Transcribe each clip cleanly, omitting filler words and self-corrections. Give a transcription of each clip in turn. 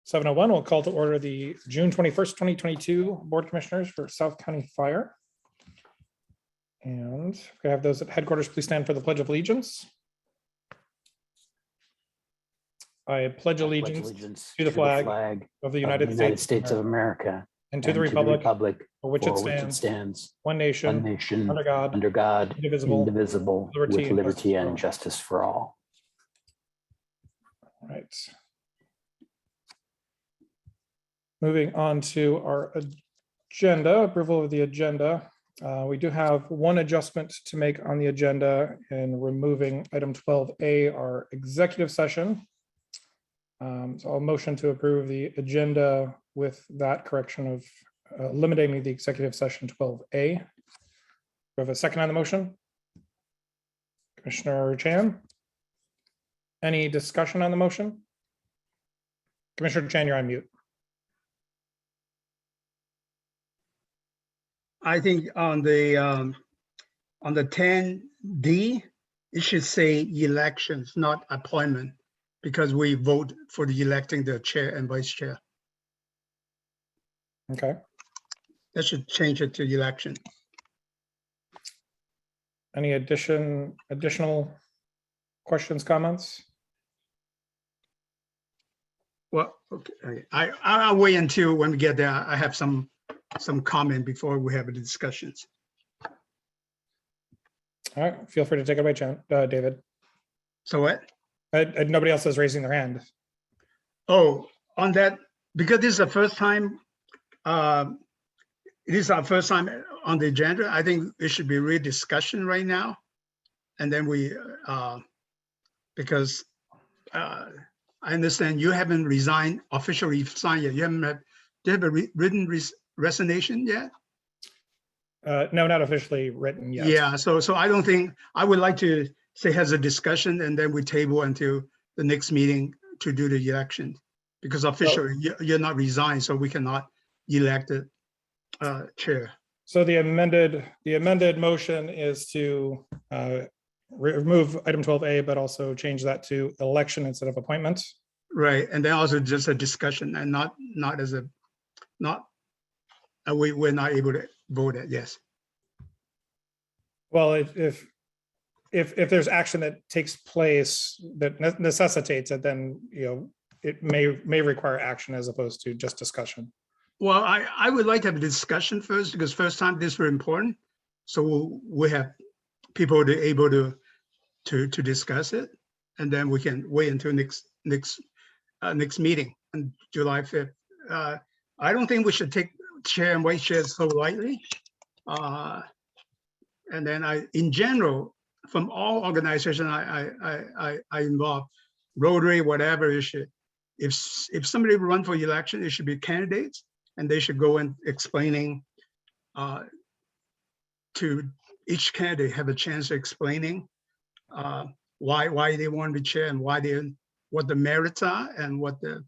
7:01, we'll call to order the June 21st, 2022 Board of Commissioners for South County Fire. And if we have those at headquarters, please stand for the Pledge of Allegiance. I pledge allegiance to the flag of the United States of America and to the republic for which it stands, one nation, under God, indivisible, with liberty and justice for all. All right. Moving on to our agenda, approval of the agenda. We do have one adjustment to make on the agenda in removing item 12A, our executive session. So I'll motion to approve the agenda with that correction of eliminating the executive session 12A. We have a second on the motion. Commissioner Chan. Any discussion on the motion? Commissioner Chan, you're on mute. I think on the 10D, it should say elections, not appointment, because we vote for the electing the chair and vice chair. Okay. That should change it to election. Any additional questions, comments? Well, okay, I'll wait until when we get there. I have some comment before we have the discussions. All right, feel free to take it away, David. So what? Nobody else is raising their hand. Oh, on that, because this is the first time, it is our first time on the agenda. I think it should be real discussion right now. And then we, because I understand you haven't resigned, officially resigned yet. You haven't had, do you have a written resignation yet? No, not officially written yet. Yeah, so I don't think, I would like to say has a discussion and then we table until the next meeting to do the election. Because officially you're not resigned, so we cannot elect the chair. So the amended motion is to remove item 12A, but also change that to election instead of appointment. Right, and then also just a discussion and not as a, we're not able to vote it, yes. Well, if there's action that takes place that necessitates it, then it may require action as opposed to just discussion. Well, I would like to have a discussion first, because first time this is very important. So we have people to able to discuss it, and then we can wait until next meeting on July 5th. I don't think we should take chair and vice chair so lightly. And then in general, from all organizations I involve, Rotary, whatever, it should, if somebody run for election, it should be candidates, and they should go and explaining to each candidate, have a chance of explaining why they want to be chair and what the merits are and what the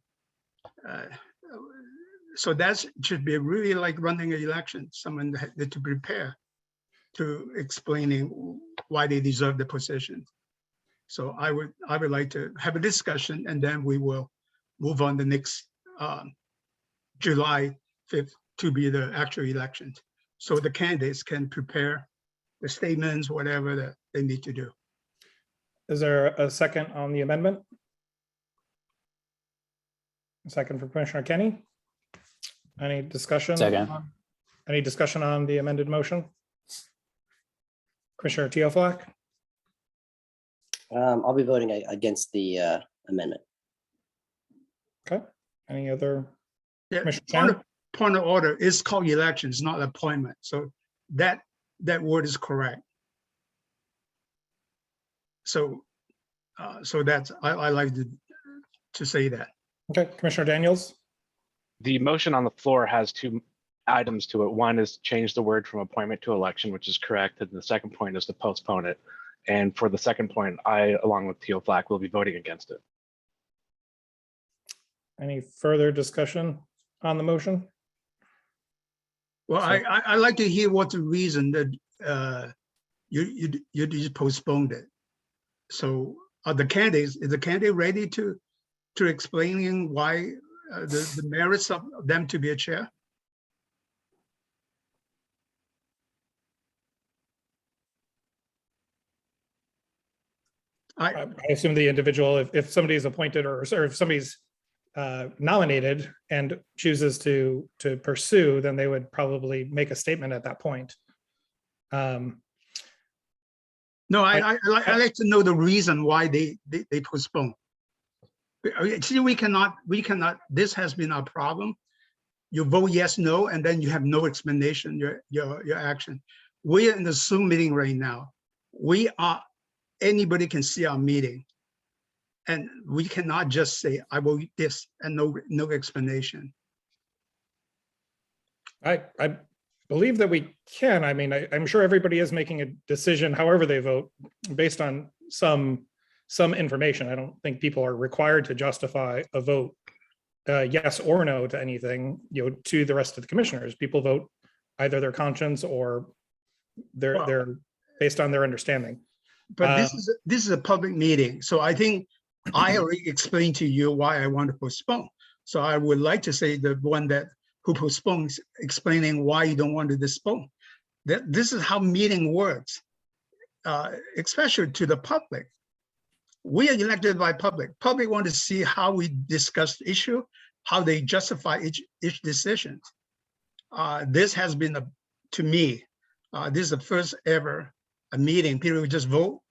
so that should be really like running an election. Someone that to prepare to explaining why they deserve the position. So I would like to have a discussion, and then we will move on the next July 5th to be the actual election. So the candidates can prepare the statements, whatever that they need to do. Is there a second on the amendment? A second for Commissioner Kenny. Any discussion? Second. Any discussion on the amended motion? Commissioner Teoflack? I'll be voting against the amendment. Okay. Any other? Yeah, Commissioner Chan? point of order, it's called elections, not appointment. So that word is correct. So so that's I like to say that. Okay, Commissioner Daniels. The motion on the floor has two items to it. One is change the word from appointment to election, which is correct. And the second point is to postpone it. And for the second point, I, along with Teoflack, will be voting against it. Any further discussion on the motion? Well, I like to hear what the reason that you just postponed it. So are the candidates, is the candidate ready to explaining why the merits of them to be a chair? I assume the individual, if somebody's appointed or if somebody's nominated and chooses to pursue, then they would probably make a statement at that point. No, I like to know the reason why they postpone. See, we cannot, this has been our problem. You vote yes, no, and then you have no explanation, your action. We are in the Zoom meeting right now. Anybody can see our meeting. And we cannot just say, I will this and no explanation. I believe that we can. I mean, I'm sure everybody is making a decision, however they vote, based on some information. I don't think people are required to justify a vote, yes or no to anything, to the rest of the commissioners. People vote either their conscience or they're based on their understanding. But this is a public meeting, so I think I already explained to you why I want to postpone. So I would like to say the one who postpones, explaining why you don't want to postpone. This is how meeting works, especially to the public. We are elected by public. Public want to see how we discuss the issue, how they justify each decision. This has been, to me, this is the first ever a meeting. People would just vote.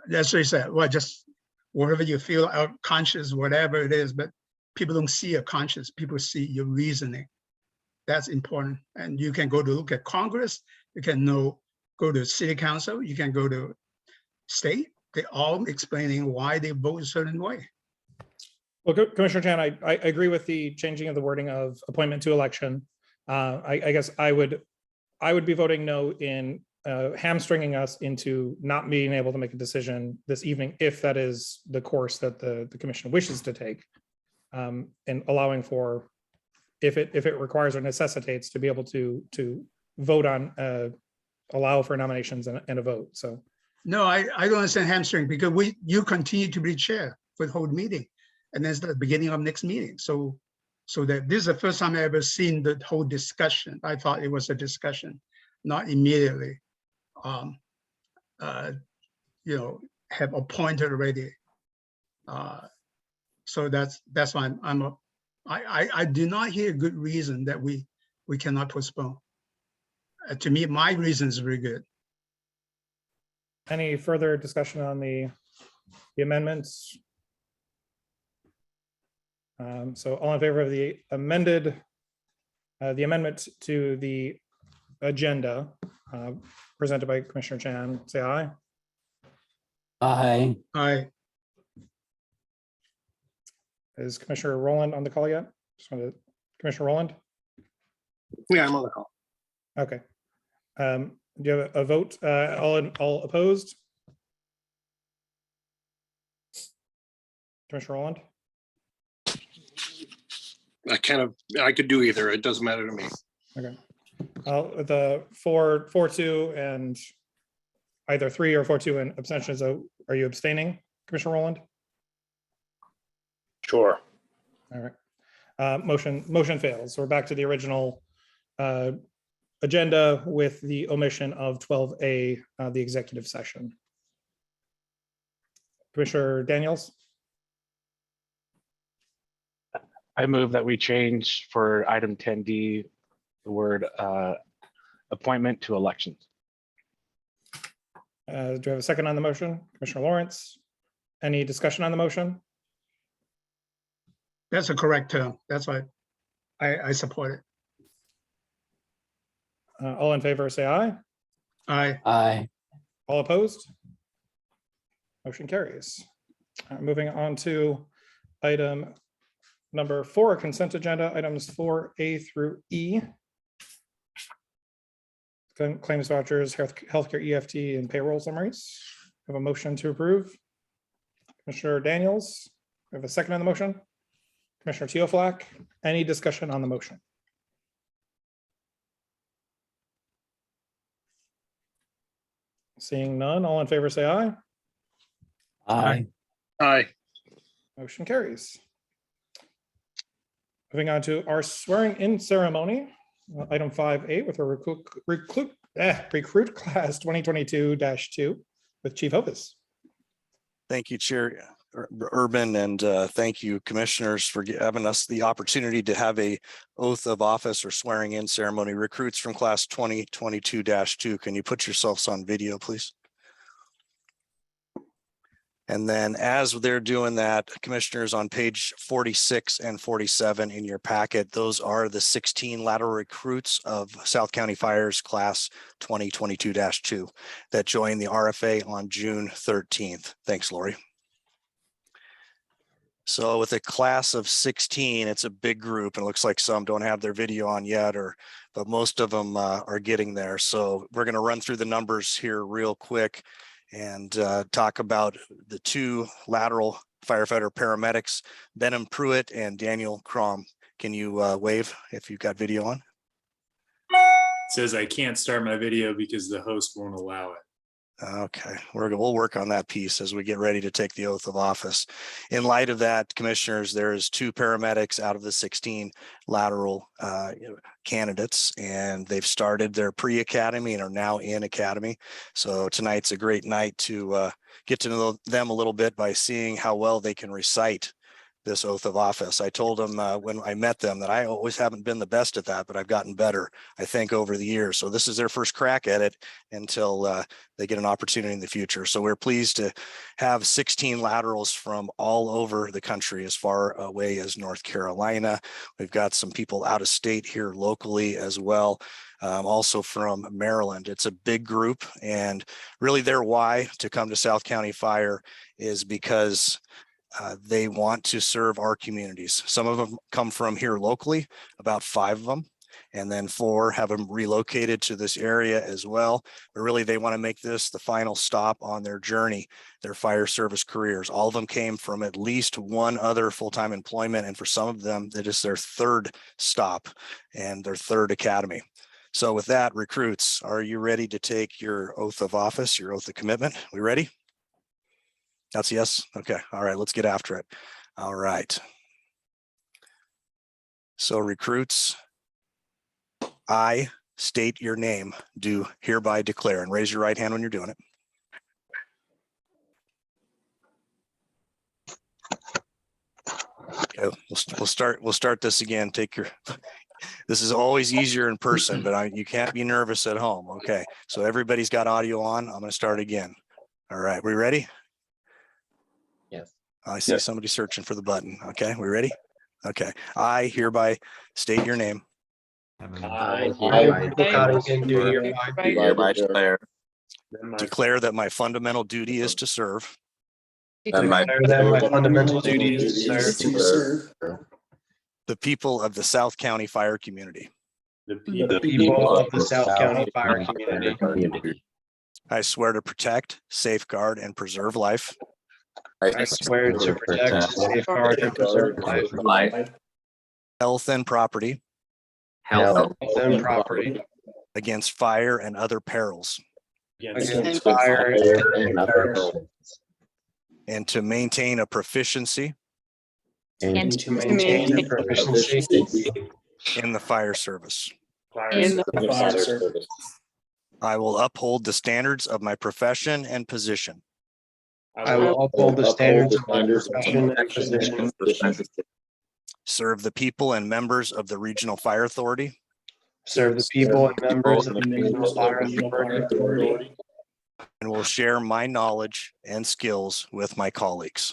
That's what you said. Well, just whatever you feel, our conscience, whatever it is, but people don't see your conscience. People see your reasoning. That's important. And you can go to look at Congress. You can go to city council. You can go to state. They're all explaining why they vote a certain way. Well, Commissioner Chan, I agree with the changing of the wording of appointment to election. I guess I would be voting no in hamstringing us into not being able to make a decision this evening, if that is the course that the commission wishes to take, and allowing for, if it requires or necessitates, to be able to vote on, allow for nominations and a vote. So no, I don't understand hamstring, because you continue to be chair for the whole meeting, and that's the beginning of next meeting. So that this is the first time I ever seen the whole discussion. I thought it was a discussion, not immediately. Have appointed already. So that's why I do not hear a good reason that we cannot postpone. To me, my reason is very good. any further discussion on the amendments? So all in favor of the amendment to the agenda presented by Commissioner Chan, say aye. Aye. Is Commissioner Rowland on the call yet? Commissioner Rowland? Yeah, I'm on the call. Okay. Do you have a vote? All opposed? Commissioner Rowland? I could do either. It doesn't matter to me. Okay. The 4-2 and either 3 or 4-2 and abstentions. Are you abstaining, Commissioner Rowland? Sure. All right. Motion fails. So we're back to the original agenda with the omission of 12A, the executive session. Commissioner Daniels? I move that we change for item 10D, the word appointment to elections. Do I have a second on the motion? Commissioner Lawrence? Any discussion on the motion? That's a correct term. That's why I support it. All in favor, say aye. Aye. All opposed? Motion carries. Moving on to item number 4, consent agenda, items 4A through E. Claims, vouchers, healthcare EFT, and payroll summaries. Have a motion to approve. Commissioner Daniels, we have a second on the motion. Commissioner Teoflack, any discussion on the motion? Seeing none, all in favor say aye. Aye. Aye. Motion carries. Moving on to our swearing in ceremony, item 5A with our recruit class 2022-2 with Chief Hovis. Thank you, Chair Urban, and thank you, commissioners, for having us the opportunity to have a oath of office or swearing in ceremony. Recruits from class 2022-2. Can you put yourselves on video, please? And then as they're doing that, commissioners, on page 46 and 47 in your packet, those are the 16 lateral recruits of South County Fire's class 2022-2 that joined the RFA on June 13th. Thanks, Lori. So with a class of 16, it's a big group, and it looks like some don't have their video on yet, but most of them are getting there. So we're going to run through the numbers here real quick and talk about the two lateral firefighter paramedics, Benham Pruitt and Daniel Crom. Can you wave if you've got video on? It says I can't start my video because the host won't allow it. Okay, we'll work on that piece as we get ready to take the oath of office. In light of that, commissioners, there is 2 paramedics out of the 16 lateral candidates, and they've started their pre-academy and are now in academy. So tonight's a great night to get to know them a little bit by seeing how well they can recite this oath of office. I told them when I met them that I always haven't been the best at that, but I've gotten better, I think, over the years. So this is their first crack at it until they get an opportunity in the future. So we're pleased to have 16 laterals from all over the country, as far away as North Carolina. We've got some people out of state here locally as well. Also from Maryland. It's a big group, and really their why to come to South County Fire is because they want to serve our communities. Some of them come from here locally, about 5 of them, and then 4 have them relocated to this area as well. But really, they want to make this the final stop on their journey, their fire service careers. All of them came from at least one other full-time employment, and for some of them, that is their 3rd stop and their 3rd academy. So with that, recruits, are you ready to take your oath of office, your oath of commitment? We ready? That's yes. Okay. All right. Let's get after it. All right. So recruits, I state your name, do hereby declare, and raise your right hand when you're doing it. Okay, we'll start this again. This is always easier in person, but you can't be nervous at home. Okay. So everybody's got audio on. I'm going to start again. All right. We ready? Yes. I see somebody searching for the button. Okay, we ready? Okay. I hereby state your name. Declare that my fundamental duty is to serve the people of the South County Fire community. The people of the South County Fire community. I swear to protect, safeguard, and preserve life. I swear to protect, safeguard, and preserve life, Health and property. Against fire and other perils. Against fire and other perils. And to maintain a proficiency. And to maintain a proficiency. In the fire service. In the fire service. I will uphold the standards of my profession and position. I will uphold the standards of my profession and position. Serve the people and members of the Regional Fire Authority. Serve the people and members of the Regional Fire Authority. And will share my knowledge and skills with my colleagues.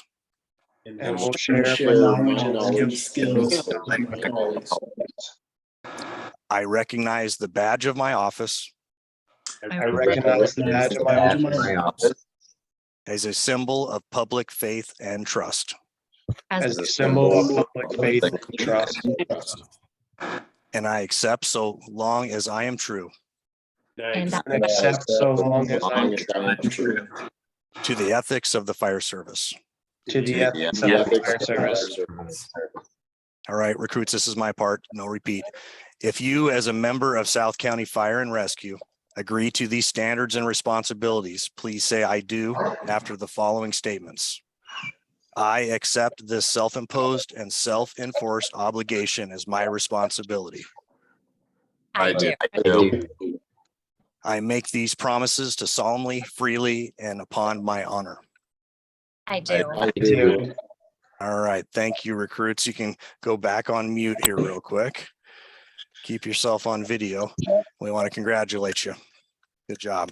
And will share my knowledge and skills with my colleagues. I recognize the badge of my office. I recognize the badge of my office as a symbol of public faith and trust. as a symbol of public faith and trust. And I accept so long as I am true. And accept so long as I am true. To the ethics of the fire service. To the ethics of the fire service. All right, recruits, this is my part, no repeat. If you, as a member of South County Fire and Rescue, agree to these standards and responsibilities, please say I do after the following statements. I accept this self-imposed and self-enforced obligation as my responsibility. I do. I make these promises to solemnly, freely, and upon my honor. I do. I do. All right, thank you, recruits. You can go back on mute here real quick. Keep yourself on video. We want to congratulate you. Good job.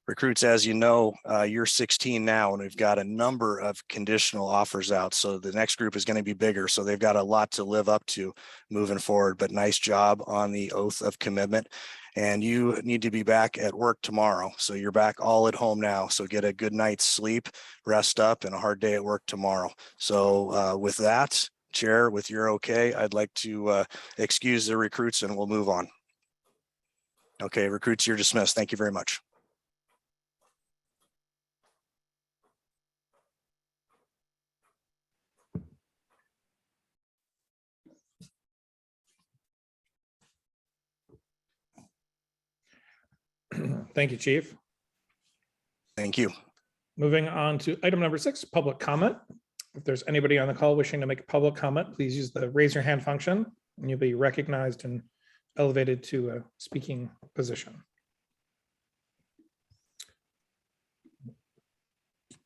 Recruits, as you know, you're 16 now, and we've got a number of conditional offers out. So the next group is going to be bigger. So they've got a lot to live up to moving forward. But nice job on the oath of commitment. And you need to be back at work tomorrow. So you're back all at home now. So get a good night's sleep, rest up, and a hard day at work tomorrow. So with that, Chair, with your okay, I'd like to excuse the recruits and we'll move on. Okay, recruits, you're dismissed. Thank you very much. Thank you, Chief. Thank you. Moving on to item number 6, public comment. If there's anybody on the call wishing to make a public comment, please use the raise your hand function and you'll be recognized and elevated to a speaking position.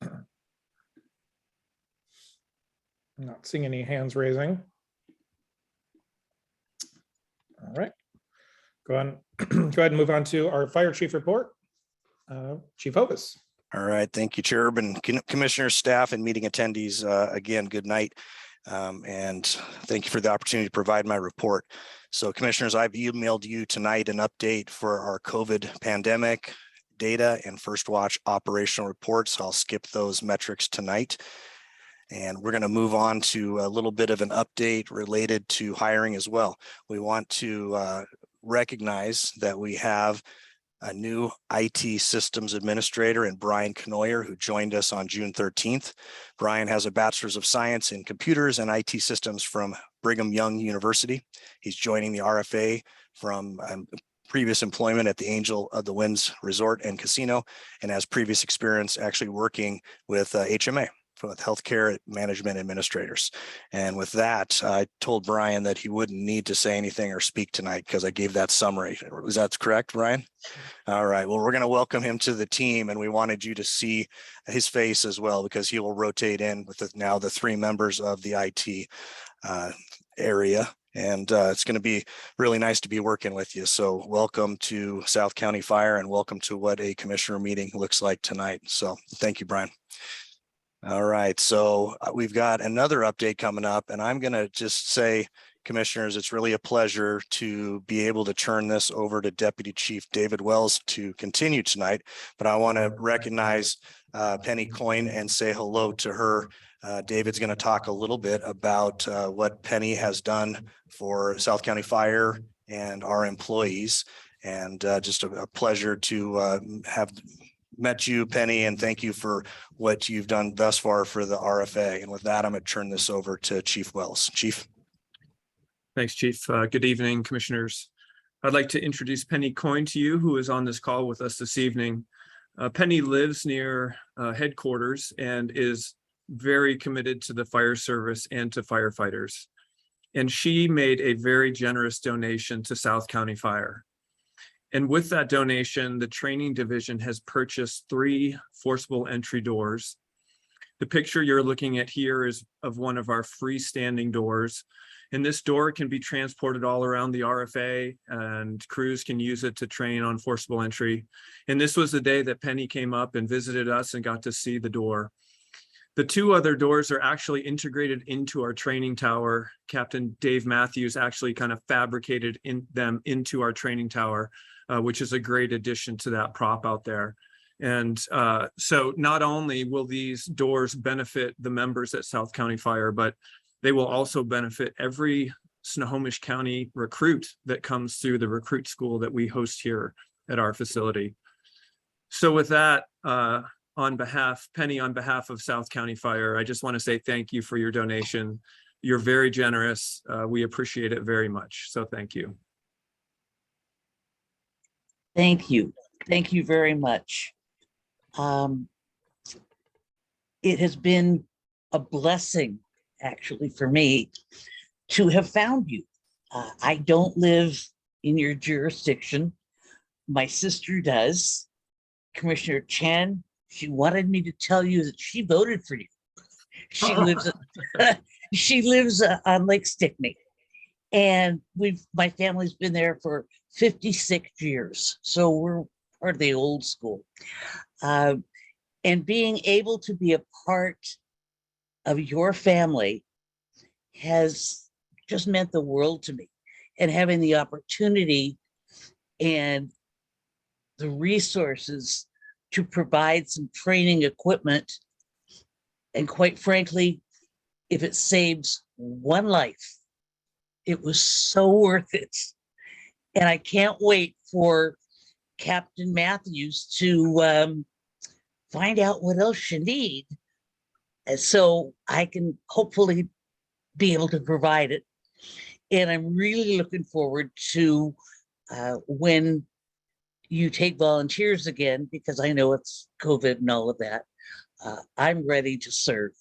I'm not seeing any hands raising. All right. Go ahead and move on to our fire chief report. Chief Hovis. All right, thank you, Chair, and commissioners, staff, and meeting attendees. Again, good night, and thank you for the opportunity to provide my report. So, commissioners, I've emailed you tonight an update for our COVID pandemic data and First Watch operational reports. I'll skip those metrics tonight. And we're going to move on to a little bit of an update related to hiring as well. We want to recognize that we have a new IT systems administrator in Brian Knoyer, who joined us on June 13th. Brian has a bachelor's of science in computers and IT systems from Brigham Young University. He's joining the RFA from previous employment at the Angel of the Winds Resort and Casino, and has previous experience actually working with HMA. With healthcare management administrators. And with that, I told Brian that he wouldn't need to say anything or speak tonight because I gave that summary. Was that correct, Brian? All right, well, we're going to welcome him to the team, and we wanted you to see his face as well because he will rotate in with now the 3 members of the IT area. And it's going to be really nice to be working with you. So welcome to South County Fire and welcome to what a commissioner meeting looks like tonight. So thank you, Brian. All right, so we've got another update coming up, and I'm going to just say, commissioners, it's really a pleasure to be able to turn this over to Deputy Chief David Wells to continue tonight. But I want to recognize Penny Coyne and say hello to her. David's going to talk a little bit about what Penny has done for South County Fire and our employees, and just a pleasure to have met you, Penny, and thank you for what you've done thus far for the RFA. And with that, I'm going to turn this over to Chief Wells. Chief. Thanks, Chief. Good evening, commissioners. I'd like to introduce Penny Coyne to you, who is on this call with us this evening. Penny lives near headquarters and is very committed to the fire service and to firefighters. And she made a very generous donation to South County Fire. And with that donation, the training division has purchased 3 forcible entry doors. The picture you're looking at here is of one of our freestanding doors. And this door can be transported all around the RFA, and crews can use it to train on forcible entry. And this was the day that Penny came up and visited us and got to see the door. The 2 other doors are actually integrated into our training tower. Captain Dave Matthews actually kind of fabricated them into our training tower, which is a great addition to that prop out there. And so not only will these doors benefit the members at South County Fire, but they will also benefit every Snohomish County recruit that comes through the recruit school that we host here at our facility. So with that, Penny, on behalf of South County Fire, I just want to say thank you for your donation. You're very generous. We appreciate it very much. So thank you. Thank you. Thank you very much. It has been a blessing, actually, for me to have found you. I don't live in your jurisdiction. My sister does. Commissioner Chan, she wanted me to tell you that she voted for you. She lives she lives on Lake Stickney, and my family's been there for 56 years, so we're part of the old school. And being able to be a part of your family has just meant the world to me, and having the opportunity and the resources to provide some training equipment. And quite frankly, if it saves one life, it was so worth it. And I can't wait for Captain Matthews to find out what else you need, so I can hopefully be able to provide it. And I'm really looking forward to when you take volunteers again, because I know it's COVID and all of that. I'm ready to serve.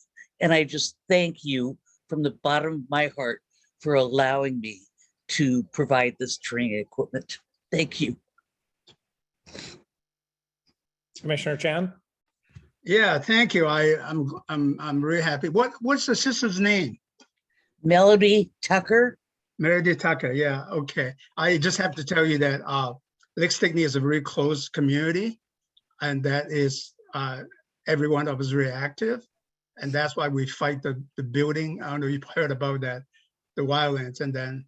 And I just thank you from the bottom of my heart for allowing me to provide this training equipment. Thank you. Commissioner Chan? Yeah, thank you. I'm really happy. What's the sister's name? Melody Tucker. Meredith Tucker. Yeah, okay. I just have to tell you that Lake Stickney is a very close community, and that is every one of us very active, and that's why we fight the building. I don't know if you've heard about that, the wildlands, and then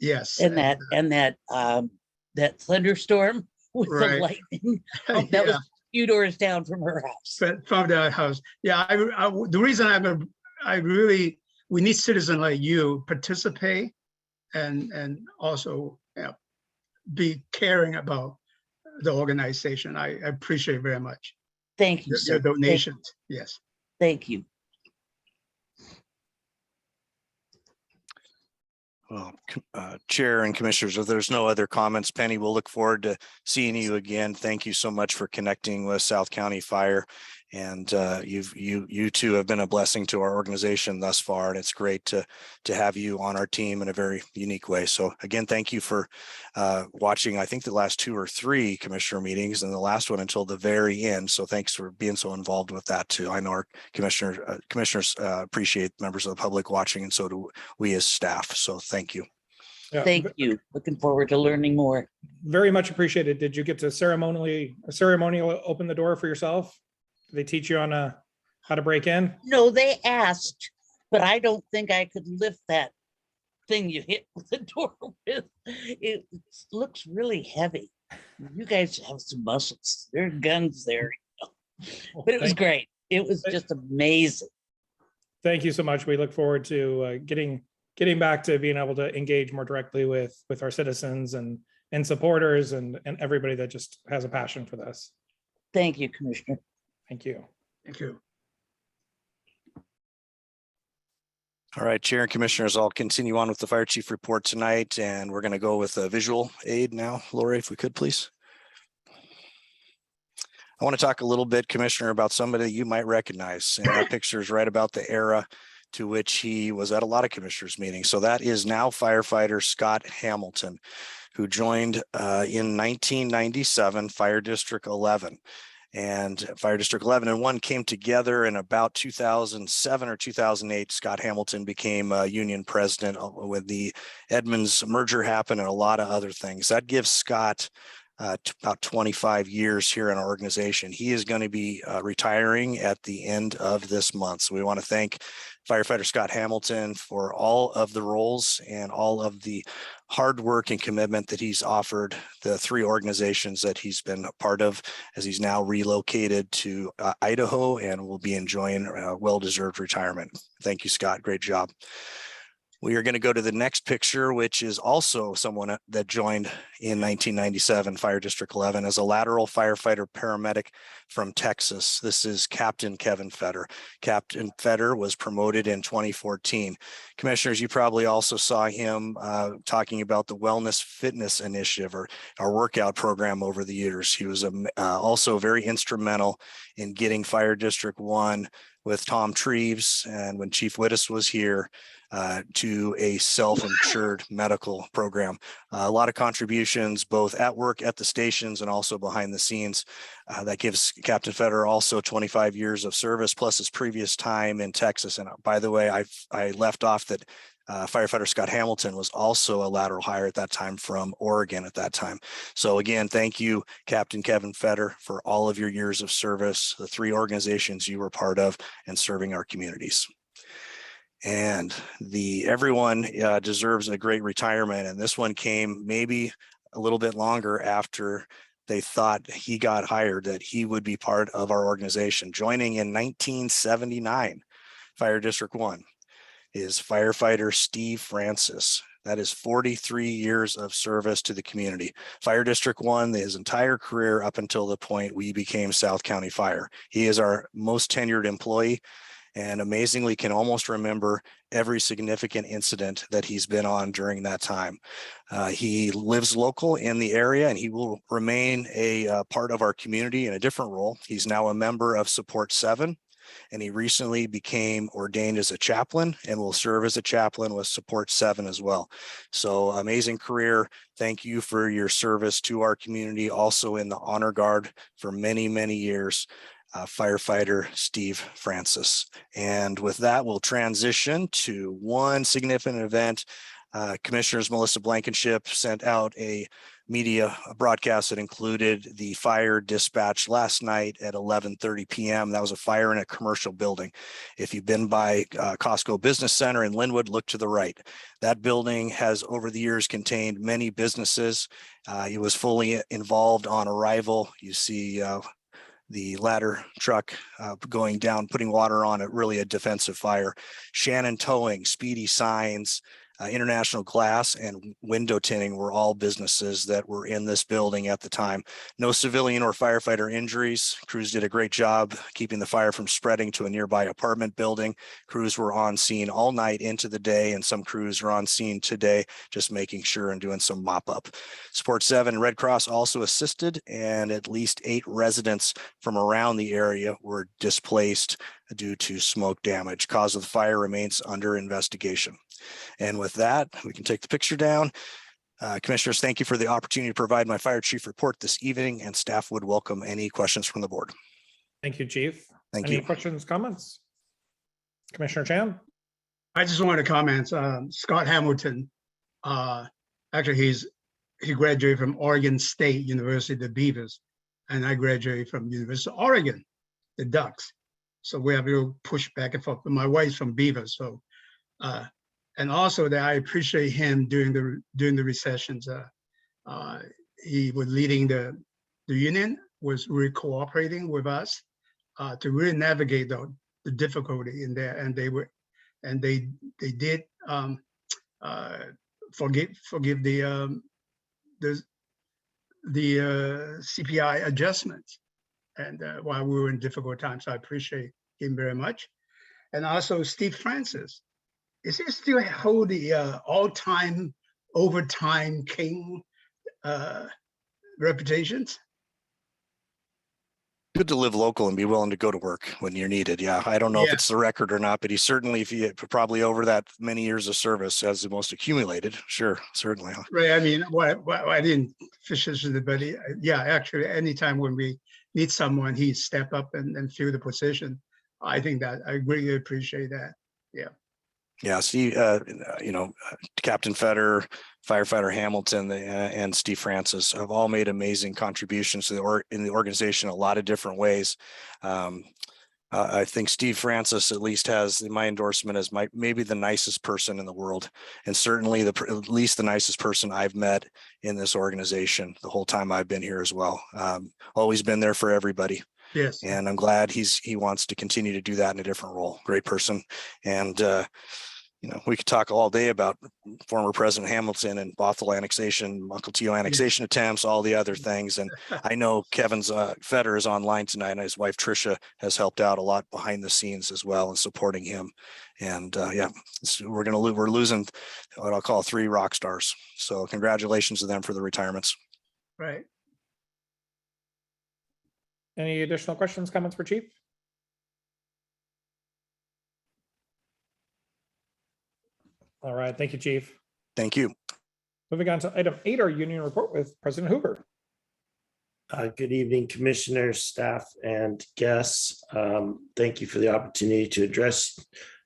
yes, And that thunderstorm with Right. the lightning. Oh, that was Yeah. a few doors down from her house. From the house. Yeah, the reason we need citizens like you participate and also be caring about the organization. I appreciate it very much. Thank you, Your sir. donations, yes. Thank you. Well, Chair and Commissioners, if there's no other comments, Penny, we'll look forward to seeing you again. Thank you so much for connecting with South County Fire. And you two have been a blessing to our organization thus far, and it's great to have you on our team in a very unique way. So again, thank you for watching, I think, the last 2 or 3 commissioner meetings, and the last one until the very end. So thanks for being so involved with that too. I know our commissioners appreciate members of the public watching, and so do we as staff. So thank you. Yeah, Thank you. Looking forward to learning more. very much appreciated. Did you get to ceremonially open the door for yourself? Did they teach you on how to break in? No, they asked, but I don't think I could lift that thing you hit the door with. It looks really heavy. You guys have some muscles. There are guns there. But it was great. It was just amazing. Thank you so much. We look forward to getting back to being able to engage more directly with our citizens and supporters and everybody that just has a passion for this. Thank you, Commissioner. Thank you. Thank you. All right, Chair and Commissioners, I'll continue on with the Fire Chief report tonight, and we're going to go with a visual aid now. Lori, if we could, please. I want to talk a little bit, Commissioner, about somebody that you might recognize, and that picture is right about the era to which he was at a lot of commissioners meetings. So that is now firefighter Scott Hamilton, who joined in 1997 Fire District 11. And Fire District 11 and 1 came together in about 2007 or 2008. Scott Hamilton became union president when the Edmonds merger happened and a lot of other things. That gives Scott about 25 years here in our organization. He is going to be retiring at the end of this month. So we want to thank firefighter Scott Hamilton for all of the roles and all of the hard work and commitment that he's offered the 3 organizations that he's been a part of, as he's now relocated to Idaho and will be enjoying a well-deserved retirement. Thank you, Scott. Great job. We are going to go to the next picture, which is also someone that joined in 1997, Fire District 11, as a lateral firefighter paramedic from Texas. This is Captain Kevin Fetter. Captain Fetter was promoted in 2014. Commissioners, you probably also saw him talking about the Wellness Fitness Initiative, or our workout program over the years. He was also very instrumental in getting Fire District 1 with Tom Treves, and when Chief Wittes was here, to a self-insured medical program. A lot of contributions both at work at the stations and also behind the scenes. That gives Captain Fetter also 25 years of service plus his previous time in Texas. And by the way, I left off that firefighter Scott Hamilton was also a lateral hire at that time from Oregon at that time. So again, thank you, Captain Kevin Fetter, for all of your years of service, the 3 organizations you were part of, and serving our communities. And everyone deserves a great retirement. And this one came maybe a little bit longer after they thought he got hired, that he would be part of our organization. Joining in 1979, Fire District 1 is firefighter Steve Francis. That is 43 years of service to the community. Fire District 1, his entire career up until the point we became South County Fire. He is our most tenured employee, and amazingly can almost remember every significant incident that he's been on during that time. He lives local in the area, and he will remain a part of our community in a different role. He's now a member of Support 7, and he recently became ordained as a chaplain and will serve as a chaplain with Support 7 as well. So amazing career. Thank you for your service to our community, also in the Honor Guard for many, many years. Firefighter Steve Francis. And with that, we'll transition to one significant event. Commissioners Melissa Blankenship sent out a media broadcast that included the fire dispatch last night at 11:30 p.m. That was a fire in a commercial building. If you've been by Costco Business Center in Linwood, look to the right. That building has over the years contained many businesses. It was fully involved on arrival. You see the ladder truck going down, putting water on it, really a defensive fire. Shannon Towing, Speedy Signs, International Glass, and Window Tinting were all businesses that were in this building at the time. No civilian or firefighter injuries. Crews did a great job keeping the fire from spreading to a nearby apartment building. Crews were on scene all night into the day, and some crews are on scene today, just making sure and doing some mop up. Support 7 and Red Cross also assisted, and at least 8 residents from around the area were displaced due to smoke damage. Cause of the fire remains under investigation. And with that, we can take the picture down. Commissioners, thank you for the opportunity to provide my fire chief report this evening, and staff would welcome any questions from the board. Thank you, Chief. Thank Any you. questions, comments? Commissioner Chan? I just wanted to comment, Scott Hamilton, actually he graduated from Oregon State University, the Beavers, and I graduated from University of Oregon, the Ducks. So we have a little push back and forth. But my wife's from Beavers, so and also that I appreciate him during the recessions. He was leading the union, was really cooperating with us to really navigate the difficulty in there, and they did forgive the CPI adjustments, and while we were in difficult times. So I appreciate him very much. And also Steve Francis. Is he still hold the all-time overtime king reputations? Good to live local and be willing to go to work when you're needed. Yeah, I don't know if it's the record or not, but he certainly, if he probably over that many years of service, has the most accumulated. Sure, certainly. Right. I mean, I didn't fish into the belly. Yeah, actually, anytime when we need someone, he step up and fill the position. I think that I greatly appreciate that. Yeah. Yeah, Steve, Captain Fetter, Firefighter Hamilton, and Steve Francis have all made amazing contributions to in the organization in a lot of different ways. I think Steve Francis at least has my endorsement as maybe the nicest person in the world, and certainly at least the nicest person I've met in this organization the whole time I've been here as well. Always been there for everybody. Yes. And I'm glad he wants to continue to do that in a different role. Great person. And we could talk all day about former President Hamilton and Bothell annexation, Mukilteo annexation attempts, all the other things. And I know Kevin's Fetter is online tonight, and his wife Tricia has helped out a lot behind the scenes as well and supporting him. And we're losing what I'll call 3 rock stars. So congratulations to them for the retirements. Right. Any additional questions, comments for Chief? All right, thank you, Chief. Thank you. Moving on to item 8, our union report with President Hoover. Good evening, commissioners, staff, and guests. Thank you for the opportunity to address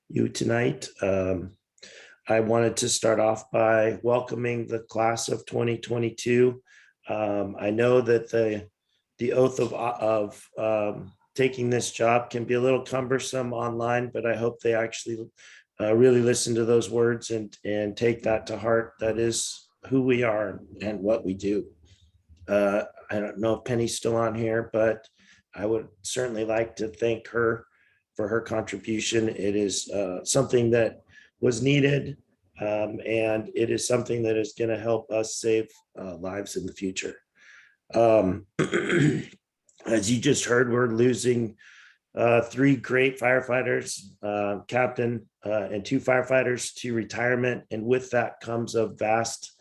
you tonight. I wanted to start off by welcoming the class of 2022. I know that the oath of taking this job can be a little cumbersome online, but I hope they actually really listen to those words and take that to heart. That is who we are and what we do. I don't know if Penny's still on here, but I would certainly like to thank her for her contribution. It is something that was needed, and it is something that is going to help us save lives in the future. As you just heard, we're losing 3 great firefighters, captain and 2 firefighters to retirement. And with that comes a vast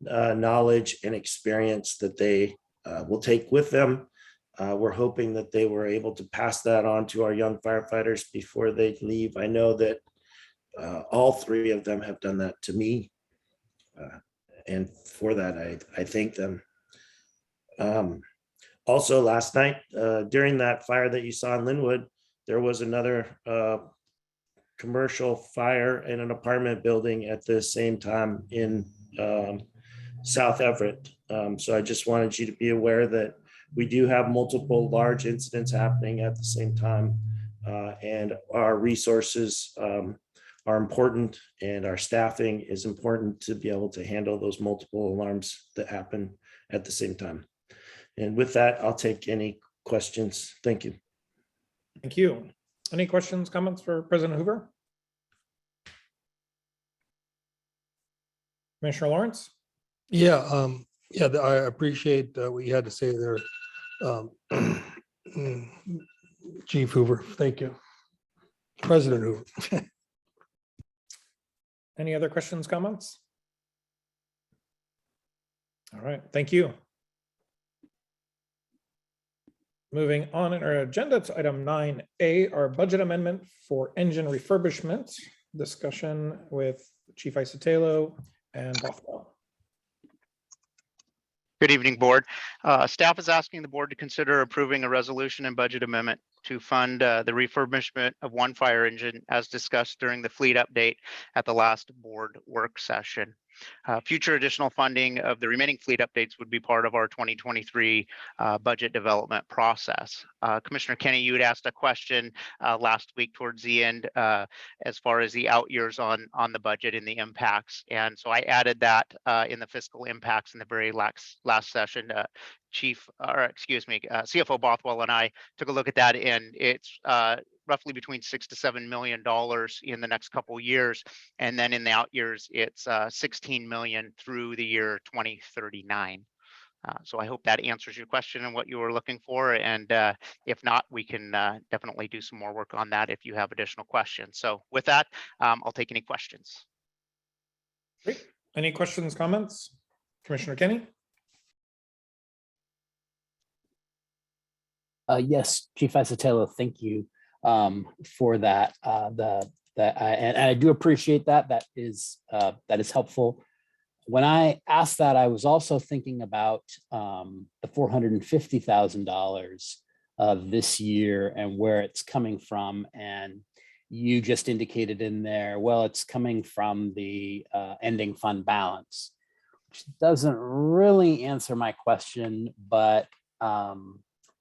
knowledge and experience that they will take with them. We're hoping that they were able to pass that on to our young firefighters before they leave. I know that all 3 of them have done that to me. And for that, I thank them. Also, last night, during that fire that you saw in Linwood, there was another commercial fire in an apartment building at the same time in South Everett. So I just wanted you to be aware that we do have multiple large incidents happening at the same time, and our resources are important, and our staffing is important to be able to handle those multiple alarms that happen at the same time. And with that, I'll take any questions. Thank you. Thank you. Any questions, comments for President Hoover? Commissioner Lawrence? Yeah, I appreciate what you had to say there, Chief Hoover. Thank you. President Hoover. Any other questions, comments? All right, thank you. Moving on in our agenda to item 9A, our budget amendment for engine refurbishment. Discussion with Chief Isotelo and Bothwell. Good evening, board. Staff is asking the board to consider approving a resolution and budget amendment to fund the refurbishment of 1 fire engine as discussed during the fleet update at the last board work session. Future additional funding of the remaining fleet updates would be part of our 2023 budget development process. Commissioner Kenny, you had asked a question last week towards the end as far as the out years on the budget and the impacts. And so I added that in the fiscal impacts in the very last session. CFO Bothwell and I took a look at that, and it's roughly between $6 to $7 million in the next couple of years, and then in the out years it's $16 million through the year 2039. So I hope that answers your question and what you were looking for, and if not, we can definitely do some more work on that if you have additional questions. So with that, I'll take any questions. Great. Any questions, comments? Commissioner Kenny? Yes, Chief Isotelo, thank you for that. And I do appreciate that. That is helpful. When I asked that, I was also thinking about the $450,000 this year and where it's coming from. And you just indicated in there, well, it's coming from the ending fund balance, which doesn't really answer my question, but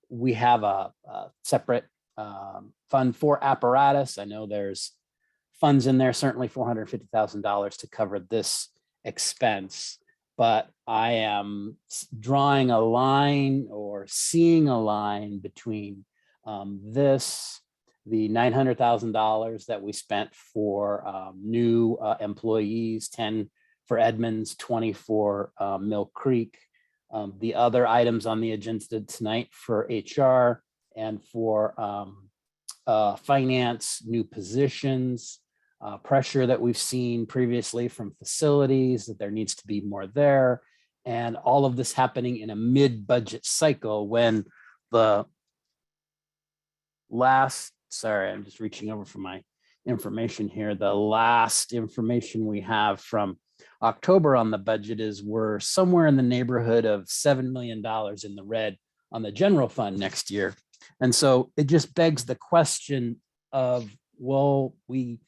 we have a separate fund for apparatus. I know there's funds in there, certainly $450,000 to cover this expense, but I am drawing a line or seeing a line between this, the $900,000 that we spent for new employees, 10 for Edmonds, 20 for Mill Creek. The other items on the agenda tonight for HR and for finance, new positions, pressure that we've seen previously from facilities, that there needs to be more there. And all of this happening in a mid-budget cycle when the last, sorry, I'm just reaching over for my information here. The last information we have from October on the budget is we're somewhere in the neighborhood of $7 million in the red on the general fund next year. And so it just begs the question of, well, we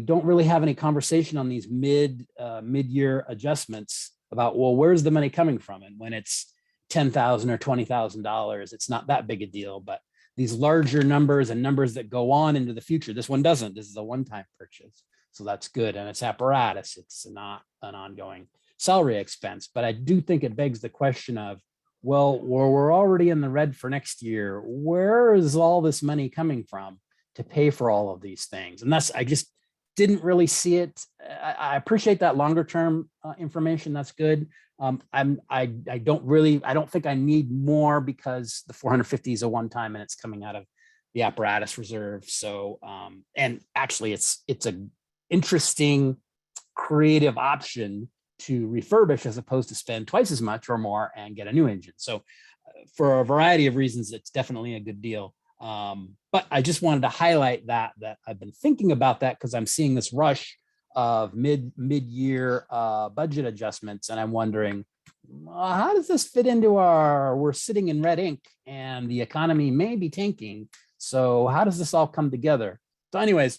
don't really have any conversation on these mid-year adjustments about, well, where's the money coming from? And when it's $10,000 or $20,000, it's not that big a deal, but these larger numbers and numbers that go on into the future, this one doesn't. This is a one-time purchase. So that's good. And it's apparatus. It's not an ongoing salary expense. But I do think it begs the question of, well, we're already in the red for next year. Where is all this money coming from to pay for all of these things? And that's, I just didn't really see it. I appreciate that longer term information. That's good. I don't think I need more because the 450 is a one time and it's coming out of the apparatus reserve. So, and actually it's a interesting creative option to refurbish as opposed to spend twice as much or more and get a new engine. So for a variety of reasons, it's definitely a good deal. But I just wanted to highlight that I've been thinking about that because I'm seeing this rush of mid-year budget adjustments. And I'm wondering, how does this fit into we're sitting in red ink and the economy may be tanking. So how does this all come together? So anyways,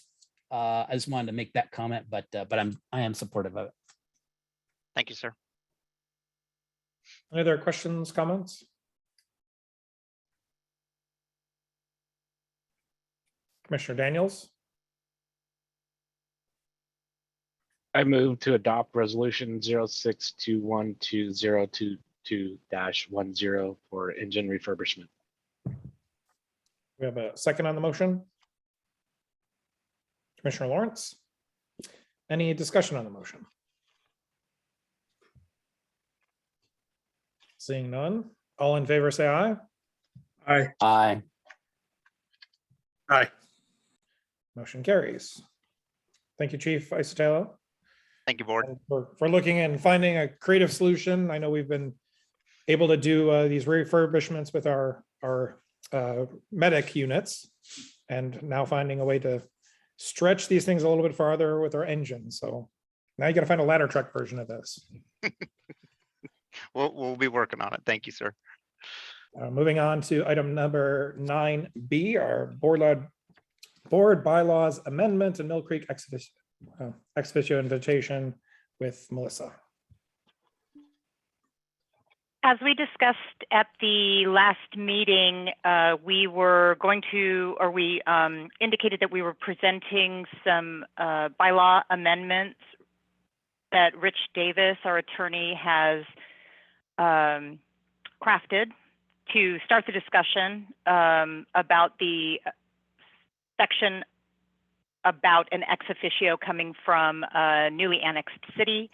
I just wanted to make that comment, but I am supportive of it. Thank you, sir. Any other questions, comments? Commissioner Daniels, I move to adopt resolution 06212022-10 for engine refurbishment. we have a second on the motion. Commissioner Lawrence, any discussion on the motion? Seeing none, all in favor say aye. Aye. Aye. Aye. Motion carries. Thank you, Chief Isotelo, Thank you, board. for looking and finding a creative solution. I know we've been able to do these refurbishments with our medic units, and now finding a way to stretch these things a little bit farther with our engine. So now you got to find a ladder truck version of this. We'll be working on it. Thank you, sir. Moving on to item number 9B, our board bylaws amendment and Mill Creek ex officio invitation with Melissa. As we discussed at the last meeting, we were going to, or we indicated that we were presenting some bylaw amendments that Rich Davis, our attorney, has crafted to start the discussion about the section about an ex officio coming from a newly annexed city.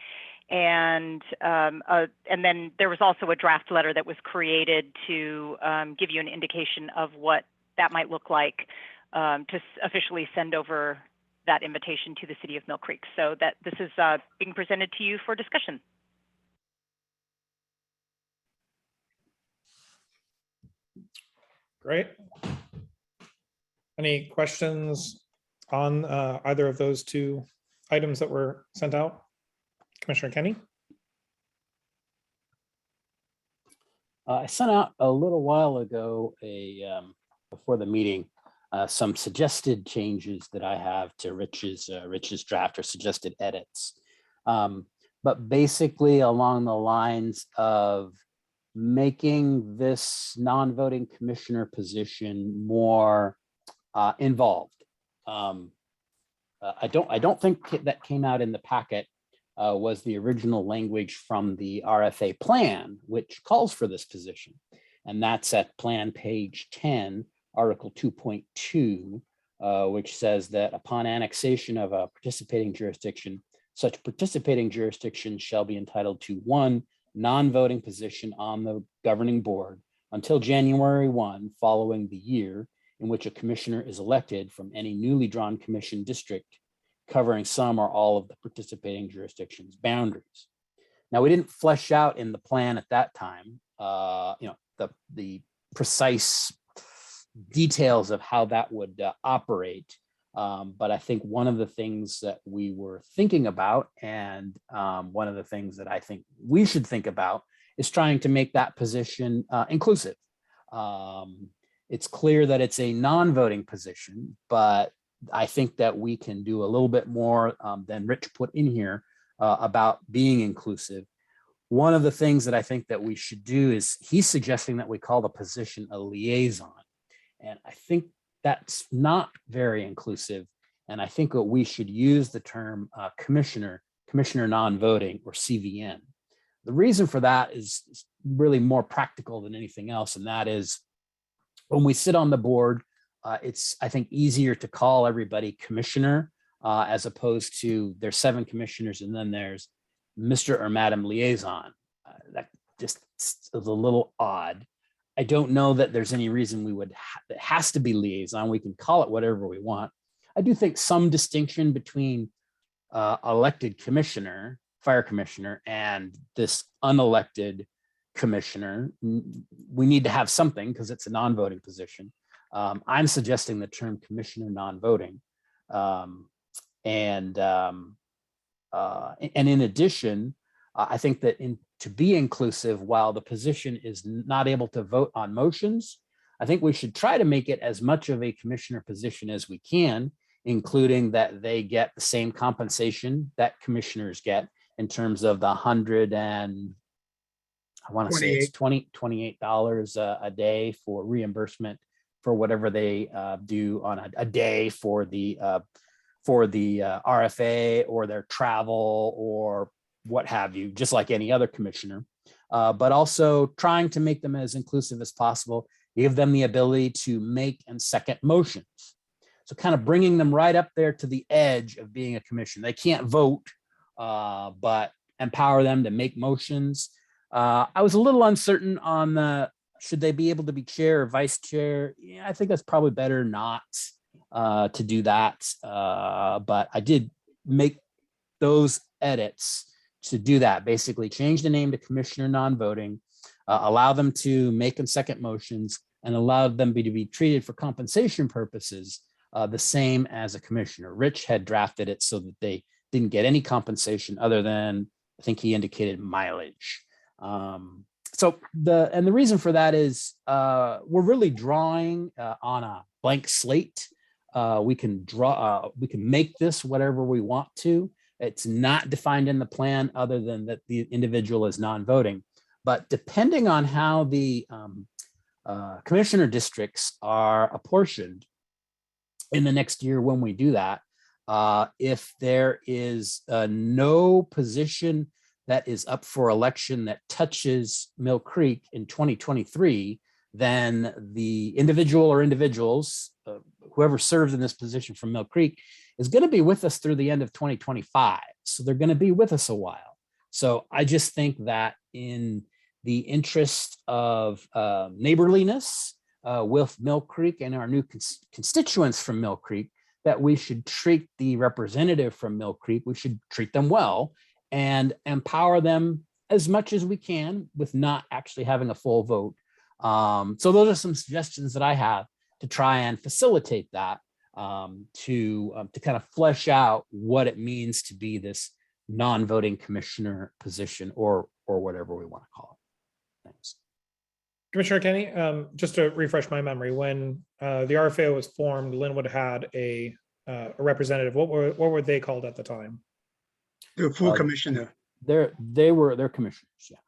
And then there was also a draft letter that was created to give you an indication of what that might look like to officially send over that invitation to the city of Mill Creek. So that this is being presented to you for discussion. Great. Any questions on either of those two items that were sent out? Commissioner Kenny? I sent out a little while ago, before the meeting, some suggested changes that I have to Rich's draft, or suggested edits. But basically along the lines of making this non-voting commissioner position more involved. I don't think that came out in the packet. Was the original language from the RFA plan, which calls for this position. And that's at plan page 10, article 2.2, which says that upon annexation of a participating jurisdiction, such participating jurisdiction shall be entitled to one non-voting position on the governing board until January 1 following the year in which a commissioner is elected from any newly drawn commission district covering some or all of the participating jurisdiction's boundaries. Now, we didn't flesh out in the plan at that time, the precise details of how that would operate. But I think one of the things that we were thinking about, and one of the things that I think we should think about, is trying to make that position inclusive. It's clear that it's a non-voting position, but I think that we can do a little bit more than Rich put in here about being inclusive. One of the things that I think that we should do is he's suggesting that we call the position a liaison. And I think that's not very inclusive. And I think that we should use the term commissioner non-voting, or CVN. The reason for that is really more practical than anything else. And that is when we sit on the board, it's, I think, easier to call everybody commissioner as opposed to there's 7 commissioners and then there's Mr. or Madam Liaison. That just is a little odd. I don't know that there's any reason we would, it has to be liaison. We can call it whatever we want. I do think some distinction between elected commissioner, fire commissioner, and this unelected commissioner, we need to have something because it's a non-voting position. I'm suggesting the term commissioner non-voting. And in addition, I think that to be inclusive, while the position is not able to vote on motions, I think we should try to make it as much of a commissioner position as we can, including that they get the same compensation that commissioners get in terms of the $100 and I want to say it's $28 a day for reimbursement for whatever they do on a day for the RFA or their travel or what have you, just like any other commissioner, but also trying to make them as inclusive as possible, give them the ability to make and second motions. So kind of bringing them right up there to the edge of being a commission. They can't vote, but empower them to make motions. I was a little uncertain on should they be able to be chair or vice chair? Yeah, I think that's probably better not to do that. But I did make those edits to do that. Basically change the name to commissioner non-voting, allow them to make and second motions, and allow them to be treated for compensation purposes the same as a commissioner. Rich had drafted it so that they didn't get any compensation other than, I think he indicated, mileage. So the reason for that is we're really drawing on a blank slate. We can make this whatever we want to. It's not defined in the plan other than that the individual is non-voting. But depending on how the commissioner districts are apportioned in the next year when we do that, if there is no position that is up for election that touches Mill Creek in 2023, then the individual or individuals, whoever serves in this position from Mill Creek, is going to be with us through the end of 2025. So they're going to be with us a while. So I just think that in the interest of neighborliness with Mill Creek and our new constituents from Mill Creek, that we should treat the representative from Mill Creek, we should treat them well and empower them as much as we can with not actually having a full vote. So those are some suggestions that I have to try and facilitate that, to kind of flesh out what it means to be this non-voting commissioner position or whatever we want to call it. Thanks. Commissioner Kenny, just to refresh my memory, when the RFA was formed, Linwood had a representative. What were they called at the time? The full commissioner. They're commissioners, yeah.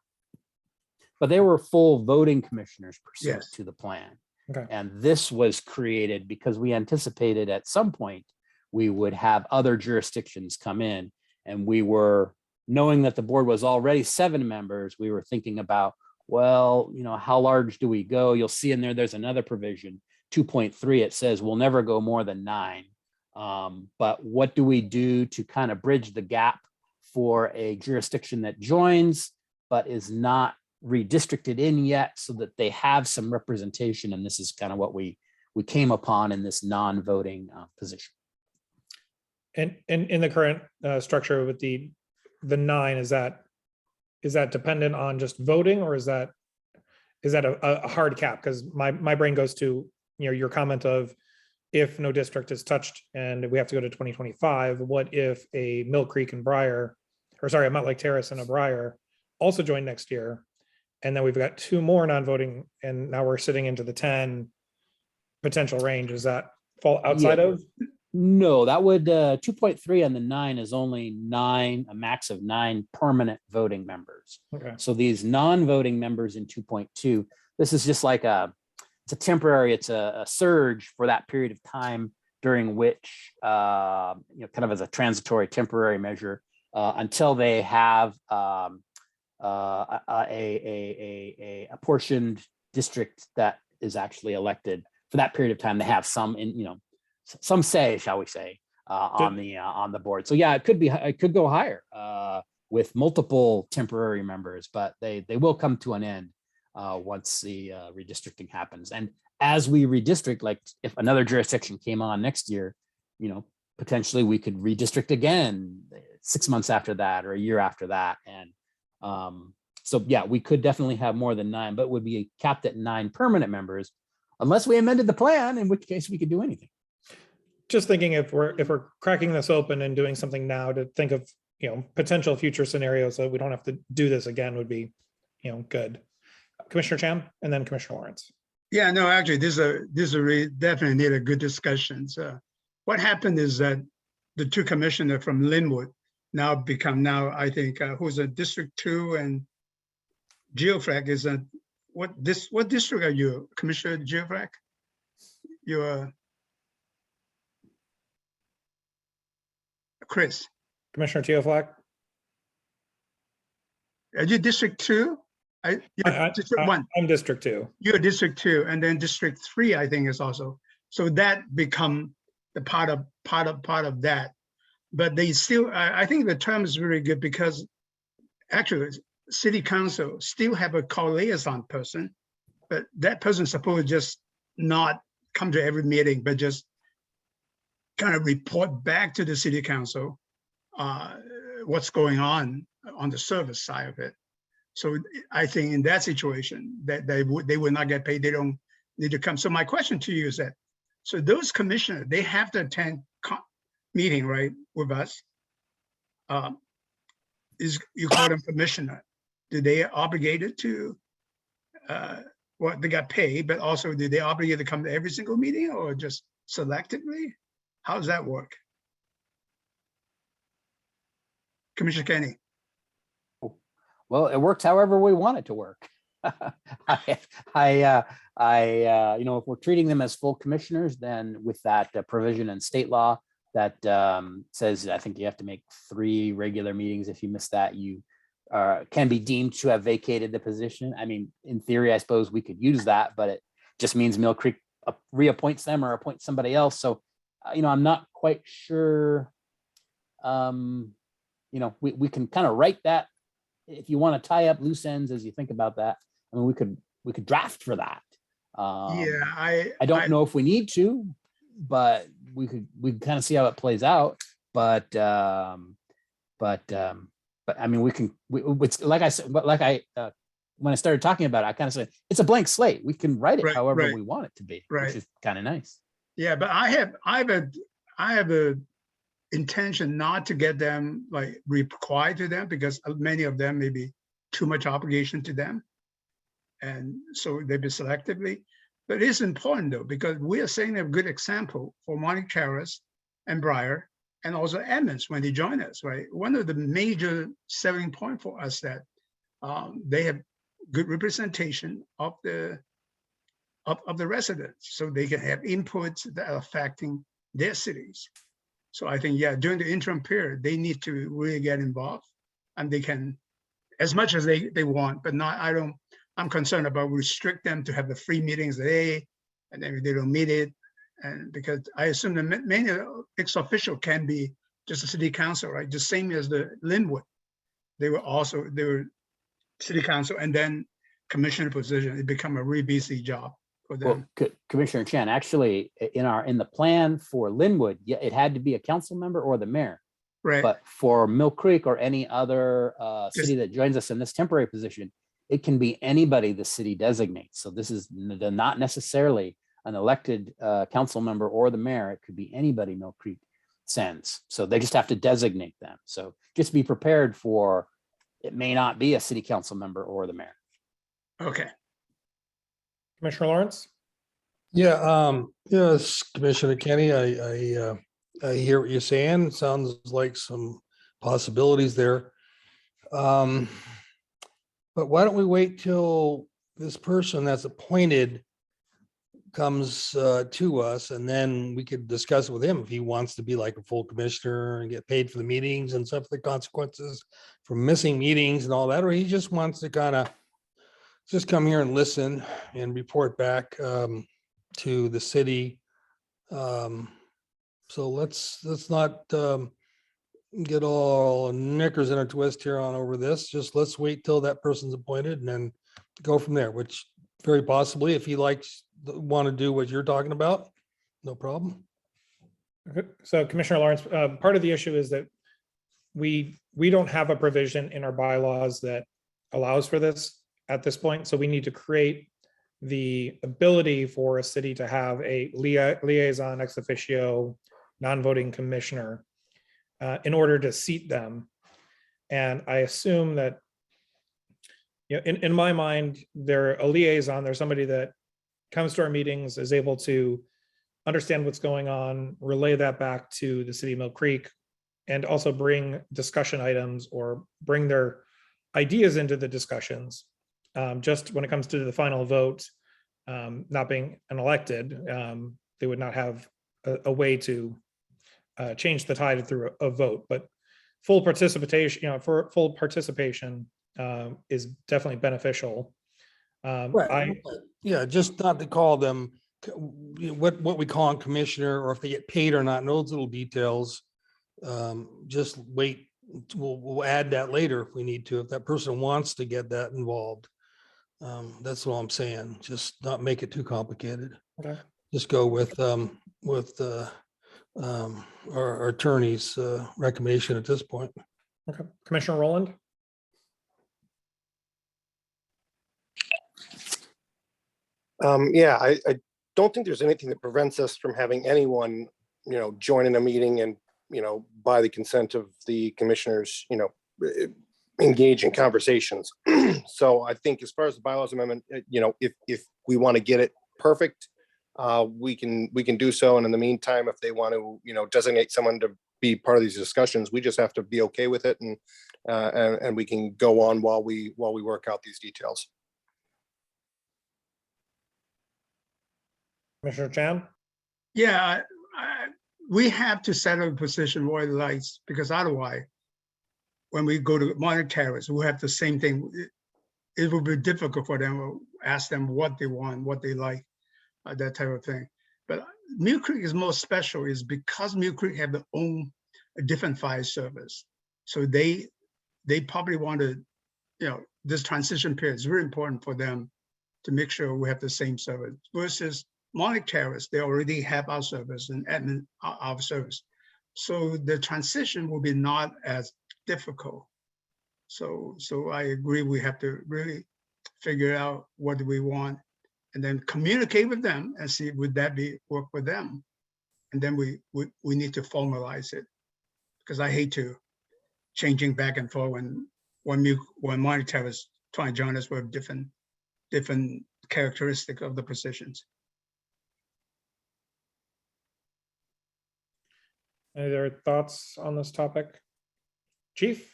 But they were full voting commissioners pursuant to the plan. Okay. And this was created because we anticipated at some point we would have other jurisdictions come in, and we were, knowing that the board was already 7 members, we were thinking about, well, how large do we go? You'll see in there's another provision 2.3, it says we'll never go more than 9. But what do we do to kind of bridge the gap for a jurisdiction that joins but is not redistricted in yet, so that they have some representation? And this is kind of what we came upon in this non-voting position. And in the current structure with the 9, is that dependent on just voting, or is that a hard cap? Because my brain goes to, your comment of, if no district is touched and we have to go to 2025, what if a Mill Creek and Briar, or sorry, a Mountlake Terrace and a Briar also join next year? And then we've got 2 more non-voting, and now we're sitting into the 10 potential range. Does that fall outside of? No, that would 2.3 on the 9 is only 9, a max of 9 permanent voting members. Okay. So these non-voting members in 2.2, this is just like it's a temporary, it's a surge for that period of time during which, kind of as a transitory temporary measure, until they have a apportioned district that is actually elected. For that period of time, they have some some say, shall we say, on the board. So yeah, it could go higher with multiple temporary members, but they will come to an end once the redistricting happens. And as we redistrict, like if another jurisdiction came on next year, potentially we could redistrict again 6 months after that or a year after that. And so yeah, we could definitely have more than 9, but would be capped at 9 permanent members, unless we amended the plan, in which case we could do anything. Just thinking if we're cracking this open and doing something now, to think of, potential future scenarios so we don't have to do this again would be, good. Commissioner Chan and then Commissioner Lawrence. Yeah, no, actually, this really definitely need a good discussion. So what happened is that the 2 commissioners from Linwood I think, who's a District 2, and Geofrag is what district are you, Commissioner Geofrag? You're Chris. Commissioner Teoflack. Are you District 2? District 1. I'm District 2. You're District 2, and then District 3, I think, is also. So that become the part of that. But they still, I think the term is really good, because actually City Council still have a co-liaison person, but that person is supposed to just not come to every meeting, but just kind of report back to the City Council what's going on the service side of it. So I think in that situation that they would not get paid. They don't need to come. So my question to you is that, so those commissioners, they have to attend meeting, right, with us. You call them commissioner. Do they obligated to, they got paid, but also do they obligated to come to every single meeting, or just selectively? How does that work? Commissioner Kenny. Well, it works however we want it to work. If we're treating them as full commissioners, then with that provision in state law that says, I think you have to make 3 regular meetings. If you miss that, you can be deemed to have vacated the position. I mean, in theory, I suppose we could use that, but it just means Mill Creek reappoints them or appoints somebody else. So, I'm not quite sure. We can kind of write that. If you want to tie up loose ends as you think about that, I mean, we could draft for that. I don't know if we need to, but we could kind of see how it plays out. But I mean, it's like I said, when I started talking about it, I kind of said it's a blank slate. We can write it however we want it to be, which is kind of nice. Yeah, but I have a intention not to get them required to them, because many of them may be too much obligation to them, and so they be selectively. But it's important though, because we are setting a good example for Mountlake Terrace and Briar, and also Edmonds when they join us. Right, one of the major selling point for us that they have good representation of the residents, so they can have inputs that are affecting their cities. So I think, yeah, during the interim period, they need to really get involved, and they can, as much as they want, but not, I'm concerned about restrict them to have the free meetings that And then they don't meet it. And because I assume that many ex official can be just a city council, right? The same as the Linwood. They were city council and then commissioner position. It become a really busy job for Well, them. Commissioner Chan, actually, in the plan for Linwood, yeah, it had to be a council member or the mayor. Right. But for Mill Creek or any other Just- city that joins us in this temporary position, it can be anybody the city designates. So this is not necessarily an elected council member or the mayor. It could be anybody Mill Creek sends. So they just have to designate them. So just be prepared for, it may not be a city council member or the mayor. Okay. Commissioner Lawrence? Yeah, yes, Commissioner Kenny, I hear what you're saying. Sounds like some possibilities there. But why don't we wait till this person that's appointed comes to us, and then we could discuss it with him if he wants to be like a full commissioner and get paid for the meetings and stuff, the consequences for missing meetings and all that, or he just wants to kind of just come here and listen and report back to the city. So let's not get all knickers in a twist here on over this. Just let's wait till that person's appointed and then go from there, which very possibly, if he want to do what you're talking about, no problem. Okay. So Commissioner Lawrence, part of the issue is that we don't have a provision in our bylaws that allows for this at this point. So we need to create the ability for a city to have a liaison ex officio non-voting commissioner in order to seat them. And I assume that, you know, in my mind, they're a liaison. There's somebody that comes to our meetings, is able to understand what's going on, relay that back to the city of Mill Creek, and also bring discussion items or bring their ideas into the discussions. Just when it comes to the final vote, not being an elected, they would not have a way to change the tide through a vote. But full participation, you know, for full participation is definitely beneficial. Yeah, just not to call them what we call them commissioner, or if they get paid or not, and those little details. Just wait, we'll add that later if we need to, if that person wants to get that involved. That's what I'm saying. Just not make it too complicated. Okay. Just go with our attorney's recommendation at this point. Okay, Commissioner Rowland? Yeah, I don't think there's anything that prevents us from having anyone, you know, join in a meeting and, you know, by the consent of the commissioners, you know, engage in conversations. So I think as far as the bylaws amendment, you know, if we want to get it perfect, we can do so. And in the meantime, if they want to, you know, designate someone to be part of these discussions, we just have to be okay with it, and we can go on while we work out these details. Commissioner Chan? Yeah, we have to settle the position where it lies, because otherwise, when we go to Monarch Terrace, we have the same thing. It will be difficult for them to ask them what they want, what they like, that type of thing. But Mill Creek is more special is because Mill Creek have their own different fire service. So they probably want to, you know, this transition period is very important for them to make sure we have the same service versus Monarch Terrace. They already have our service and admin our service. So the transition will be not as difficult. So I agree, we have to really figure out what do we want and then communicate with them and see would that work for them. And then we need to formalize it, because I hate to changing back and forth when Monarch Terrace trying to join us with different characteristics of the positions. Any other thoughts on this topic? Chief?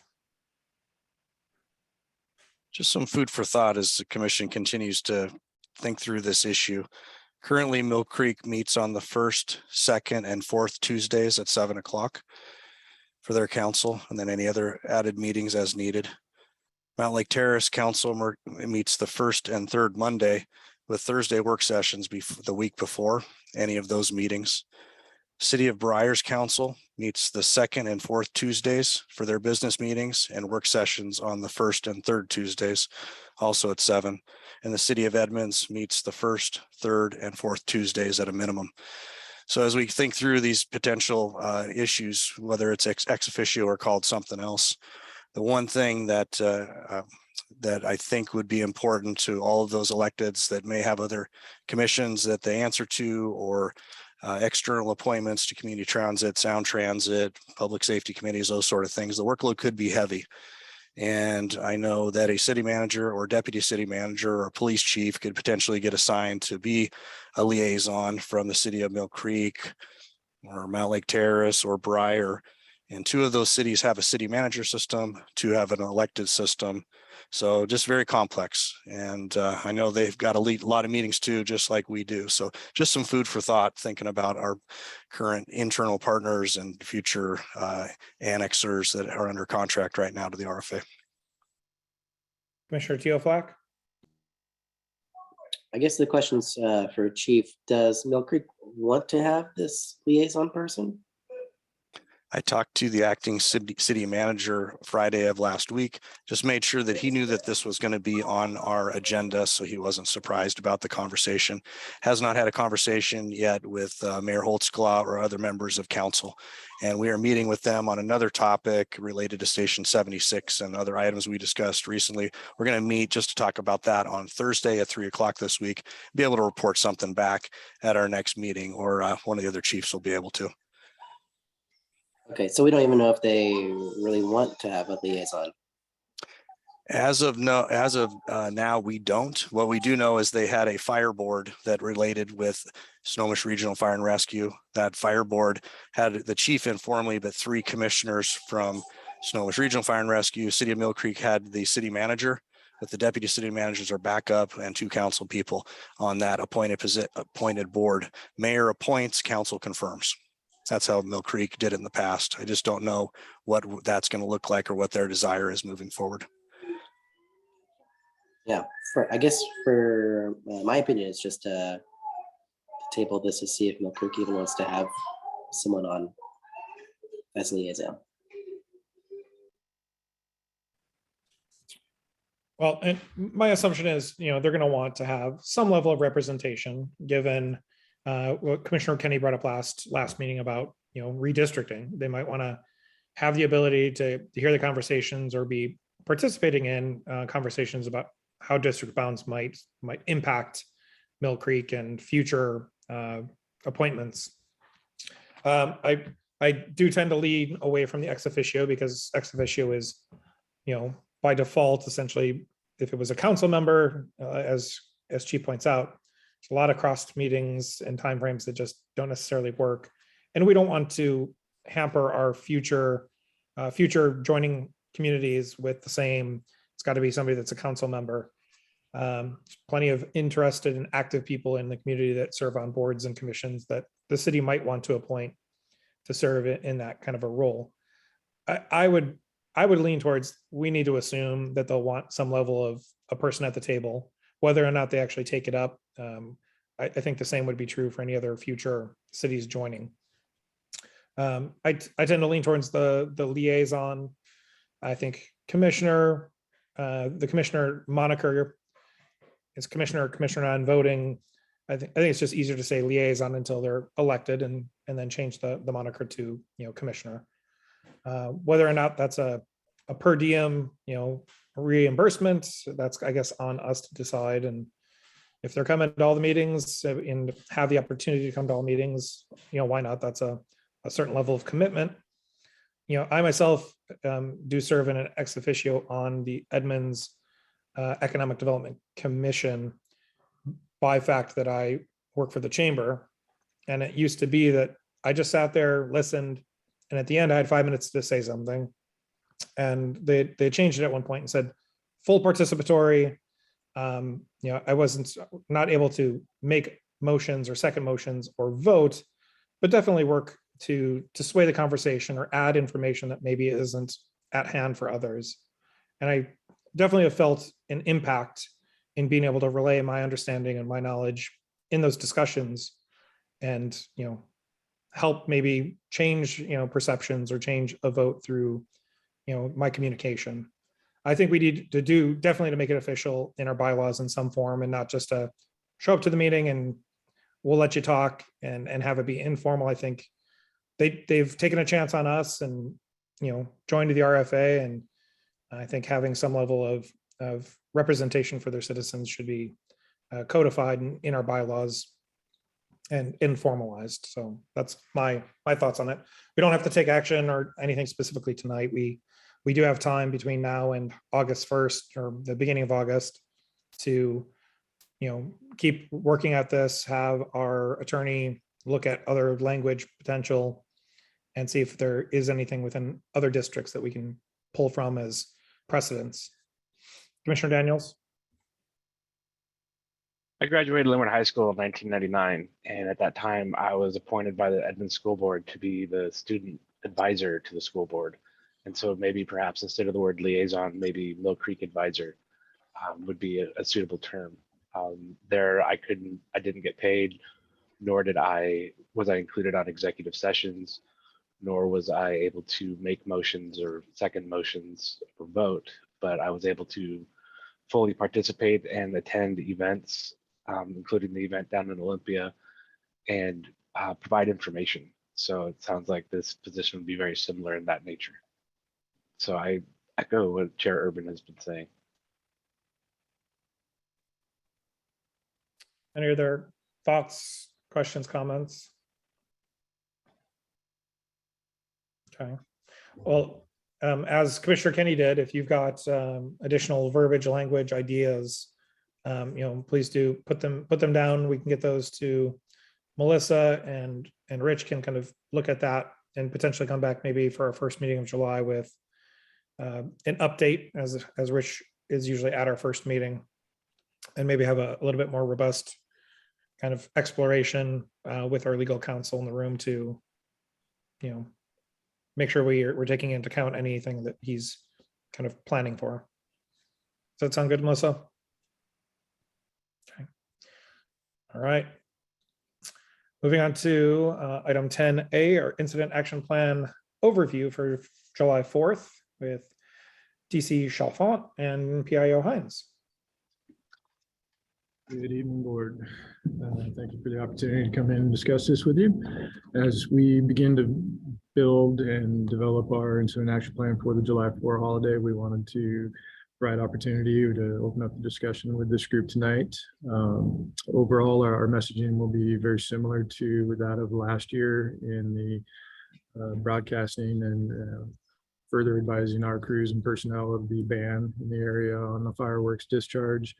Just some food for thought as the commission continues to think through this issue. Currently, Mill Creek meets on the first, second, and fourth Tuesdays at 7 o'clock for their council, and then any other added meetings as needed. Mountain Lake Terrace Council meets the first and third Monday with Thursday work sessions the week before any of those meetings. City of Briars Council meets the second and fourth Tuesdays for their business meetings and work sessions on the first and third Tuesdays, also at 7. And the City of Edmonds meets the first, third, and fourth Tuesdays at a minimum. So as we think through these potential issues, whether it's ex officio or called something else, the one thing that that I think would be important to all of those electeds that may have other commissions that they answer to, or external appointments to community transit, sound transit, public safety committees, those sort of things, the workload could be heavy. And I know that a city manager or deputy city manager or police chief could potentially get assigned to be a liaison from the city of Mill Creek or Mount Lake Terrace or Briar. And 2 of those cities have a city manager system, 2 have an elected system. So just very complex. And I know they've got a lot of meetings too, just like we do. So just some food for thought, thinking about our current internal partners and future annexers that are under contract right now to the RFA. Commissioner Teoflack? I guess the question's for Chief. Does Mill Creek want to have this liaison person? I talked to the acting city manager Friday of last week, just made sure that he knew that this was going to be on our agenda, so he wasn't surprised about the conversation. Has not had a conversation yet with Mayor Holtzclaw or other members of council. And we are meeting with them on another topic related to Station 76 and other items we discussed recently. We're going to meet just to talk about that on Thursday at 3 o'clock this week, be able to report something back at our next meeting, or one of the other chiefs will be able to. Okay, so we don't even know if they really want to have a liaison. As of now, we don't. What we do know is they had a fire board that related with Snohomish Regional Fire and Rescue. That fire board had the chief informally, but 3 commissioners from Snohomish Regional Fire and Rescue. City of Mill Creek had the city manager, but the deputy city managers are backup, and 2 council people on that appointed board. Mayor appoints, council confirms. That's how Mill Creek did it in the past. I just don't know what that's going to look like or what their desire is moving forward. Yeah, I guess for my opinion, it's just to table this to see if Mill Creek even wants to have someone on as liaison. Well, and my assumption is, they're going to want to have some level of representation, given what Commissioner Kenny brought up last meeting about, redistricting. They might want to have the ability to hear the conversations or be participating in conversations about how district bounds might impact Mill Creek and future appointments. I do tend to lean away from the ex officio, because ex officio is, by default, essentially, if it was a council member, as Chief points out, a lot of crossed meetings and timeframes that just don't necessarily work. And we don't want to hamper our future joining communities with the same. It's got to be somebody that's a council member. Plenty of interested and active people in the community that serve on boards and commissions that the city might want to appoint to serve in that kind of a role. I would lean towards, we need to assume that they'll want some level of a person at the table. Whether or not they actually take it up, I think the same would be true for any other future cities joining. I tend to lean towards the liaison. I think the commissioner moniker is commissioner non-voting. I think it's just easier to say liaison until they're elected, and then change the moniker to commissioner. Whether or not that's a per diem reimbursement, that's, I guess, on us to decide. And if they're coming to all the meetings and have the opportunity to come to all meetings, why not? That's a certain level of commitment. I myself do serve in an ex officio on the Edmonds Economic Development Commission, by fact that I work for the chamber. And it used to be that I just sat there, listened, and at the end I had 5 minutes to say something. And they changed it at one point and said full participatory. I wasn't not able to make motions or second motions or vote, but definitely work to sway the conversation or add information that maybe isn't at hand for others. And I definitely have felt an impact in being able to relay my understanding and my knowledge in those discussions and, help maybe change, perceptions or change a vote through, my communication. I think we need to do definitely to make it official in our bylaws in some form and not just to show up to the meeting and we'll let you talk and have it be informal. I think they've taken a chance on us and, joined the RFA, and I think having some level of representation for their citizens should be codified in our bylaws and informalized. So that's my thoughts on it. We don't have to take action or anything specifically tonight. We do have time between now and August 1st or the beginning of August to, keep working at this, have our attorney look at other language potential and see if there is anything within other districts that we can pull from as precedents. Commissioner Daniels? I graduated Linwood High School in 1999, and at that time, I was appointed by the Edmonds School Board to be the student advisor to the school board. And so maybe perhaps instead of the word liaison, maybe Mill Creek advisor would be a suitable term. There, I didn't get paid, nor was I included on executive sessions, nor was I able to make motions or second motions or vote, but I was able to fully participate and attend events, including the event down in Olympia, and provide information. So it sounds like this position would be very similar in that nature. So I echo what Chair Urban has been saying. Any other thoughts, questions, comments? Okay. Well, as Commissioner Kenny did, if you've got additional verbiage, language, ideas, please do put them down. We can get those to Melissa, and Rich can kind of look at that and potentially come back maybe for our first meeting of July with an update, as Rich is usually at our first meeting, and maybe have a little bit more robust kind of exploration with our legal counsel in the room to, make sure we're taking into account anything that he's kind of planning for. Does that sound good, Melissa? Okay. All right. Moving on to item 10A, our incident action plan overview for July 4th with DC Chalfant and PIO Hines. Good evening, board. Thank you for the opportunity to come in and discuss this with you. As we begin to build and develop our incident action plan for the July 4th holiday, we wanted to provide opportunity to open up the discussion with this group tonight. Overall, our messaging will be very similar to that of last year in the broadcasting and further advising our crews and personnel of the ban in the area on the fireworks discharge.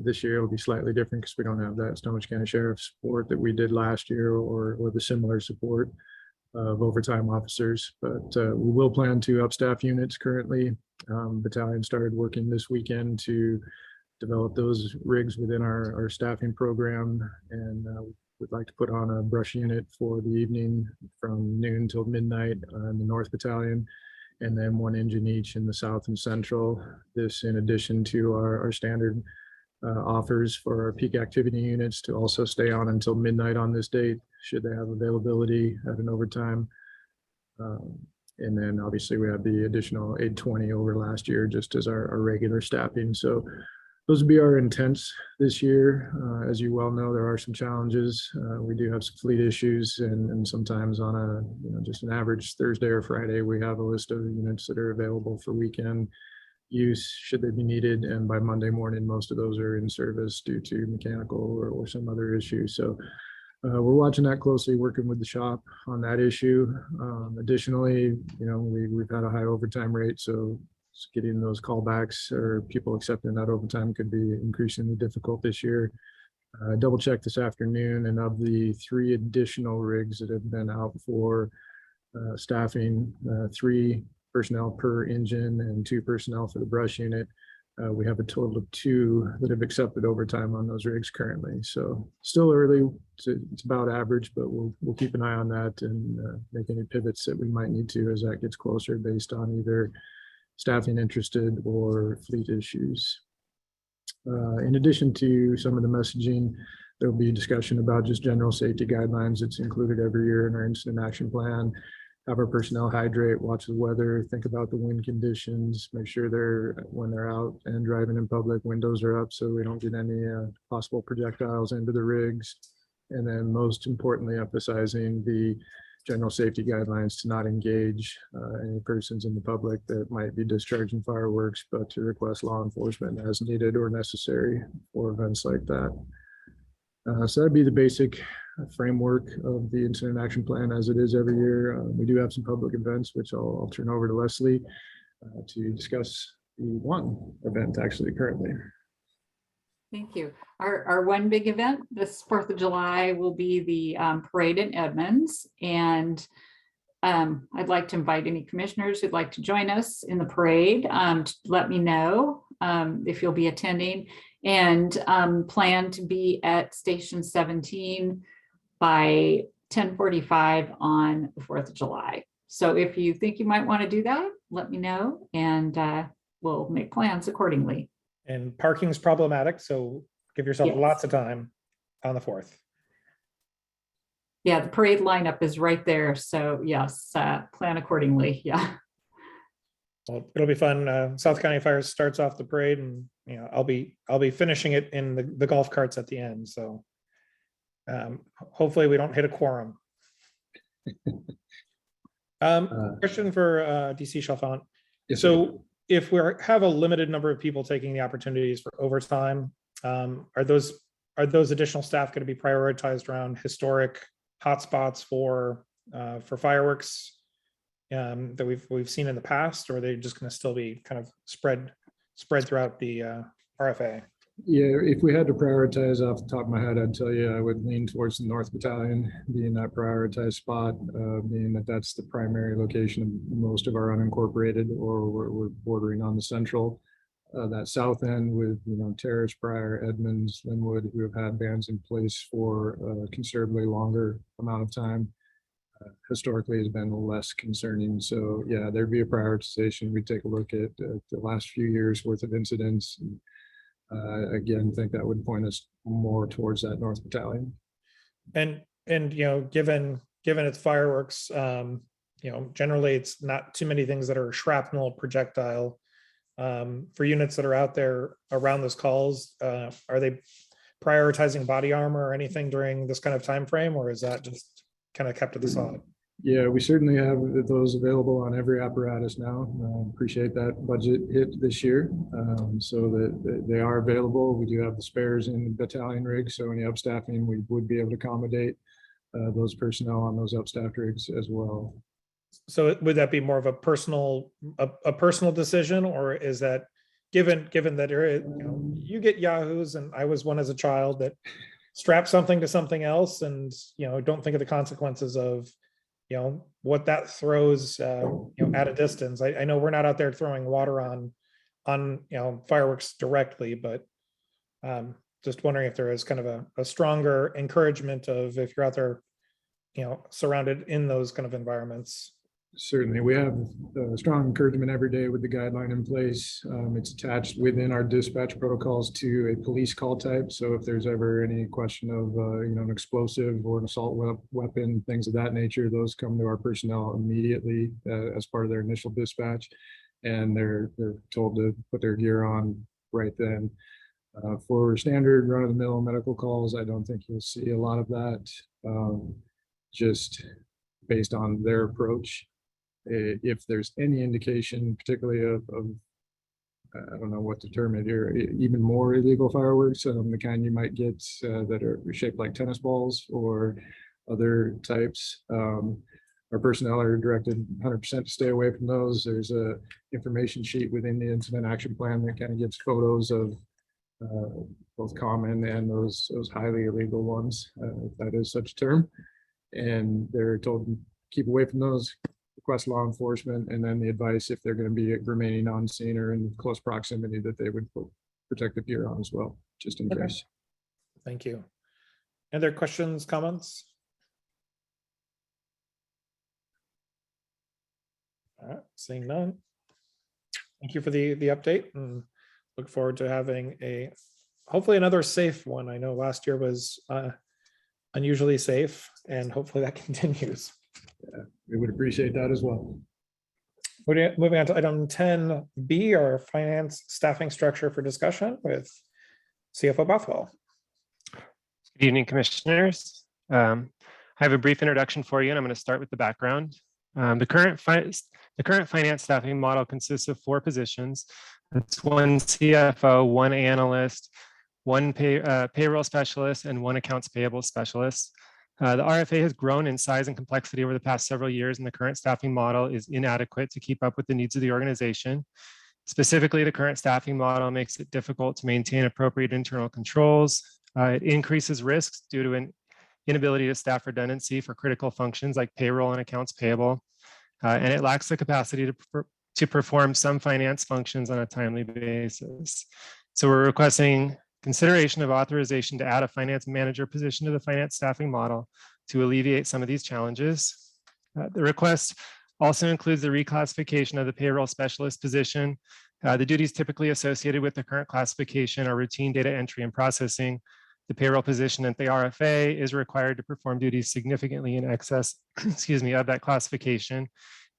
This year it will be slightly different because we don't have that Snohomish County Sheriff's support that we did last year, or the similar support of overtime officers. But we will plan to up staff units currently. Battalion started working this weekend to develop those rigs within our staffing program, and we'd like to put on a brush unit for the evening from noon till midnight in the North Battalion, and then one engine each in the South and Central. This in addition to our standard offers for our peak activity units to also stay on until midnight on this date, should they have availability at an overtime. And then obviously we have the additional 820 over last year, just as our regular staffing. So those would be our intents this year. As you well know, there are some challenges. We do have some fleet issues, and sometimes on a just an average Thursday or Friday, we have a list of units that are available for weekend use should they be needed, and by Monday morning most of those are in service due to mechanical or some other issue. So we're watching that closely, working with the shop on that issue. Additionally, we've had a high overtime rate, so getting those callbacks or people accepting that overtime could be increasingly difficult this year. Double check this afternoon, and of the 3 additional rigs that have been out for staffing, 3 personnel per engine and 2 personnel for the brush unit. We have a total of 2 that have accepted overtime on those rigs currently. So still early, it's about average, but we'll keep an eye on that and make any pivots that we might need to as that gets closer, based on either staffing interested or fleet issues. In addition to some of the messaging, there'll be discussion about just general safety guidelines. It's included every year in our incident action plan. Have our personnel hydrate, watch the weather, think about the wind conditions, make sure when they're out and driving in public, windows are up so we don't get any possible projectiles into the rigs. And then most importantly, emphasizing the general safety guidelines to not engage any persons in the public that might be discharging fireworks, but to request law enforcement as needed or necessary for events like that. So that'd be the basic framework of the incident action plan as it is every year. We do have some public events, which I'll turn over to Leslie to discuss the one event actually currently. Thank you. Our one big event this 4th of July will be the parade in Edmonds. And I'd like to invite any commissioners who'd like to join us in the parade. Let me know if you'll be attending, and plan to be at Station 17 by 10:45 on the 4th of July. So if you think you might want to do that, let me know, and we'll make plans accordingly. And parking is problematic, so give yourself Yes. lots of time on the 4th. Yeah, the parade lineup is right there. So yes, plan accordingly. Yeah. Well, it'll be fun. South County Fire starts off the parade, and I'll be finishing it in the golf carts at the end. So hopefully we don't hit a quorum. Question for DC Chalfant. Yes, So if we have a limited number of people taking the opportunities for overtime, are those additional staff going to be prioritized around historic hotspots for fireworks that we've seen in the past, or are they just going to still be kind of spread throughout the RFA? Yeah, if we had to prioritize off the top of my head, I'd tell you I would lean towards the North Battalion being that prioritized spot, being that that's the primary location of most of our unincorporated, or we're bordering on the central. That south end with, Terrace, Pryor, Edmonds, Linwood, who have had bans in place for a considerably longer amount of time, historically has been less concerning. So yeah, there'd be a prioritization. We'd take a look at the last few years worth of incidents. Again, think that would point us more towards that North Battalion. And given it's fireworks, generally it's not too many things that are shrapnel, projectile. For units that are out there around those calls, are they prioritizing body armor or anything during this kind of time frame, or is that just kind of kept to the side? Yeah, we certainly have those available on every apparatus now. Appreciate that budget hit this year, so that they are available. We do have the spares in the battalion rigs, so any upstaffing, we would be able to accommodate those personnel on those upstaffed rigs as well. So would that be more of a personal decision, or is that given that you get yahoos, and I was one as a child, that strap something to something else and don't think of the consequences of what that throws at a distance. I know we're not out there throwing water on fireworks directly, but just wondering if there is kind of a stronger encouragement of, if you're out there surrounded in those kind of environments. Certainly, we have strong encouragement every day with the guideline in place. It's attached within our dispatch protocols to a police call type. So if there's ever any question of an explosive or an assault weapon, things of that nature, those come to our personnel immediately as part of their initial dispatch, and they're told to put their gear on right then. For standard run-of-the-mill medical calls, I don't think you'll see a lot of that, just based on their approach. If there's any indication, particularly of I don't know what to term it here, even more illegal fireworks, the kind you might get that are shaped like tennis balls or other types, our personnel are directed 100% to stay away from those. There's a information sheet within the incident action plan that kind of gives photos of both common and those highly illegal ones, if that is such a term. And they're told to keep away from those, request law enforcement, and then the advice, if they're going to be remaining on scene or in close proximity, that they would put protective gear on as well, just in case. Thank you. Other questions, comments? All right, seeing none. Thank you for the update, and look forward to having a hopefully another safe one. I know last year was unusually safe, and hopefully that continues. We would appreciate that as well. Moving on to item 10B, our finance staffing structure for discussion with CFO Bothwell. Good evening, commissioners. I have a brief introduction for you, and I'm going to start with the background. The current finance staffing model consists of 4 positions. It's 1 CFO, 1 analyst, 1 payroll specialist, and 1 accounts payable specialist. The RFA has grown in size and complexity over the past several years, and the current staffing model is inadequate to keep up with the needs of the organization. Specifically, the current staffing model makes it difficult to maintain appropriate internal controls. It increases risks due to an inability to staff redundancy for critical functions like payroll and accounts payable. And it lacks the capacity to perform some finance functions on a timely basis. So we're requesting consideration of authorization to add a finance manager position to the finance staffing model to alleviate some of these challenges. The request also includes the reclassification of the payroll specialist position. The duties typically associated with the current classification are routine data entry and processing. The payroll position at the RFA is required to perform duties significantly in excess, of that classification,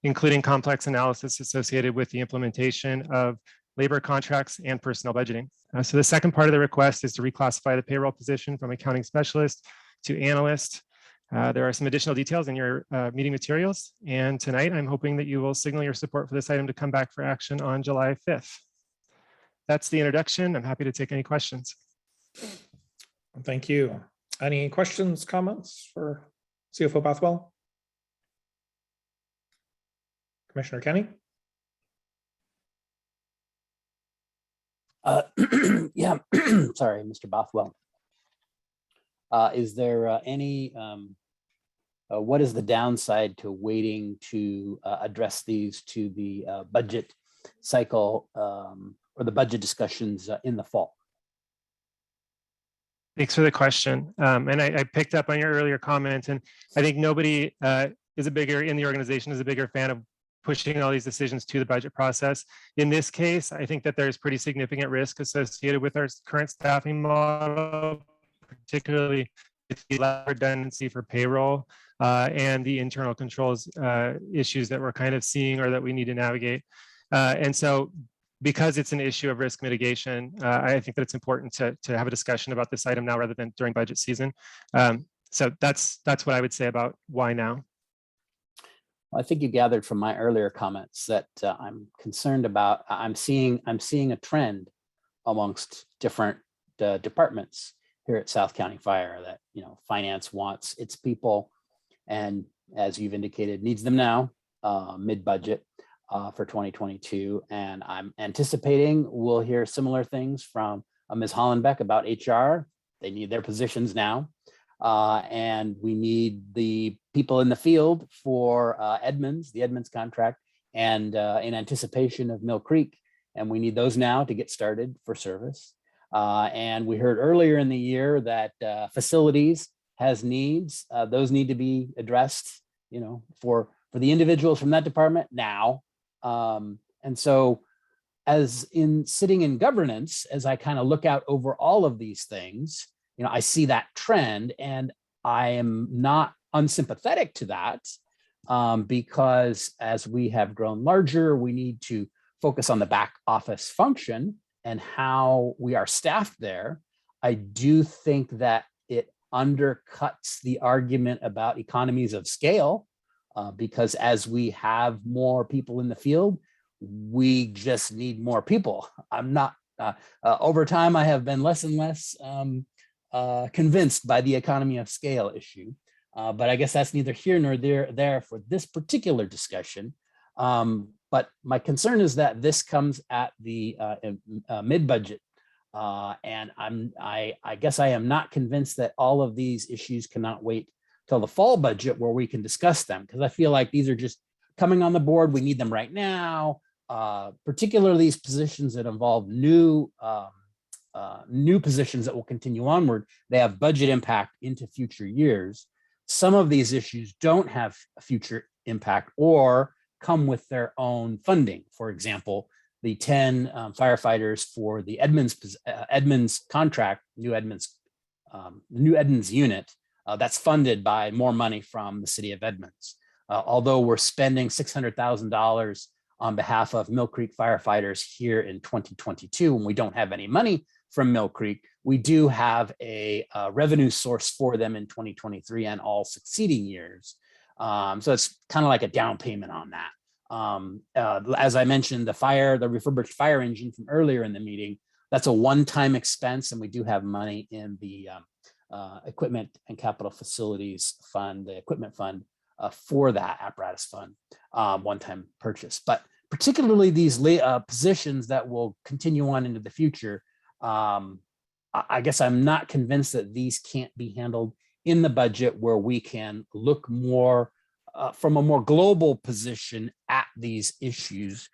including complex analysis associated with the implementation of labor contracts and personnel budgeting. So the second part of the request is to reclassify the payroll position from accounting specialist to analyst. There are some additional details in your meeting materials. And tonight, I'm hoping that you will signal your support for this item to come back for action on July 5th. That's the introduction. I'm happy to take any questions. Thank you. Any questions, comments for CFO Bothwell? Commissioner Kenny? Yeah, sorry, Mr. Bothwell. Is there any, what is the downside to waiting to address these to the budget cycle or the budget discussions in the fall? Thanks for the question. And I picked up on your earlier comment, and I think nobody in the organization is a bigger fan of pushing all these decisions to the budget process. In this case, I think that there's pretty significant risk associated with our current staffing model, particularly with the redundancy for payroll and the internal controls issues that we're kind of seeing or that we need to navigate. And so because it's an issue of risk mitigation, I think that it's important to have a discussion about this item now rather than during budget season. So that's what I would say about why now. I think you gathered from my earlier comments that I'm concerned about. I'm seeing a trend amongst different departments here at South County Fire that finance wants its people, and as you've indicated, needs them now mid-budget for 2022. And I'm anticipating we'll hear similar things from Ms. Hollenbeck about HR. They need their positions now. And we need the people in the field for the Edmonds contract, and in anticipation of Mill Creek. And we need those now to get started for service. And we heard earlier in the year that facilities has needs. Those need to be addressed, for the individuals from that department now. And so as in sitting in governance, as I kind of look out over all of these things, I see that trend, and I am not unsympathetic to that because as we have grown larger, we need to focus on the back office function and how we are staffed there. I do think that it undercuts the argument about economies of scale because as we have more people in the field, we just need more people. I'm not, over time, I have been less and less convinced by the economy of scale issue, but I guess that's neither here nor there for this particular discussion. But my concern is that this comes at the mid-budget, and I guess I am not convinced that all of these issues cannot wait till the fall budget where we can discuss them, because I feel like these are just coming on the board. We need them right now, particularly these positions that involve new positions that will continue onward. They have budget impact into future years. Some of these issues don't have a future impact or come with their own funding. For example, the 10 firefighters for the Edmonds contract, New Edmonds unit, that's funded by more money from the city of Edmonds. Although we're spending $600,000 on behalf of Mill Creek firefighters here in 2022, and we don't have any money from Mill Creek, we do have a revenue source for them in 2023 and all succeeding years. So it's kind of like a down payment on that. As I mentioned, the refurbished fire engine from earlier in the meeting, that's a one-time expense, and we do have money in the equipment and capital facilities fund, the equipment fund for that apparatus fund, one-time purchase. But particularly these positions that will continue on into the future, I guess I'm not convinced that these can't be handled in the budget where we can look more from a more global position at these issues.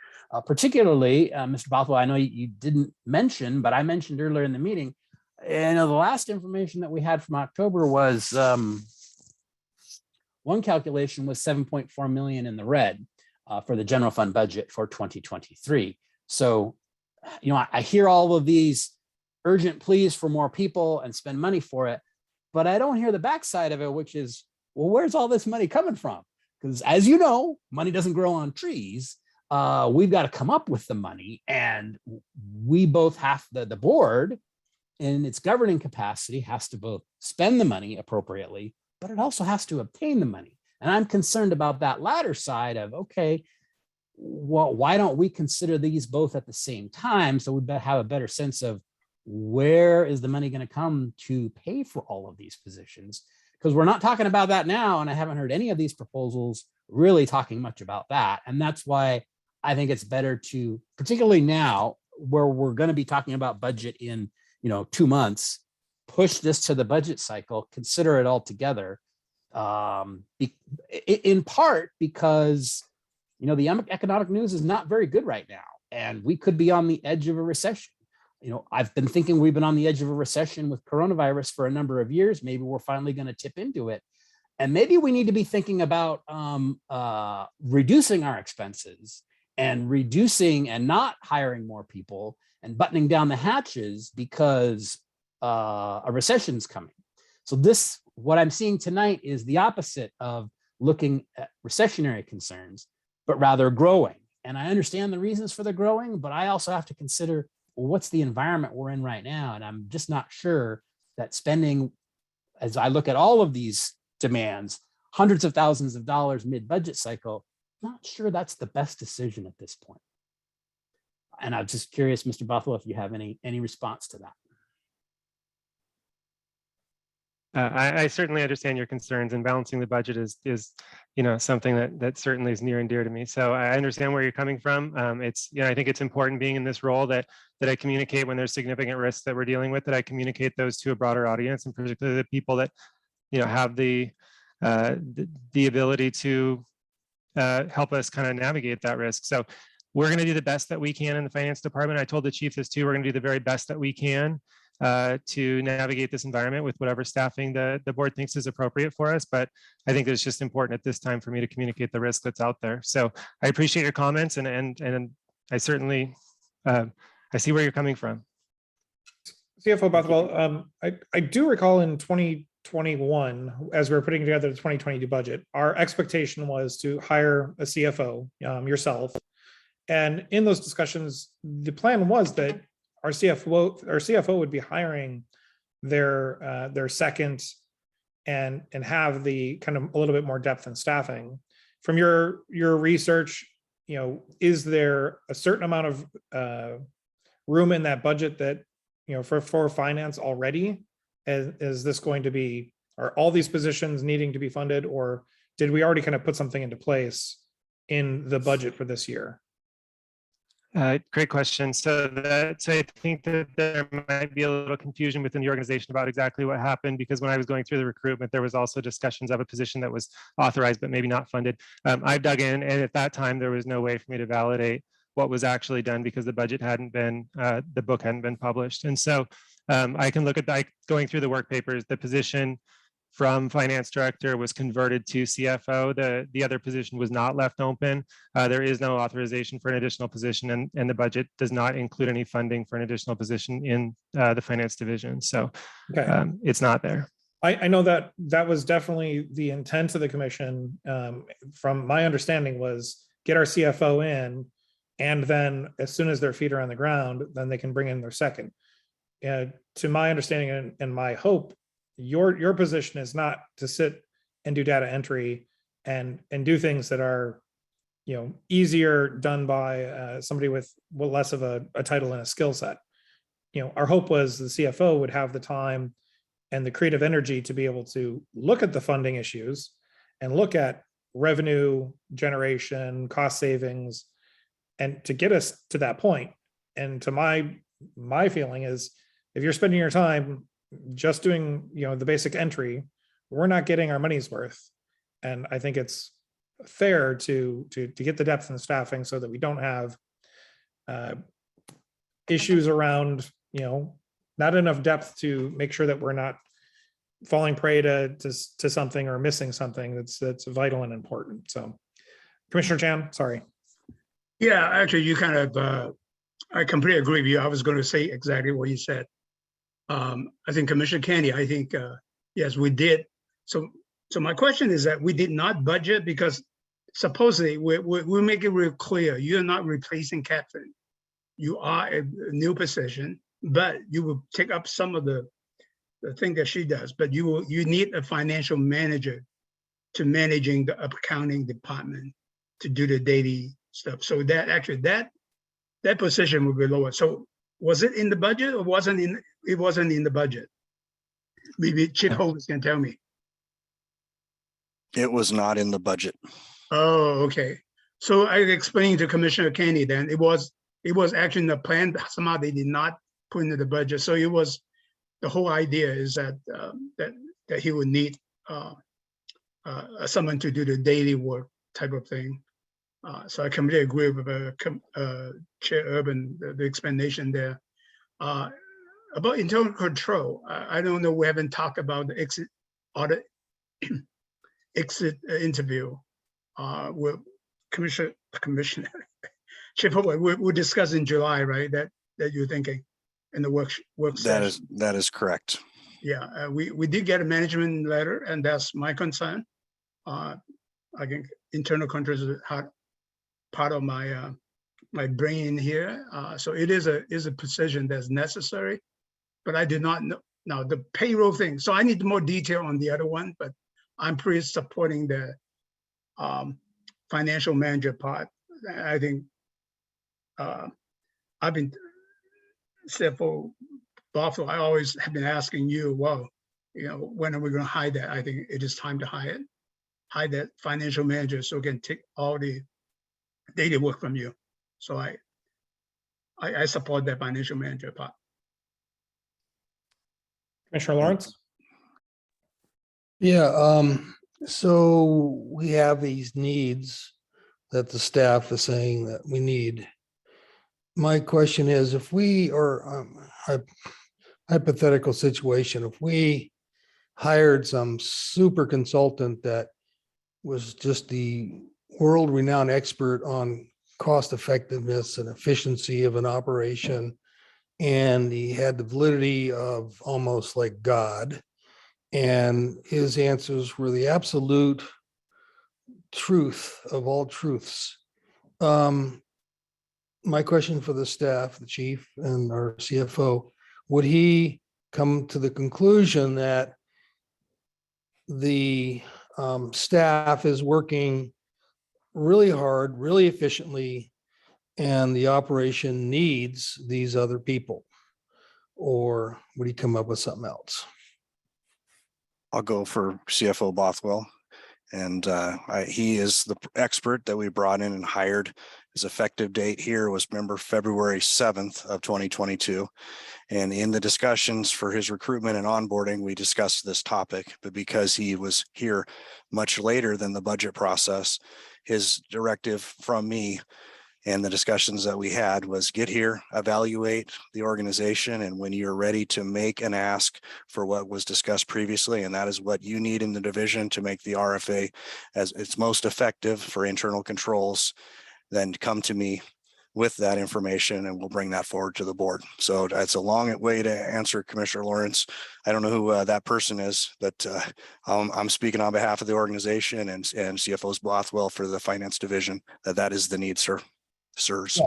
Particularly, Mr. Bothwell, I know you didn't mention, but I mentioned earlier in the meeting, and the last information that we had from October was one calculation was 7.4 million in the red for the general fund budget for 2023. So, you know, I hear all of these urgent pleas for more people and spend money for it, but I don't hear the backside of it, which is, well, where's all this money coming from? Because as you know, money doesn't grow on trees. We've got to come up with the money, and we both have the board in its governing capacity has to both spend the money appropriately, but it also has to obtain the money. And I'm concerned about that latter side of, okay, well, why don't we consider these both at the same time so we have a better sense of where is the money going to come to pay for all of these positions? Because we're not talking about that now, and I haven't heard any of these proposals really talking much about that. And that's why I think it's better to, particularly now where we're going to be talking about budget in 2 months, push this to the budget cycle, consider it all together, in part because the economic news is not very good right now, and we could be on the edge of a recession. I've been thinking we've been on the edge of a recession with coronavirus for a number of years. Maybe we're finally going to tip into it. And maybe we need to be thinking about reducing our expenses and reducing and not hiring more people and buttoning down the hatches because a recession's coming. So what I'm seeing tonight is the opposite of looking at recessionary concerns, but rather growing. And I understand the reasons for the growing, but I also have to consider, well, what's the environment we're in right now? And I'm just not sure that spending, as I look at all of these demands, hundreds of thousands of dollars mid-budget cycle, not sure that's the best decision at this point. And I'm just curious, Mr. Bothwell, if you have any response to that. I certainly understand your concerns, and balancing the budget is something that certainly is near and dear to me. So I understand where you're coming from. I think it's important being in this role that I communicate when there's significant risks that we're dealing with, that I communicate those to a broader audience, and particularly the people that have the ability to help us kind of navigate that risk. So we're going to do the best that we can in the finance department. I told the chief this too. We're going to do the very best that we can to navigate this environment with whatever staffing the board thinks is appropriate for us. But I think it's just important at this time for me to communicate the risk that's out there. So I appreciate your comments, and I certainly I see where you're coming from. CFO Bothwell, I do recall in 2021, as we were putting together the 2022 budget, our expectation was to hire a CFO, yourself. And in those discussions, the plan was that our CFO would be hiring their second and have the kind of a little bit more depth in staffing. From your research, is there a certain amount of room in that budget that for finance already? Is this going to be, are all these positions needing to be funded, or did we already kind of put something into place in the budget for this year? Great question. So I think that there might be a little confusion within the organization about exactly what happened, because when I was going through the recruitment, there was also discussions of a position that was authorized but maybe not funded. I've dug in, and at that time, there was no way for me to validate what was actually done because the budget hadn't been, the book hadn't been published. And so I can look at going through the work papers, the position from finance director was converted to CFO. The other position was not left open. There is no authorization for an additional position, and the budget does not include any funding for an additional position in the finance division. So Okay. it's not there. I know that that was definitely the intent of the commission. From my understanding was get our CFO in, and then as soon as their feet are on the ground, then they can bring in their second. To my understanding and my hope, your position is not to sit and do data entry and do things that are, easier done by somebody with less of a title and a skill set. Our hope was the CFO would have the time and the creative energy to be able to look at the funding issues and look at revenue generation, cost savings, and to get us to that point. And to my feeling is, if you're spending your time just doing, the basic entry, we're not getting our money's worth. And I think it's fair to get the depth and staffing so that we don't have issues around, not enough depth to make sure that we're not falling prey to something or missing something that's vital and important. So Commissioner Chan, sorry. Yeah, actually, you kind of, I completely agree with you. I was going to say exactly what you said. I think Commissioner Kennedy, I think, yes, we did. So my question is that we did not budget because supposedly we make it real clear. You're not replacing Catherine. You are a new position, but you will take up some of the thing that she does, but you need a financial manager to managing the accounting department to do the daily stuff. So that actually that position will be lower. So was it in the budget or wasn't in? It wasn't in the budget. Maybe Chief Holmes can tell me. It was not in the budget. Oh, okay. So I explained to Commissioner Kennedy then it was actually in the plan, but somehow they did not put into the budget. So it was, the whole idea is that that he would need someone to do the daily work type of thing. So I completely agree with Chair Urban, the explanation there. About internal control, I don't know, we haven't talked about the exit audit, exit interview with Commissioner Chief Howard. We'll discuss in July, right? That you're thinking in the work session. That is correct. Yeah, we did get a management letter, and that's my concern. I think internal controls is part of my my brain here. So it is a position that's necessary, but I did not know. Now the payroll thing. So I need more detail on the other one, but I'm pretty supporting the financial manager part. I think I've been CFO Barthel. I always have been asking you, well, when are we going to hire that? I think it is time to hire that financial manager so we can take all the daily work from you. So I support that financial manager part. Commissioner Lawrence? Yeah, so we have these needs that the staff is saying that we need. My question is, if we, or hypothetical situation, if we hired some super consultant that was just the world-renowned expert on cost effectiveness and efficiency of an operation, and he had the validity of almost like God, and his answers were the absolute truth of all truths. My question for the staff, the chief and our CFO, would he come to the conclusion that the staff is working really hard, really efficiently, and the operation needs these other people? Or would he come up with something else? I'll go for CFO Bothwell. And he is the expert that we brought in and hired. His effective date here was February 7th of 2022. And in the discussions for his recruitment and onboarding, we discussed this topic, but because he was here much later than the budget process, his directive from me And the discussions that we had was get here, evaluate the organization, and when you're ready to make an ask for what was discussed previously, and that is what you need in the division to make the RFA as it's most effective for internal controls, then come to me with that information and we'll bring that forward to the board. So that's a long way to answer Commissioner Lawrence. I don't know who that person is, but I'm speaking on behalf of the organization and CFO's Bothwell for the finance division, that is the need, sir. Sirs.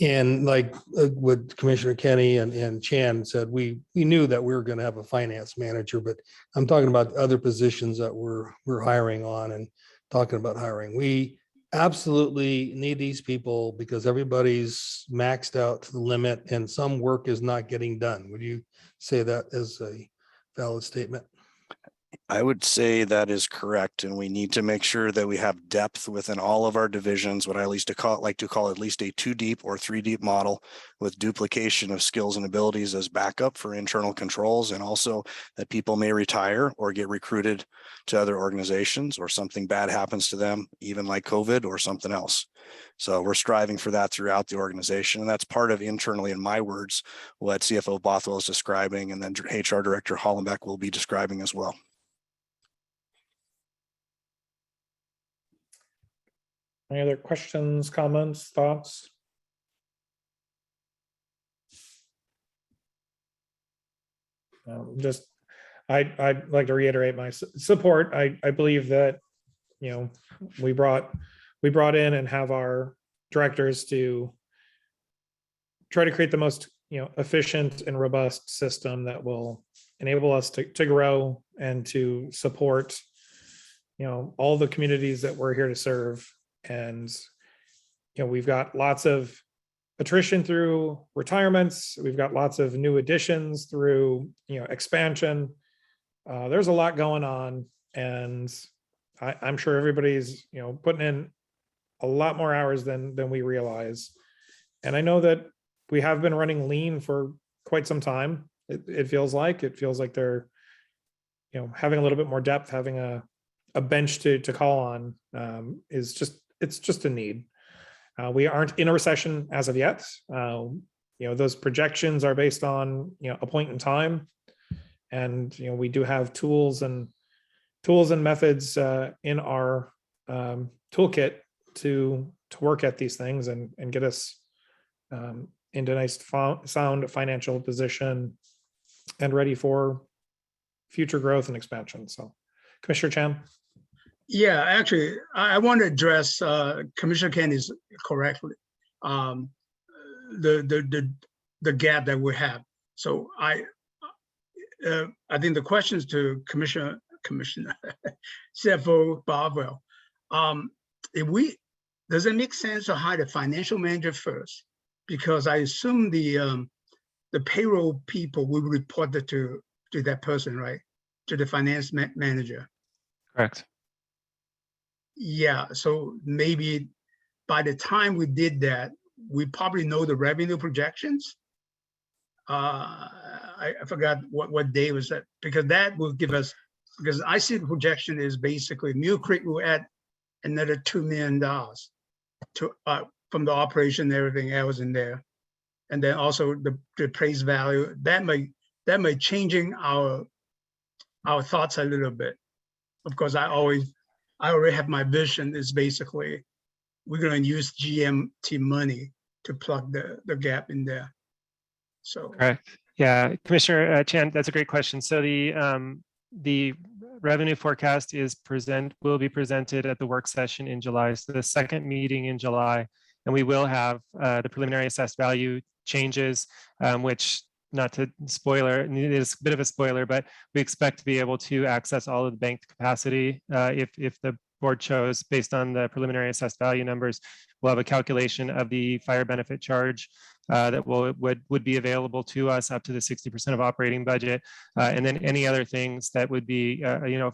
And like what Commissioner Kenny and Chan said, we knew that we were going to have a finance manager, but I'm talking about other positions that we're hiring on and talking about hiring. We absolutely need these people because everybody's maxed out to the limit and some work is not getting done. Would you say that as a valid statement? I would say that is correct, and we need to make sure that we have depth within all of our divisions, what I like to call at least a 2 deep or 3 deep model with duplication of skills and abilities as backup for internal controls, and also that people may retire or get recruited to other organizations or something bad happens to them, even like COVID or something else. So we're striving for that throughout the organization, and that's part of internally, in my words, what CFO Bothwell is describing, and then HR Director Hollenbeck will be describing as well. Any other questions, comments, thoughts? I'd like to reiterate my support. I believe that, you know, we brought in and have our directors to try to create the most, you know, efficient and robust system that will enable us to grow and to support, you know, all the communities that we're here to serve. And, you know, we've got lots of attrition through retirements. We've got lots of new additions through, you know, expansion. There's a lot going on, and I'm sure everybody's, you know, putting in a lot more hours than we realize. And I know that we have been running lean for quite some time. It feels like they're, you know, having a little bit more depth, having a bench to call on it's just a need. We aren't in a recession as of yet. You know, those projections are based on, you know, a point in time, and, you know, we do have tools and methods in our toolkit to work at these things and get us into a nice sound financial position and ready for future growth and expansion. So, Commissioner Chan. Yeah, actually, I want to address Commissioner Kenny's correctly. The gap that we have. So I think the questions to Commissioner CFO Bothwell. Does it make sense to hire the financial manager first? Because I assume the payroll people will report to that person, right? To the finance manager. Correct. Yeah, so maybe by the time we did that, we probably know the revenue projections. I forgot what day was that, because that will give us, because I see the projection is basically Mule Creek will add another $2 million to from the operation and everything else in there. And then also the appraised value, that may changing our thoughts a little bit. Of course, I already have my vision is basically we're going to use GMT money to plug the gap in there. So correct. Yeah, Commissioner Chan, that's a great question. So the revenue forecast will be presented at the work session in July. So the second meeting in July, and we will have the preliminary assessed value changes, which, not to spoiler, it is a bit of a spoiler, but we expect to be able to access all of the banked capacity if the board chose, based on the preliminary assessed value numbers. We'll have a calculation of the fire benefit charge that would be available to us up to the 60% of operating budget, and then any other things that would be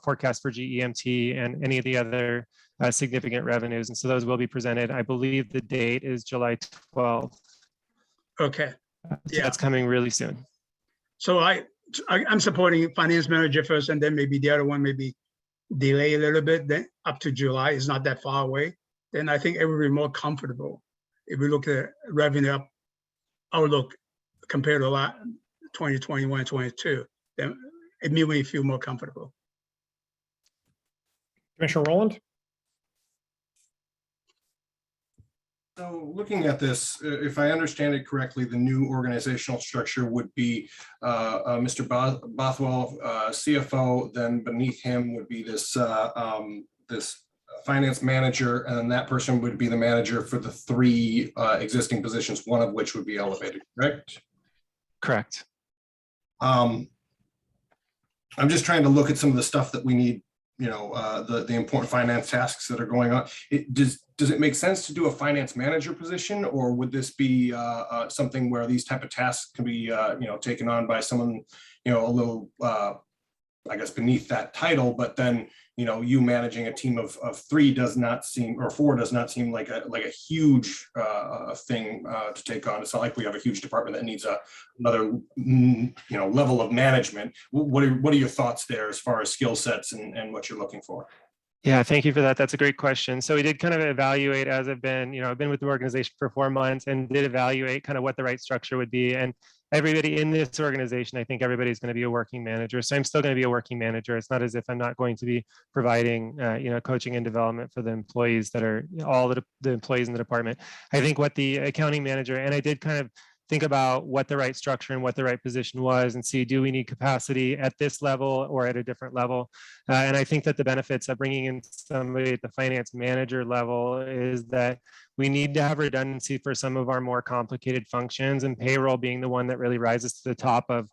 forecast for GEMT and any of the other significant revenues. And so those will be presented. I believe the date is July 12th. Okay. So that's coming really soon. So I'm supporting finance manager first, and then maybe the other one maybe delay a little bit. Then up to July is not that far away. Then I think everybody more comfortable. if we look at revenue outlook compared to a lot 2021, 22, then it made me feel more comfortable. Commissioner Rowland? So looking at this, if I understand it correctly, the new organizational structure would be Mr. Bothwell, CFO, then beneath him would be this this finance manager, and then that person would be the manager for the 3 existing positions, one of which would be elevated, correct? Correct. I'm just trying to look at some of the stuff that we need, you know, the important finance tasks that are going on. Does it make sense to do a finance manager position, or would this be something where these type of tasks can be, you know, taken on by someone, you know, a little, I guess, beneath that title, but then, you know, you managing a team of 3 does not seem, or 4 does not seem like a huge thing to take on. It's not like we have a huge department that needs another, you know, level of management. What are your thoughts there as far as skill sets and what you're looking for? Yeah, thank you for that. That's a great question. So we did kind of evaluate as I've been, you know, I've been with the organization for 4 months and did evaluate kind of what the right structure would be. And everybody in this organization, I think everybody's going to be a working manager. So I'm still going to be a working manager. It's not as if I'm not going to be providing, you know, coaching and development for the employees that are all the employees in the department. I think what the accounting manager, and I did kind of think about what the right structure and what the right position was and see, do we need capacity at this level or at a different level? And I think that the benefits of bringing in somebody at the finance manager level is that we need to have redundancy for some of our more complicated functions, and payroll being the one that really rises to the top of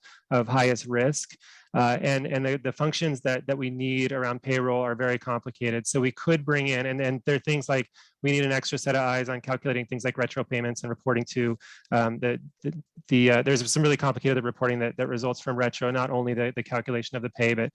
highest risk. And the functions that we need around payroll are very complicated. So we could bring in, and there are things like we need an extra set of eyes on calculating things like retro payments and reporting to there's some really complicated reporting that results from retro, not only the calculation of the pay, but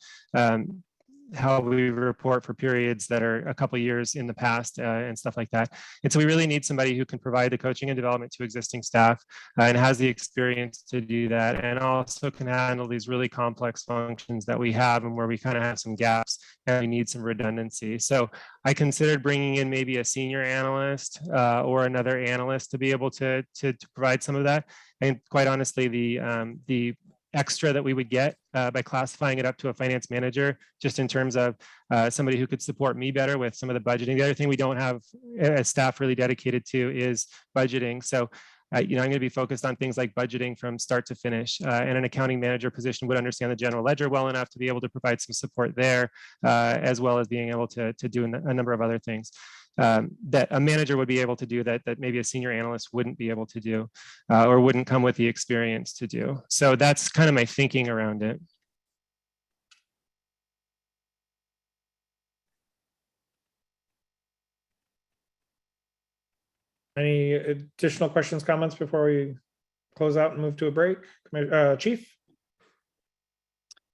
how we report for periods that are a couple years in the past and stuff like that. And so we really need somebody who can provide the coaching and development to existing staff and has the experience to do that, and also can handle these really complex functions that we have and where we kind of have some gaps and we need some redundancy. So I considered bringing in maybe a senior analyst or another analyst to be able to provide some of that. And quite honestly, the extra that we would get by classifying it up to a finance manager, just in terms of somebody who could support me better with some of the budgeting. The other thing we don't have as staff really dedicated to is budgeting. So, you know, I'm going to be focused on things like budgeting from start to finish, and an accounting manager position would understand the general ledger well enough to be able to provide some support there, as well as being able to do a number of other things that a manager would be able to do that maybe a senior analyst wouldn't be able to do or wouldn't come with the experience to do. So that's kind of my thinking around it. Any additional questions, comments before we close out and move to a break? Chief?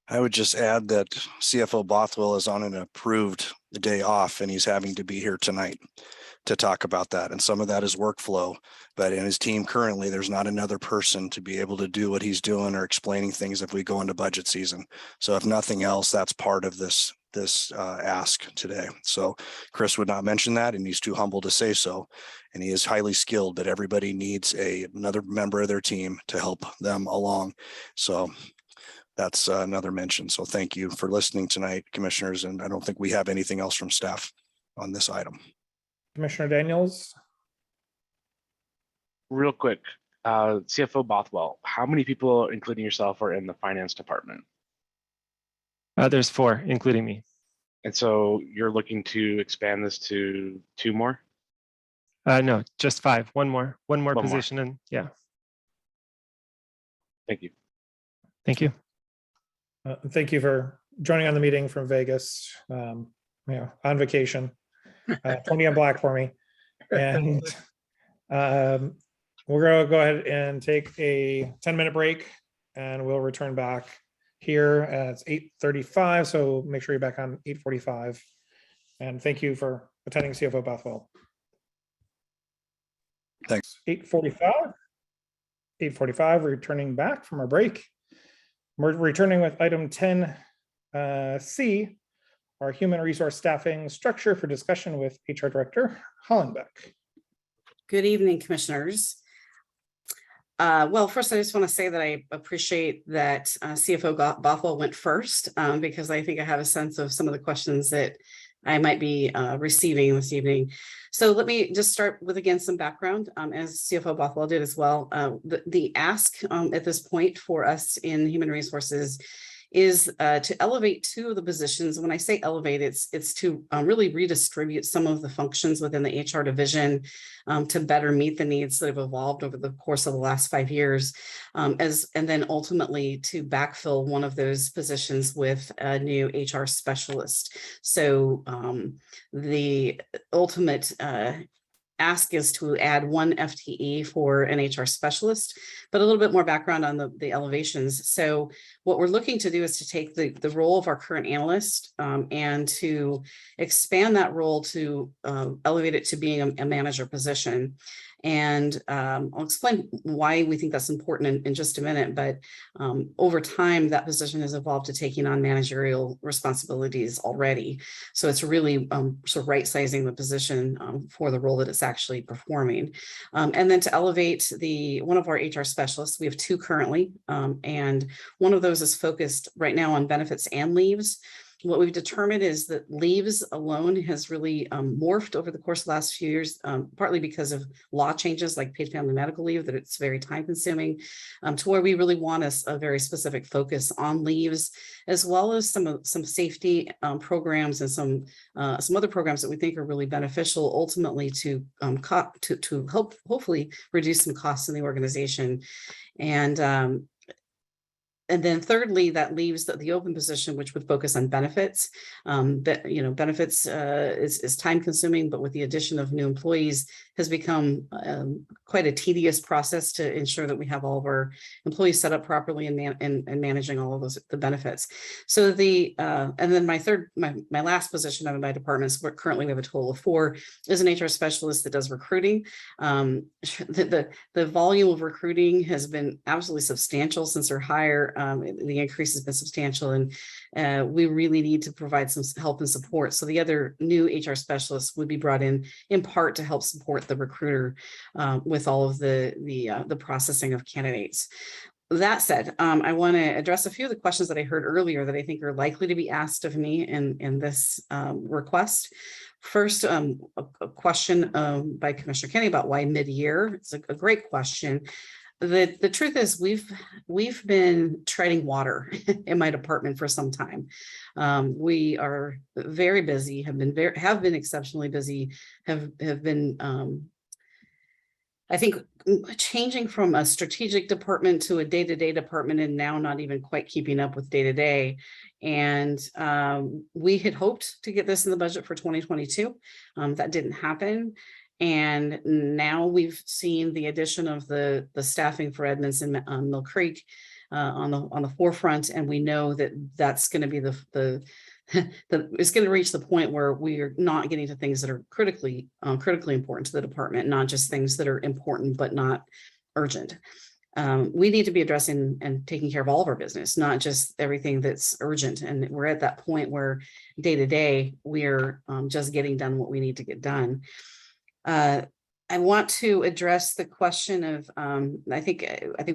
I would just add that CFO Bothwell is on an approved day off, and he's having to be here tonight to talk about that. And some of that is workflow, but in his team currently, there's not another person to be able to do what he's doing or explaining things if we go into budget season. So if nothing else, that's part of this ask today. So Chris would not mention that, and he's too humble to say so. And he is highly skilled, but everybody needs another member of their team to help them along. So that's another mention. So thank you for listening tonight, commissioners. And I don't think we have anything else from staff on this item. Commissioner Daniels? Real quick, CFO Bothwell, how many people, including yourself, are in the finance department? There's 4, including me. And so you're looking to expand this to 2 more? No, just 5. One more position. And yeah. Thank you. Thank you. Thank you for joining on the meeting from Vegas, on vacation. 20 on black for me. And we're going to go ahead and take a 10-minute break, and we'll return back here at 8:35. So make sure you're back on 8:45. And thank you for attending, CFO Bothwell. Thanks. 8:45. 8:45, returning back from our break. We're returning with item 10C, our human resource staffing structure, for discussion with HR Director Hollenbeck. Good evening, commissioners. Well, first, I just want to say that I appreciate that CFO Bothwell went first, because I think I have a sense of some of the questions that I might be receiving this evening. So let me just start with, again, some background, as CFO Bothwell did as well. The ask at this point for us in Human Resources is to elevate two of the positions. When I say elevate, it's to really redistribute some of the functions within the HR division to better meet the needs that have evolved over the course of the last 5 years, and then ultimately to backfill one of those positions with a new HR specialist. So the ultimate ask is to add 1 FTE for an HR specialist, but a little bit more background on the elevations. So what we're looking to do is to take the role of our current analyst and to expand that role to elevate it to being a manager position. And I'll explain why we think that's important in just a minute, but over time, that position has evolved to taking on managerial responsibilities already. So it's really sort of right-sizing the position for the role that it's actually performing. And then to elevate one of our HR specialists, we have 2 currently, and one of those is focused right now on benefits and leaves. What we've determined is that leaves alone has really morphed over the course of the last few years, partly because of law changes like paid family medical leave, that it's very time consuming, to where we really want a very specific focus on leaves, as well as some safety programs and some other programs that we think are really beneficial ultimately to help hopefully reduce some costs in the organization. And then thirdly, that leaves the open position, which would focus on benefits. Benefits is time consuming, but with the addition of new employees has become quite a tedious process to ensure that we have all of our employees set up properly and managing all of the benefits. So and then my last position in my departments, where currently we have a total of 4, is an HR specialist that does recruiting. The volume of recruiting has been absolutely substantial since our hire. The increase has been substantial, and we really need to provide some help and support. So the other new HR specialists would be brought in part to help support the recruiter with all of the processing of candidates. That said, I want to address a few of the questions that I heard earlier that I think are likely to be asked of me in this request. First, a question by Commissioner Kenny about why mid-year. It's a great question. The truth is we've been treading water in my department for some time. We are very busy, have been exceptionally busy, have been I think changing from a strategic department to a day-to-day department, and now not even quite keeping up with day-to-day. And we had hoped to get this in the budget for 2022. That didn't happen. And now we've seen the addition of the staffing for Edmonds and Mill Creek on the forefront, and we know that that's going to be it's going to reach the point where we are not getting to things that are critically important to the department, not just things that are important but not urgent. We need to be addressing and taking care of all of our business, not just everything that's urgent. And we're at that point where day to day we're just getting done what we need to get done. I want to address the question of, I think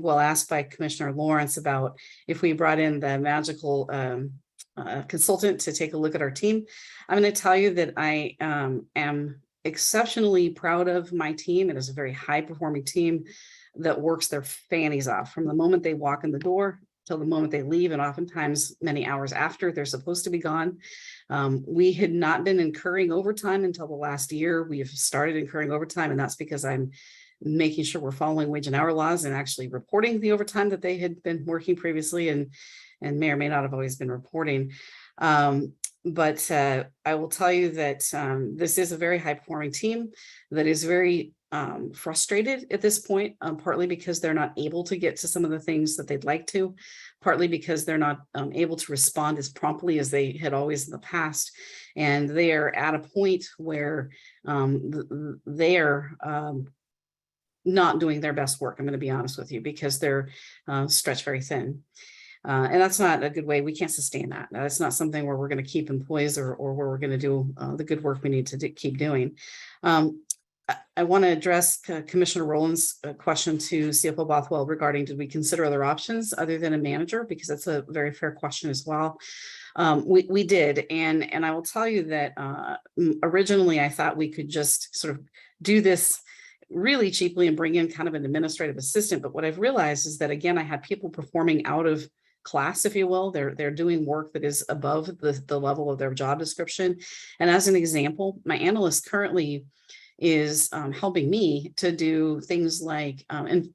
well asked by Commissioner Lawrence about if we brought in the magical consultant to take a look at our team. I'm going to tell you that I am exceptionally proud of my team. It is a very high performing team that works their fannies off from the moment they walk in the door till the moment they leave, and oftentimes many hours after they're supposed to be gone. We had not been incurring overtime until the last year. We have started incurring overtime, and that's because I'm making sure we're following wage and hour laws and actually reporting the overtime that they had been working previously and may or may not have always been reporting. But I will tell you that this is a very high performing team that is very frustrated at this point, partly because they're not able to get to some of the things that they'd like to, partly because they're not able to respond as promptly as they had always in the past. And they are at a point where they are not doing their best work. I'm going to be honest with you, because they're stretched very thin. And that's not a good way. We can't sustain that. That's not something where we're going to keep employees or where we're going to do the good work we need to keep doing. I want to address Commissioner Rowland's question to CFO Bothwell regarding, did we consider other options other than a manager? Because that's a very fair question as well. We did, and I will tell you that originally I thought we could just sort of do this really cheaply and bring in kind of an administrative assistant. But what I've realized is that, again, I had people performing out of class, if you will. They're doing work that is above the level of their job description. And as an example, my analyst currently is helping me to do things like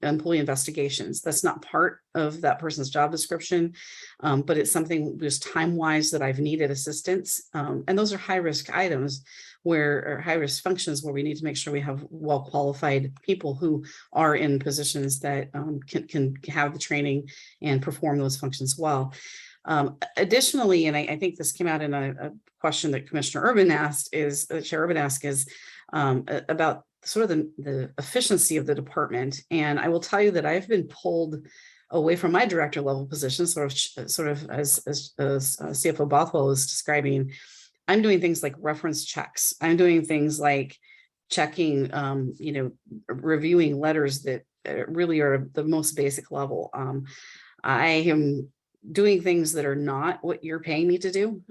employee investigations. That's not part of that person's job description, but it's something just time-wise that I've needed assistance. And those are high-risk items or high-risk functions where we need to make sure we have well-qualified people who are in positions that can have the training and perform those functions well. Additionally, and I think this came out in a question that Commissioner Urban asked, Chair Urban asked, is about sort of the efficiency of the department. And I will tell you that I've been pulled away from my director level position, sort of as CFO Bothwell was describing. I'm doing things like reference checks. I'm doing things like checking, reviewing letters that really are the most basic level. I am doing things that are not what you're paying me to do,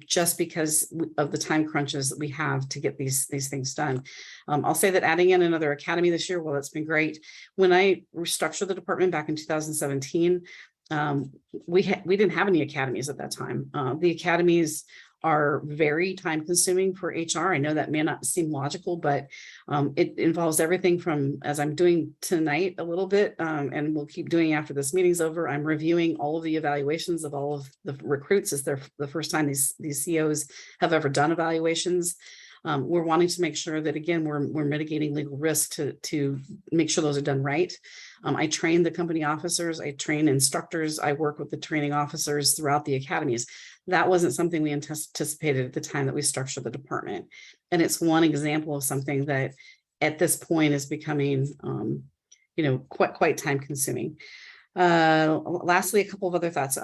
just because of the time crunches that we have to get these things done. I'll say that adding in another academy this year, well, that's been great. When I restructured the department back in 2017, we didn't have any academies at that time. The academies are very time consuming for HR. I know that may not seem logical, but it involves everything from, as I'm doing tonight a little bit, and we'll keep doing after this meeting's over, I'm reviewing all of the evaluations of all of the recruits. It's the first time these CEOs have ever done evaluations. We're wanting to make sure that, again, we're mitigating legal risk to make sure those are done right. I train the company officers, I train instructors, I work with the training officers throughout the academies. That wasn't something we anticipated at the time that we structured the department. And it's one example of something that at this point is becoming, quite time consuming. Lastly, a couple of other thoughts.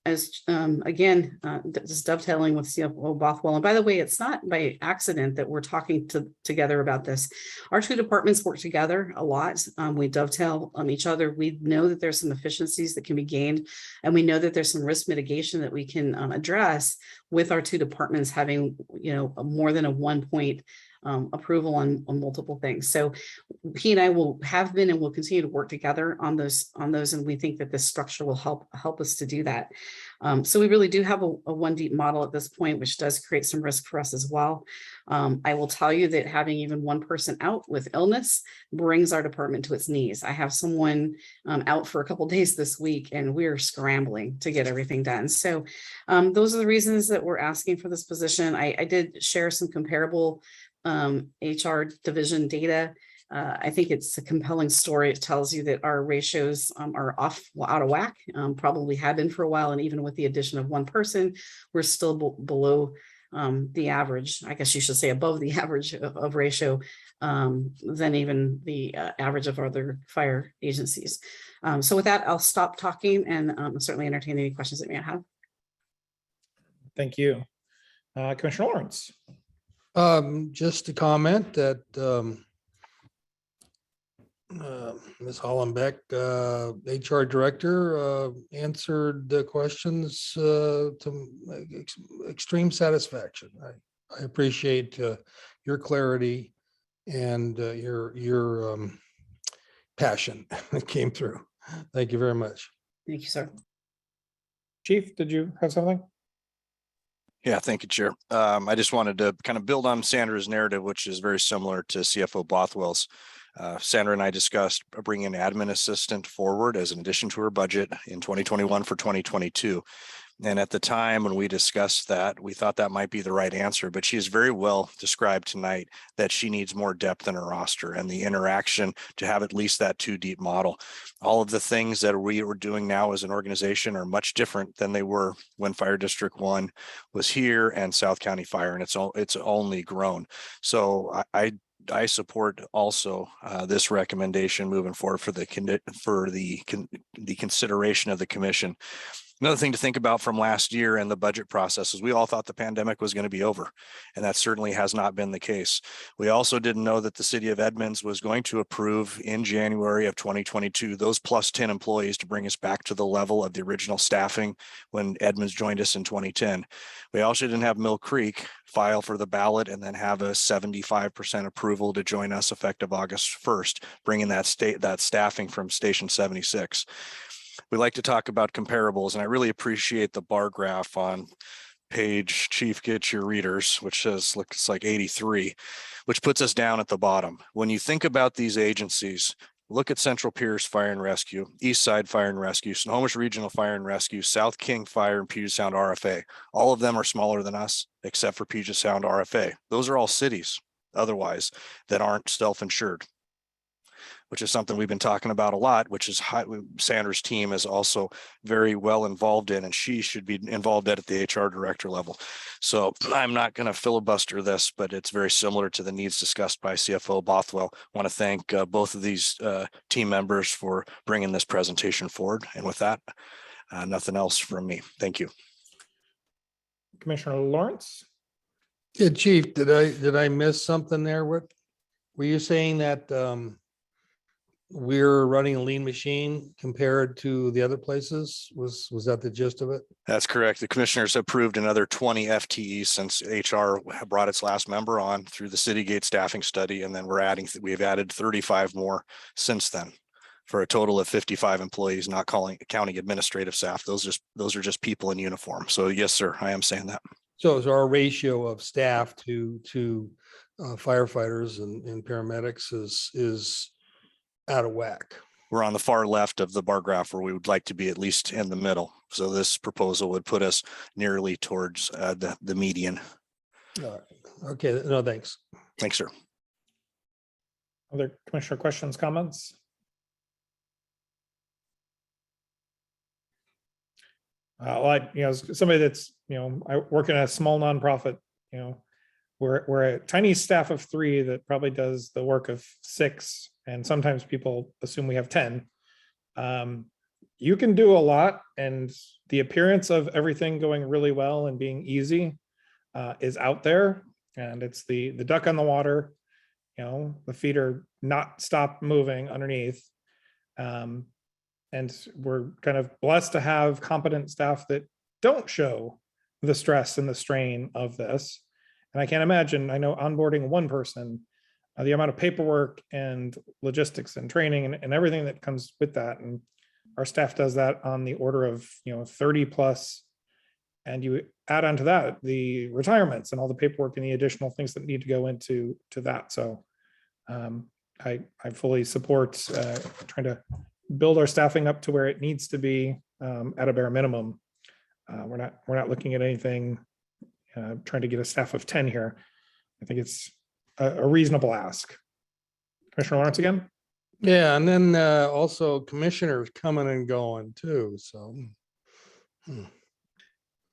Just dovetailing with CFO Bothwell. And by the way, it's not by accident that we're talking together about this. Our two departments work together a lot. We dovetail on each other. We know that there's some efficiencies that can be gained, and we know that there's some risk mitigation that we can address with our two departments having, more than a 1 point approval on multiple things. So he and I have been and will continue to work together on those, and we think that this structure will help us to do that. So we really do have a one deep model at this point, which does create some risk for us as well. I will tell you that having even one person out with illness brings our department to its knees. I have someone out for a couple of days this week, and we're scrambling to get everything done. So those are the reasons that we're asking for this position. I did share some comparable HR division data. I think it's a compelling story. It tells you that our ratios are out of whack, probably have been for a while. And even with the addition of one person, we're still below the average. I guess you should say above the average of ratio than even the average of other fire agencies. So with that, I'll stop talking and certainly entertain any questions that you may have. Thank you. Commissioner Lawrence. Just to comment that Ms. Hollenbeck, HR Director, answered the questions to extreme satisfaction. I appreciate your clarity and your passion that came through. Thank you very much. Thank you, sir. Chief, did you have something? Yeah, thank you, Chair. I just wanted to kind of build on Sandra's narrative, which is very similar to CFO Bothwell's. Sandra and I discussed bringing an admin assistant forward as an addition to her budget in 2021 for 2022. And at the time when we discussed that, we thought that might be the right answer, but she has very well described tonight that she needs more depth in her roster and the interaction to have at least that 2 deep model. All of the things that we are doing now as an organization are much different than they were when Fire District 1 was here and South County Fire, and it's only grown. So I support also this recommendation moving forward for the consideration of the commission. Another thing to think about from last year and the budget process is we all thought the pandemic was going to be over, and that certainly has not been the case. We also didn't know that the city of Edmonds was going to approve in January of 2022 those plus 10 employees to bring us back to the level of the original staffing when Edmonds joined us in 2010. We also didn't have Mill Creek file for the ballot and then have a 75% approval to join us effective August 1st, bringing that staffing from Station 76. We like to talk about comparables, and I really appreciate the bar graph on page, Chief, get your readers, which says, looks like 83, which puts us down at the bottom. When you think about these agencies, look at Central Pierce Fire and Rescue, East Side Fire and Rescue, Snohomish Regional Fire and Rescue, South King Fire, and Puget Sound RFA. All of them are smaller than us, except for Puget Sound RFA. Those are all cities otherwise that aren't self-insured, which is something we've been talking about a lot, which is Sandra's team is also very well involved in, and she should be involved at the HR director level. So I'm not going to filibuster this, but it's very similar to the needs discussed by CFO Bothwell. I want to thank both of these team members for bringing this presentation forward. And with that, nothing else from me. Thank you. Commissioner Lawrence? Yeah, Chief, did I miss something there? What were you saying that we're running a lean machine compared to the other places? Was that the gist of it? That's correct. The commissioners approved another 20 FTEs since HR brought its last member on through the Citygate staffing study. And then we've added 35 more since then for a total of 55 employees, not counting administrative staff. Those are just people in uniform. So yes, sir, I am saying that. So our ratio of staff to firefighters and paramedics is out of whack. We're on the far left of the bar graph where we would like to be at least in the middle. So this proposal would put us nearly towards the median. All right. Okay, no, thanks. Thanks, sir. Other commissioner questions, comments? Somebody that's, I work in a small nonprofit, we're a tiny staff of 3 that probably does the work of 6. And sometimes people assume we have 10. You can do a lot, and the appearance of everything going really well and being easy is out there, and it's the duck on the water. The feet are not stop moving underneath, and we're kind of blessed to have competent staff that don't show the stress and the strain of this. And I can't imagine. I know onboarding one person, the amount of paperwork and logistics and training and everything that comes with that. And our staff does that on the order of 30 plus. And you add onto that the retirements and all the paperwork and the additional things that need to go into that. So I fully support trying to build our staffing up to where it needs to be at a bare minimum. We're not looking at anything trying to get a staff of 10 here. I think it's a reasonable ask. Commissioner Lawrence again? Yeah, and then also commissioners coming and going too, so.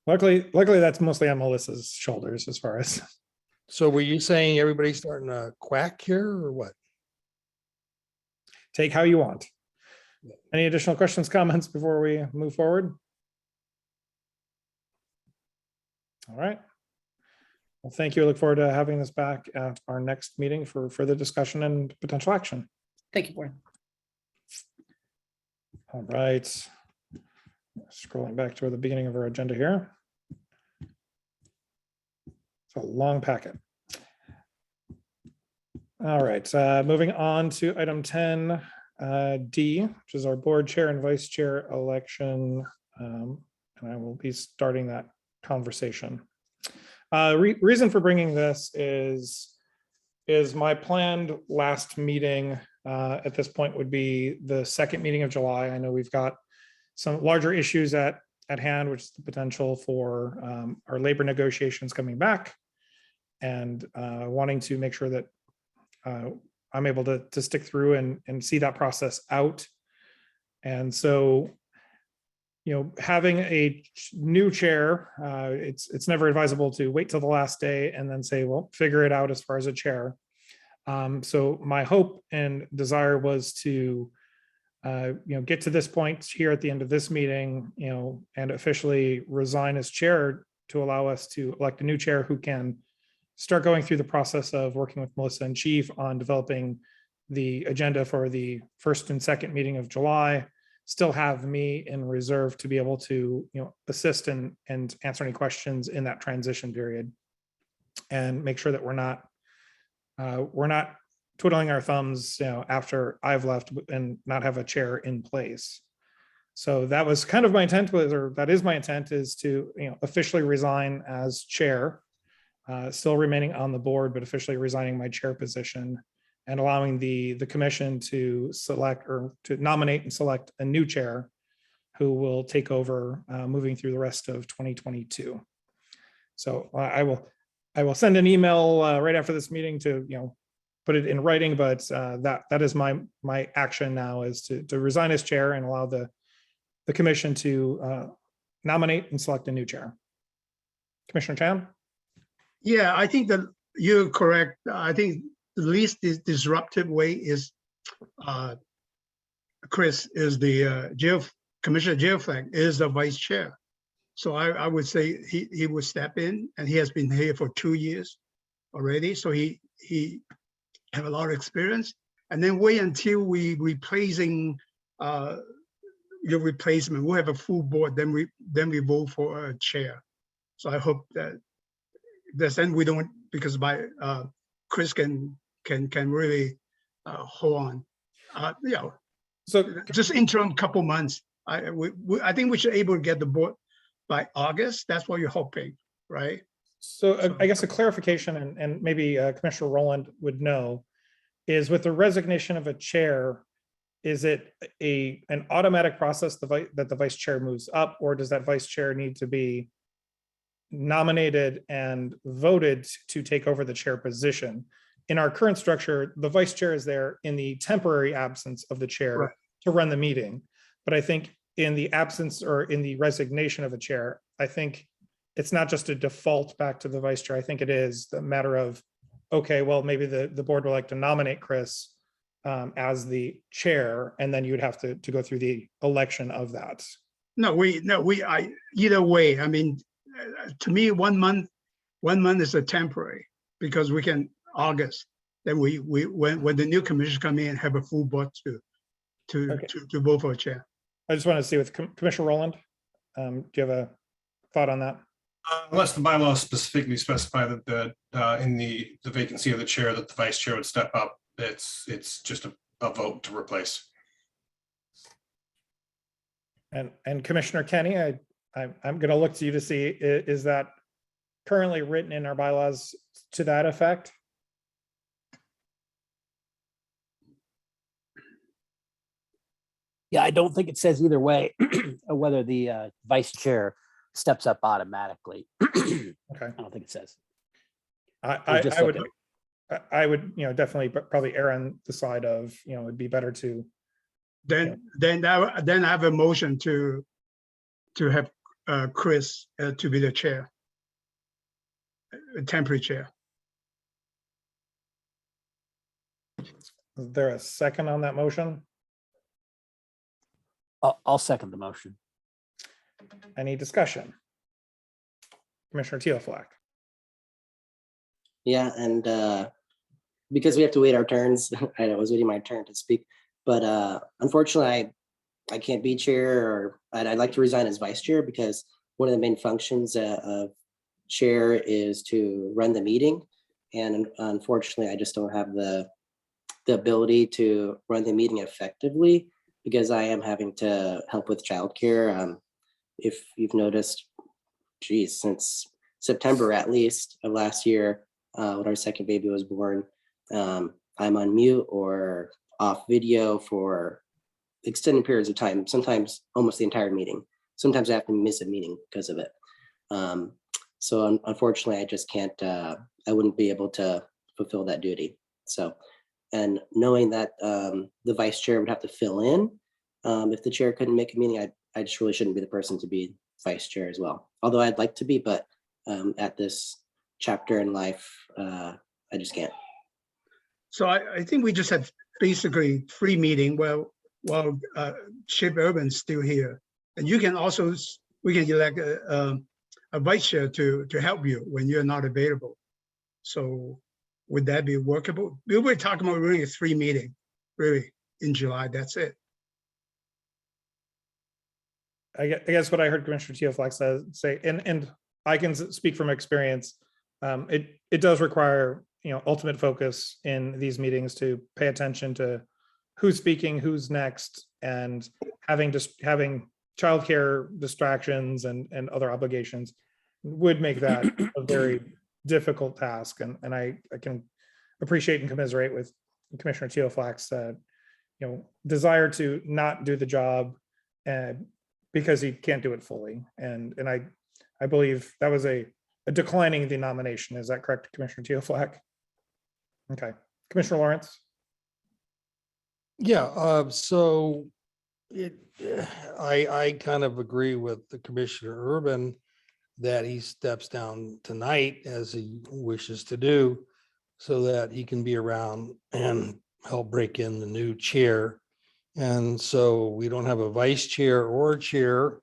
Luckily that's mostly on Melissa's shoulders as far as. So were you saying everybody's starting to quack here or what? Take how you want. Any additional questions, comments before we move forward? All right. Well, thank you. I look forward to having this back at our next meeting for further discussion and potential action. Thank you, Board. All right. Scrolling back to the beginning of our agenda here. It's a long packet. All right, moving on to item 10D, which is our board chair and vice chair election. And I will be starting that conversation. Reason for bringing this is my planned last meeting at this point would be the second meeting of July. I know we've got some larger issues at hand, which is the potential for our labor negotiations coming back, and wanting to make sure that I'm able to stick through and see that process out. And so, having a new chair, it's never advisable to wait till the last day and then say, well, figure it out as far as a chair. So my hope and desire was to get to this point here at the end of this meeting, and officially resign as chair to allow us to elect a new chair who can start going through the process of working with Melissa and Chief on developing the agenda for the first and second meeting of July, still have me in reserve to be able to, assist and answer any questions in that transition period, and make sure that we're not twiddling our thumbs, after I've left and not have a chair in place. So that was kind of my intent, that is my intent, is to, officially resign as chair, still remaining on the board, but officially resigning my chair position, and allowing the commission to select or to nominate and select a new chair who will take over moving through the rest of 2022. So I will send an email right after this meeting to, put it in writing, but that is my action now, is to resign as chair and allow the commission to nominate and select a new chair. Commissioner Chan? Yeah, I think that you're correct. I think the least disruptive way is Chris is the Commissioner Geoflag is the vice chair. So I would say he would step in, and he has been here for 2 years already. So he have a lot of experience, and then wait until we replacing your replacement. We'll have a full board, then we vote for a chair. So I hope that then we don't, because Chris can really hold on. So just interim couple months. I think we should able to get the board by August. That's what you're hoping, right? So I guess a clarification, and maybe Commissioner Rowland would know, is with the resignation of a chair, is it an automatic process that the vice chair moves up, or does that vice chair need to be nominated and voted to take over the chair position? In our current structure, the vice chair is there in the temporary absence of the chair to run the meeting. But I think in the absence or in the resignation of a chair, I think it's not just a default back to the vice chair. I think it is the matter of, okay, well, maybe the board would like to nominate Chris as the chair, and then you would have to go through the election of that. Either way, I mean, to me, 1 month is a temporary, because we can August, then when the new commission come in, have a full board to vote for a chair. I just want to see with Commissioner Rowland, do you have a thought on that? Unless the bylaws specifically specify that in the vacancy of the chair, that the vice chair would step up, it's just a vote to replace. And Commissioner Kenny, I'm going to look to you to see, is that currently written in our bylaws to that effect? Yeah, I don't think it says either way, whether the vice chair steps up automatically. Okay. I don't think it says. I would, definitely probably err on the side of, it'd be better to. Then I have a motion to have Chris to be the chair, a temporary chair. Is there a second on that motion? I'll second the motion. Any discussion? Commissioner Teoflack. Yeah, and because we have to wait our turns, I was waiting my turn to speak, but unfortunately, I can't be chair, or I'd like to resign as vice chair, because one of the main functions of chair is to run the meeting, and unfortunately, I just don't have the ability to run the meeting effectively, because I am having to help with childcare. If you've noticed, since September at least of last year, when our second baby was born, I'm on mute or off video for extended periods of time, sometimes almost the entire meeting. Sometimes I have to miss a meeting because of it. So unfortunately, I just can't, I wouldn't be able to fulfill that duty. So, and knowing that the vice chair would have to fill in if the chair couldn't make a meeting, I just really shouldn't be the person to be vice chair as well. Although I'd like to be, but at this chapter in life, I just can't. So I think we just have basically free meeting. Well, while Chip Urban's still here. And you can also, we can elect a vice chair to help you when you're not available. So would that be workable? We were talking about running a 3 meeting, really, in July, that's it. I guess what I heard Commissioner Teoflex say, and I can speak from experience, it does require, ultimate focus in these meetings to pay attention to who's speaking, who's next, and having childcare distractions and other obligations would make that a very difficult task. And I can appreciate and commiserate with Commissioner Teoflex, desire to not do the job because he can't do it fully. And I believe that was a declining the nomination. Is that correct, Commissioner Teoflex? Okay, Commissioner Lawrence. Yeah, so I kind of agree with the Commissioner Urban that he steps down tonight as he wishes to do so that he can be around and help break in the new chair. And so we don't have a vice chair or a chair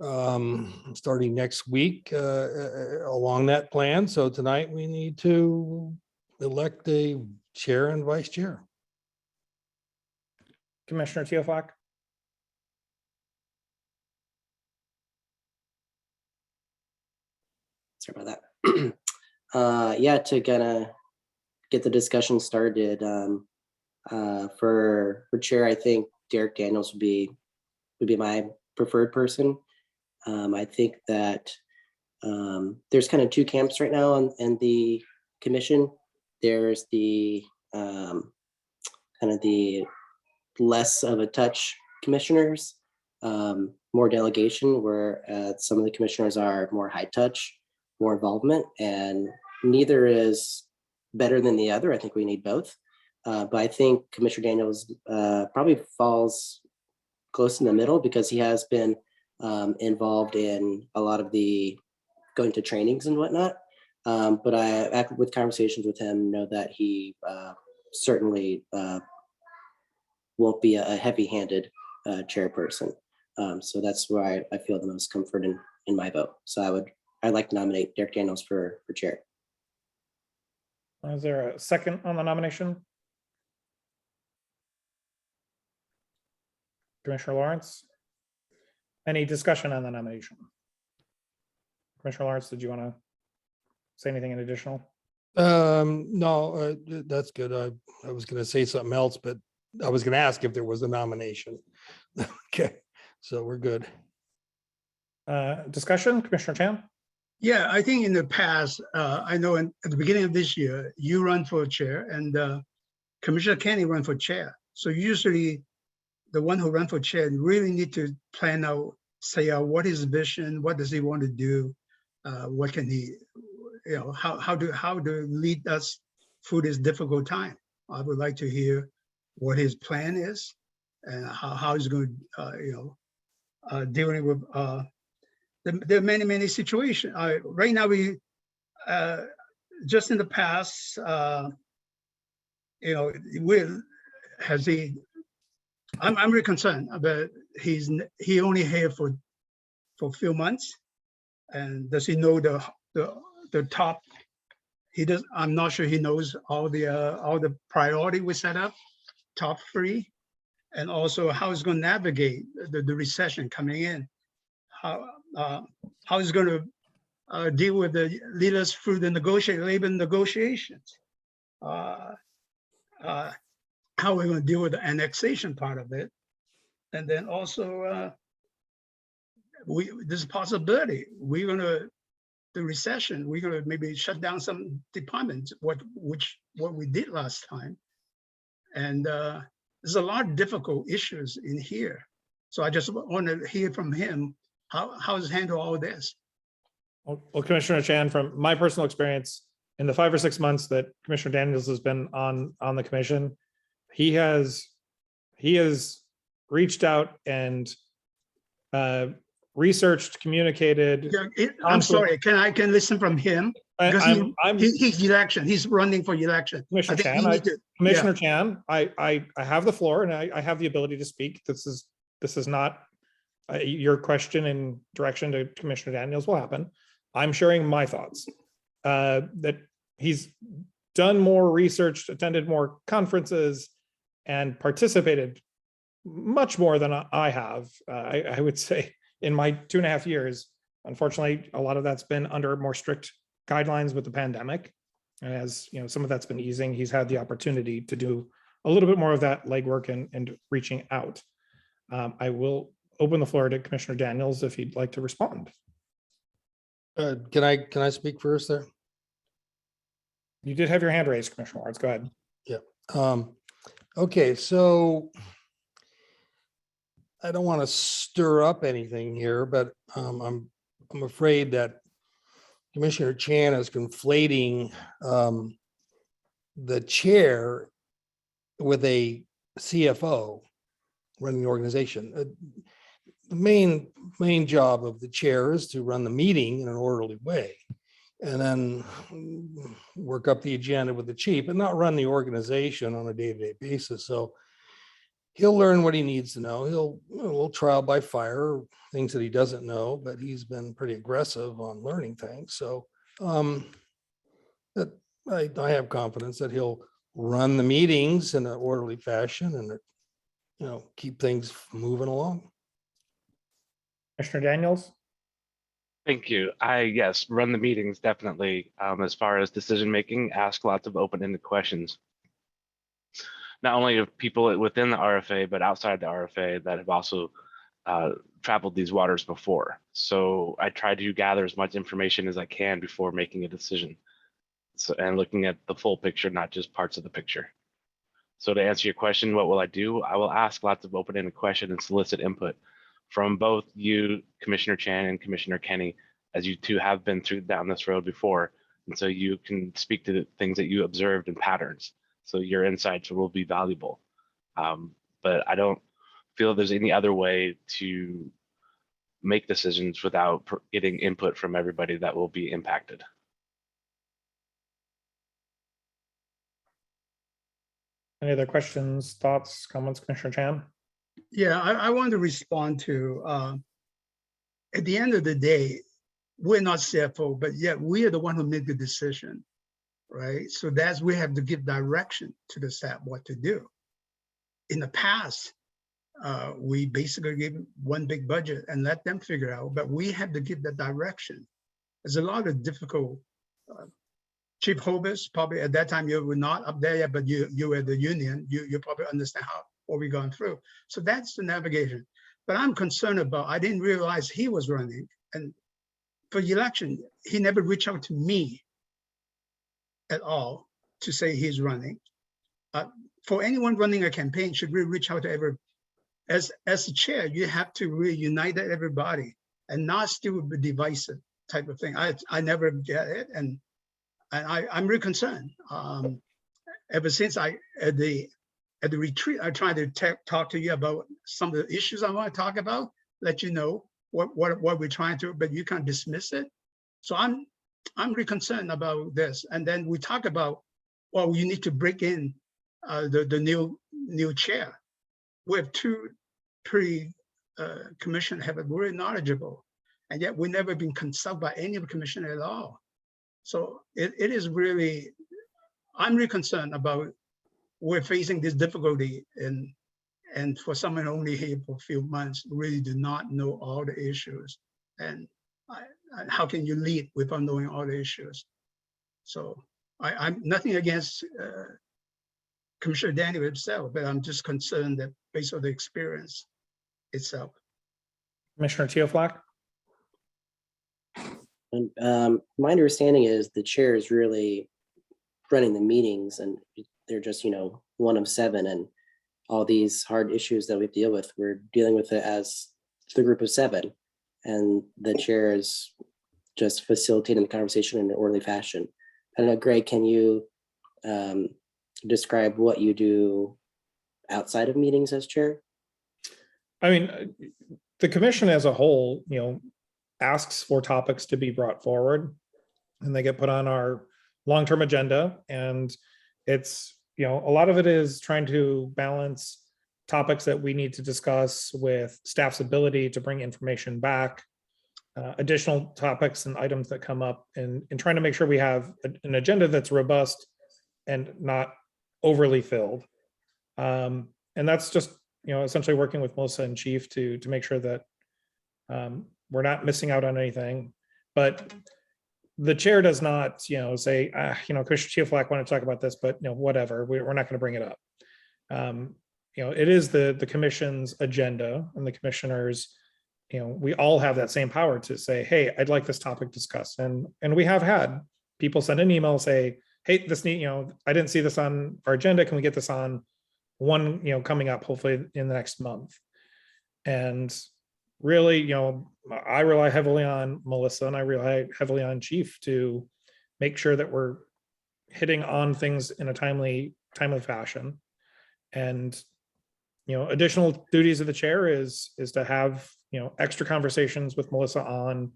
starting next week along that plan. So tonight we need to elect a chair and vice chair. Commissioner Teoflex. Sorry about that. Yeah, to kind of get the discussion started, for chair, I think Derek Daniels would be my preferred person. I think that there's kind of two camps right now in the commission. There's the kind of the less of a touch commissioners, more delegation, where some of the commissioners are more high touch, more involvement, and neither is better than the other. I think we need both. But I think Commissioner Daniels probably falls close in the middle because he has been involved in a lot of the going to trainings and whatnot. But I, with conversations with him, know that he certainly won't be a heavy-handed chairperson. So that's where I feel the most comfort in my vote. So I'd like to nominate Derek Daniels for chair. Is there a second on the nomination? Commissioner Lawrence? Any discussion on the nomination? Commissioner Lawrence, did you want to say anything in additional? No, that's good. I was going to say something else, but I was going to ask if there was a nomination. Okay, so we're good. Discussion, Commissioner Chan? Yeah, I think in the past, I know at the beginning of this year, you run for chair and Commissioner Kenny run for chair. So usually the one who run for chair really need to plan out, say what his vision, what does he want to do, what can he, how to lead us through this difficult time. I would like to hear what his plan is and how he's going to, dealing with there are many situations. Right now, we just in the past, I'm really concerned about he only here for a few months, and does he know the top? He does. I'm not sure he knows all the priority we set up, top 3, and also how he's going to navigate the recession coming in. How he's going to deal with the leaders through the labor negotiations. How we're going to deal with the annexation part of it. And then also, there's a possibility the recession, we're going to maybe shut down some departments, what we did last time. And there's a lot of difficult issues in here. So I just want to hear from him, how he's handled all this. Well, Commissioner Chan, from my personal experience, in the 5 or 6 months that Commissioner Daniels has been on the commission, he has reached out and researched, communicated. Yeah, I'm sorry, can listen from him? Because I'm he's election, he's running for election. I Commissioner think Chan, we need to- yeah. Commissioner Chan, I have the floor and I have the ability to speak. This is not your question in direction to Commissioner Daniels will happen. I'm sharing my thoughts. That he's done more research, attended more conferences, and participated much more than I have. I would say in my 2.5 years. Unfortunately, a lot of that's been under more strict guidelines with the pandemic. And as you know, some of that's been easing. He's had the opportunity to do a little bit more of that legwork and reaching out. I will open the floor to Commissioner Daniels if he'd like to respond. Can I speak first there? You did have your hand raised, Commissioner Lawrence. Go ahead. Yeah. Okay, so I don't want to stir up anything here, but I'm afraid that Commissioner Chan is conflating the chair with a CFO running the organization. The main job of the chair is to run the meeting in an orderly way and then work up the agenda with the chief and not run the organization on a day-to-day basis. So he'll learn what he needs to know. We'll trial by fire, things that he doesn't know, but he's been pretty aggressive on learning things. So that I have confidence that he'll run the meetings in an orderly fashion and keep things moving along. Commissioner Daniels? Thank you. Yes, run the meetings definitely. As far as decision-making, ask lots of open-ended questions. Not only of people within the RFA, but outside the RFA that have also traveled these waters before. So I try to gather as much information as I can before making a decision. So, and looking at the full picture, not just parts of the picture. So to answer your question, what will I do? I will ask lots of open-ended questions and solicit input from both you, Commissioner Chan, and Commissioner Kenny, as you two have been down this road before. And so you can speak to the things that you observed and patterns. So your insights will be valuable. But I don't feel there's any other way to make decisions without getting input from everybody that will be impacted. Any other questions, thoughts, comments, Commissioner Chan? Yeah, I want to respond to, at the end of the day, we're not CFO, but yet we are the one who made the decision, right? So we have to give direction to the staff what to do. In the past, we basically gave one big budget and let them figure out, but we have to give the direction. There's a lot of difficult, Chief Hobus, probably at that time you were not up there yet, but you were the union, you probably understand what we're going through. So that's the navigation. But I'm concerned about, I didn't realize he was running. And for the election, he never reached out to me at all to say he's running. For anyone running a campaign should really reach out to every, as the chair, you have to really unite everybody and not still be divisive type of thing. I never get it. And I'm really concerned. Ever since at the retreat, I tried to talk to you about some of the issues I want to talk about, let you know what we're trying to, but you can't dismiss it. So I'm really concerned about this. And then we talk about, well, you need to break in the new chair. We have two commissioners have been very knowledgeable, and yet we've never been consulted by any of the commissioners at all. So it is really, I'm really concerned about we're facing this difficulty and for someone only here for a few months, really do not know all the issues. And how can you lead without knowing all the issues? So I'm nothing against Commissioner Daniel himself, but I'm just concerned that based on the experience itself. Commissioner Teoflack? My understanding is the chair is really running the meetings and they're just, one of 7, and all these hard issues that we deal with, we're dealing with it as the group of 7, and the chair is just facilitating the conversation in an orderly fashion. I don't know, Greg, can you describe what you do outside of meetings as chair? I mean, the commission as a whole, asks for topics to be brought forward. and they get put on our long-term agenda. And it's, a lot of it is trying to balance topics that we need to discuss with staff's ability to bring information back, additional topics and items that come up, and trying to make sure we have an agenda that's robust and not overly filled. And that's just, essentially working with Melissa and Chief to make sure that we're not missing out on anything. But the chair does not, say, Commissioner Teoflack wanted to talk about this, but whatever, we're not going to bring it up. It is the commission's agenda, and the commissioners, we all have that same power to say, hey, I'd like this topic discussed. And we have had people send an email, say, hey, this need, I didn't see this on our agenda. Can we get this on one, coming up hopefully in the next month? And really, I rely heavily on Melissa, and I rely heavily on Chief to make sure that we're hitting on things in a timely fashion. And additional duties of the chair is to have extra conversations with Melissa on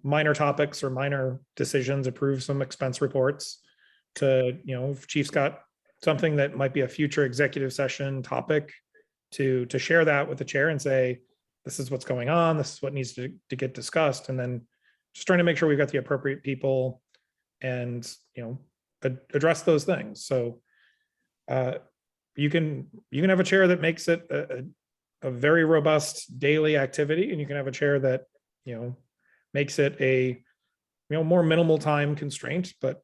minor topics or minor decisions, approve some expense reports, to if Chief's got something that might be a future executive session topic, to share that with the chair and say, this is what's going on, this is what needs to get discussed. And then just trying to make sure we've got the appropriate people and address those things. So you can have a chair that makes it a very robust daily activity, and you can have a chair that makes it a more minimal time constraint. But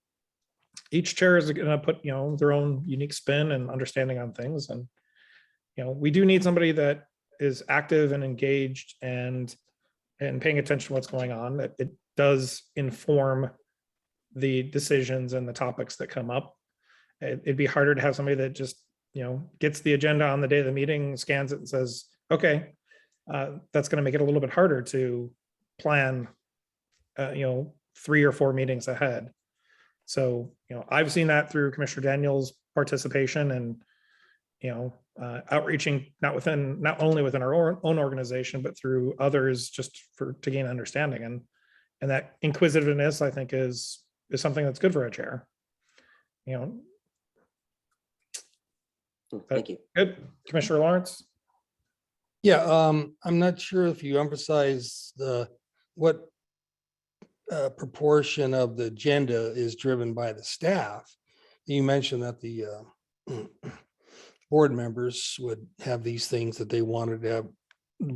each chair is going to put their own unique spin and understanding on things. And we do need somebody that is active and engaged and paying attention to what's going on, that it does inform the decisions and the topics that come up. It'd be harder to have somebody that just gets the agenda on the day of the meeting, scans it and says, okay, that's going to make it a little bit harder to plan 3 or 4 meetings ahead. So I've seen that through Commissioner Daniels' participation and outreaching not only within our own organization, but through others, just to gain understanding. And that inquisitiveness, I think, is something that's good for a chair. Thank you. Good. Commissioner Lawrence? Yeah, I'm not sure if you emphasize what proportion of the agenda is driven by the staff. You mentioned that the board members would have these things that they wanted to have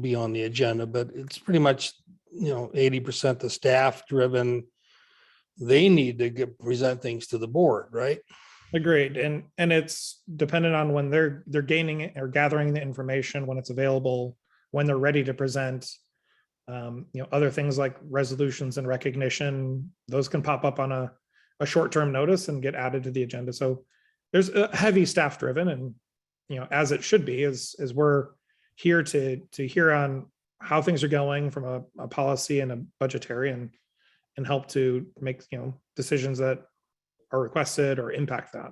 be on the agenda, but it's pretty much 80% the staff driven. They need to present things to the board, right? Agreed. And it's dependent on when they're gaining it or gathering the information, when it's available, when they're ready to present. Other things like resolutions and recognition, those can pop up on a short-term notice and get added to the agenda. So there's a heavy staff driven, and as it should be, as we're here to hear on how things are going from a policy and a budgetary, and help to make decisions that are requested or impact that.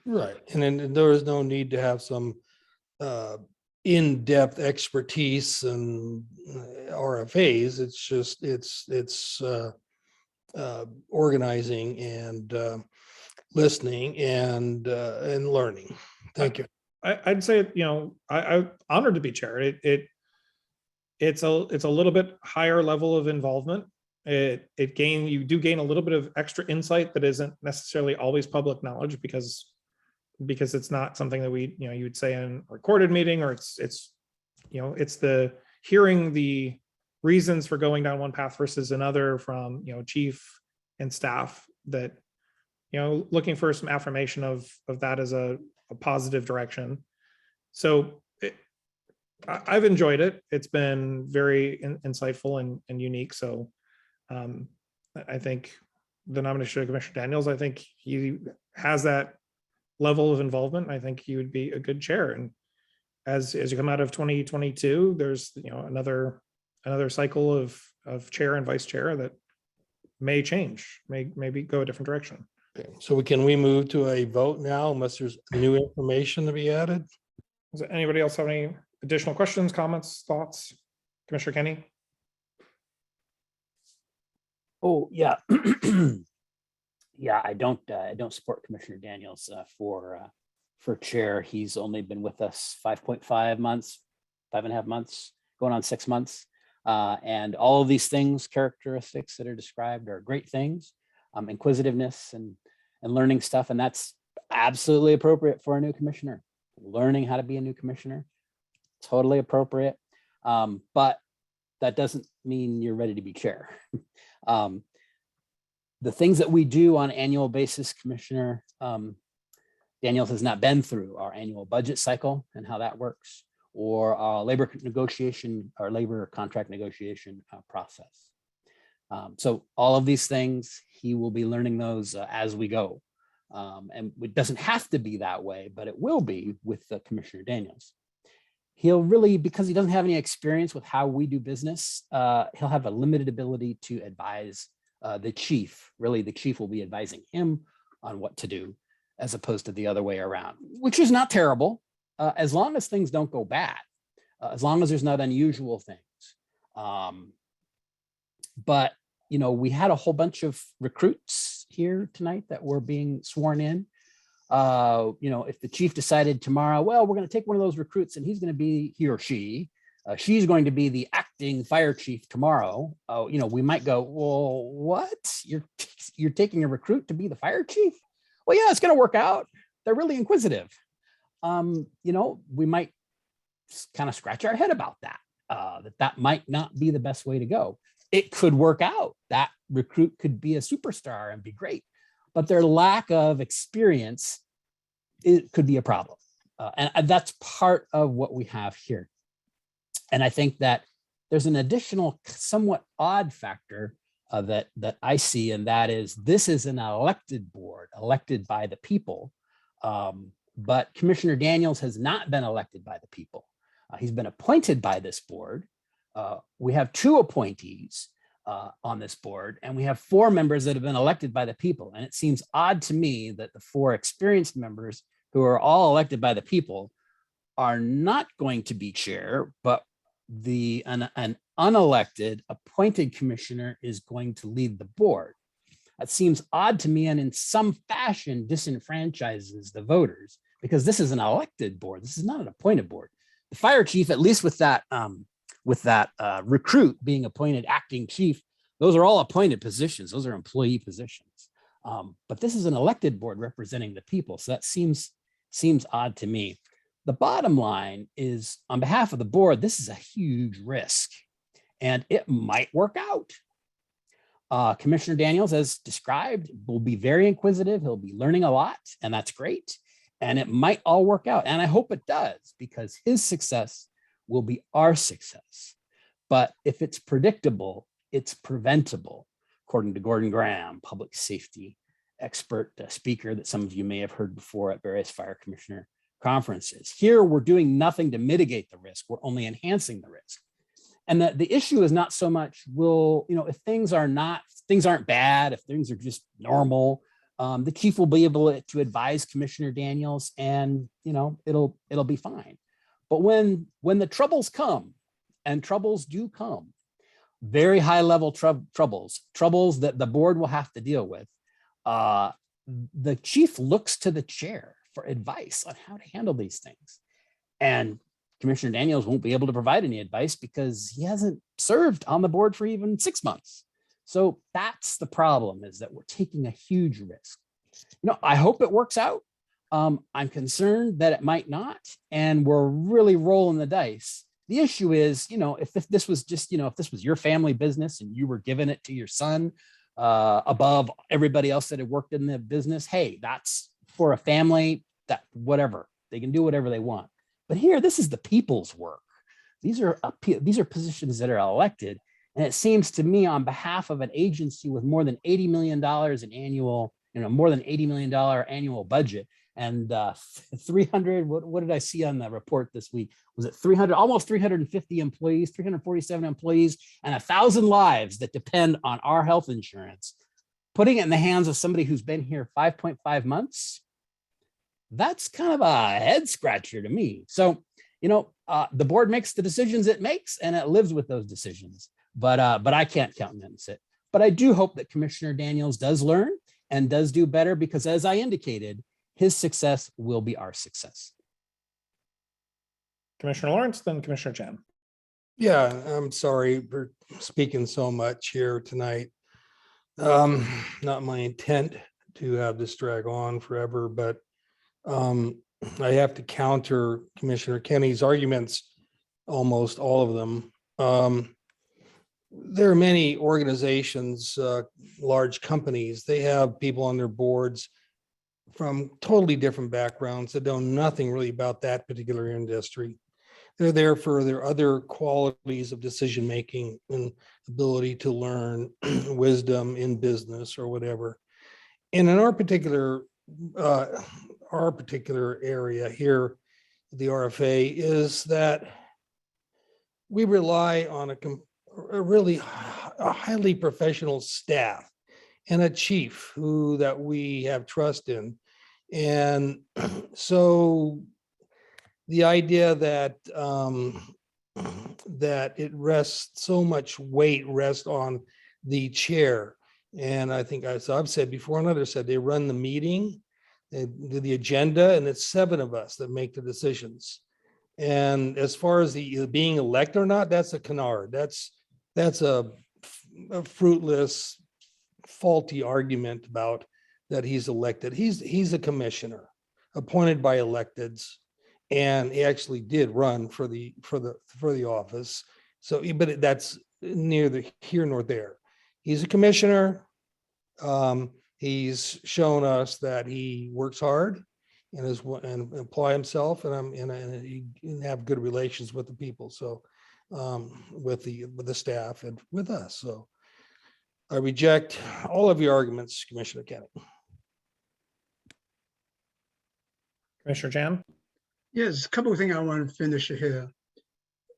Right. And then there is no need to have some in-depth expertise and RFAs. It's just it's organizing and listening and learning. Thank you. I'd say I'm honored to be chair. It's a little bit higher level of involvement. You do gain a little bit of extra insight that isn't necessarily always public knowledge, because it's not something that we you would say in a recorded meeting, or it's the hearing the reasons for going down one path versus another from Chief and staff, that looking for some affirmation of that as a positive direction. So I've enjoyed it. It's been very insightful and unique. So I think the nomination of Commissioner Daniels, I think he has that level of involvement. I think he would be a good chair. And as you come out of 2022, there's another cycle of chair and vice chair that may change, maybe go a different direction. Okay, so we move to a vote now, unless there's new information to be added? Does anybody else have any additional questions, comments, thoughts? Commissioner Kenny? Oh, yeah. Yeah, I don't support Commissioner Daniels for chair. He's only been with us 5.5 months, 5.5 months, going on 6 months. And all of these things, characteristics that are described are great things, inquisitiveness and learning stuff. And that's absolutely appropriate for a new commissioner. Learning how to be a new commissioner, totally appropriate. But that doesn't mean you're ready to be chair. The things that we do on an annual basis, Commissioner Daniels has not been through our annual budget cycle and how that works, or our labor negotiation or labor contract negotiation process. So all of these things, he will be learning those as we go. And it doesn't have to be that way, but it will be with Commissioner Daniels. He'll really, because he doesn't have any experience with how we do business, he'll have a limited ability to advise the chief. Really, the chief will be advising him on what to do, as opposed to the other way around, which is not terrible, as long as things don't go bad, as long as there's not unusual things. But, you know, we had a whole bunch of recruits here tonight that were being sworn in. You know, if the chief decided tomorrow, well, we're going to take one of those recruits and he's going to be, he or she, she's going to be the acting fire chief tomorrow. You know, we might go, well, what? You're taking a recruit to be the fire chief? Well, yeah, it's going to work out. They're really inquisitive. You know, we might kind of scratch our head about that, that might not be the best way to go. It could work out. That recruit could be a superstar and be great, but their lack of experience, it could be a problem. And that's part of what we have here. And I think that there's an additional somewhat odd factor that I see, and that is this is an elected board, elected by the people. But Commissioner Daniels has not been elected by the people. He's been appointed by this board. We have 2 appointees on this board, and we have 4 members that have been elected by the people. And it seems odd to me that the 4 experienced members who are all elected by the people are not going to be chair, but an unelected appointed commissioner is going to lead the board. That seems odd to me, and in some fashion disenfranchises the voters, because this is an elected board. This is not an appointed board. The fire chief, at least with that recruit being appointed acting chief, those are all appointed positions. Those are employee positions. But this is an elected board representing the people. So that seems odd to me. The bottom line is, on behalf of the board, this is a huge risk and it might work out. Commissioner Daniels, as described, will be very inquisitive. He'll be learning a lot, and that's great. And it might all work out. And I hope it does, because his success will be our success. But if it's predictable, it's preventable, according to Gordon Graham, public safety expert speaker that some of you may have heard before at various fire commissioner conferences. Here, we're doing nothing to mitigate the risk. We're only enhancing the risk. And the issue is not so much, if things aren't bad, if things are just normal, the chief will be able to advise Commissioner Daniels, and it'll be fine. But when the troubles come, and troubles do come, very high level troubles that the board will have to deal with, the chief looks to the chair for advice on how to handle these things. And Commissioner Daniels won't be able to provide any advice because he hasn't served on the board for even 6 months. So that's the problem, is that we're taking a huge risk. I hope it works out. I'm concerned that it might not, and we're really rolling the dice. The issue is, if this was just, if this was your family business and you were giving it to your son above everybody else that had worked in the business, hey, that's for a family, that whatever, they can do whatever they want. But here, this is the people's work. These are positions that are elected. And it seems to me, on behalf of an agency with more than $80 million in annual, more than $80 million annual budget, and 300, what did I see on the report this week? Was it 300, almost 350 employees, 347 employees, and 1,000 lives that depend on our health insurance? Putting it in the hands of somebody who's been here 5.5 months, that's kind of a head scratcher to me. So, the board makes the decisions it makes, and it lives with those decisions. But I can't countenance it. But I do hope that Commissioner Daniels does learn and does do better, because as I indicated, his success will be our success. Commissioner Lawrence, then Commissioner Chan. Yeah, I'm sorry for speaking so much here tonight. Not my intent to have this drag on forever, but I have to counter Commissioner Kenny's arguments, almost all of them. There are many organizations, large companies, they have people on their boards from totally different backgrounds that know nothing really about that particular industry. They're there for their other qualities of decision-making and ability to learn wisdom in business or whatever. And in our particular area here, the RFA, is that we rely on a really highly professional staff and a chief that we have trust in. And so the idea that that it rests, so much weight rests on the chair. And I think I've said before, and others said, they run the meeting, they do the agenda, and it's 7 of us that make the decisions. And as far as the being elected or not, that's a canard. That's a fruitless, faulty argument about that he's elected. He's a commissioner appointed by electeds, and he actually did run for the office. So, but that's neither here nor there. He's a commissioner. He's shown us that he works hard and apply himself, and he can have good relations with the people. So, with the staff and with us. So, I reject all of your arguments, Commissioner Kenny. Commissioner Chan. Yes, a couple of things I want to finish here.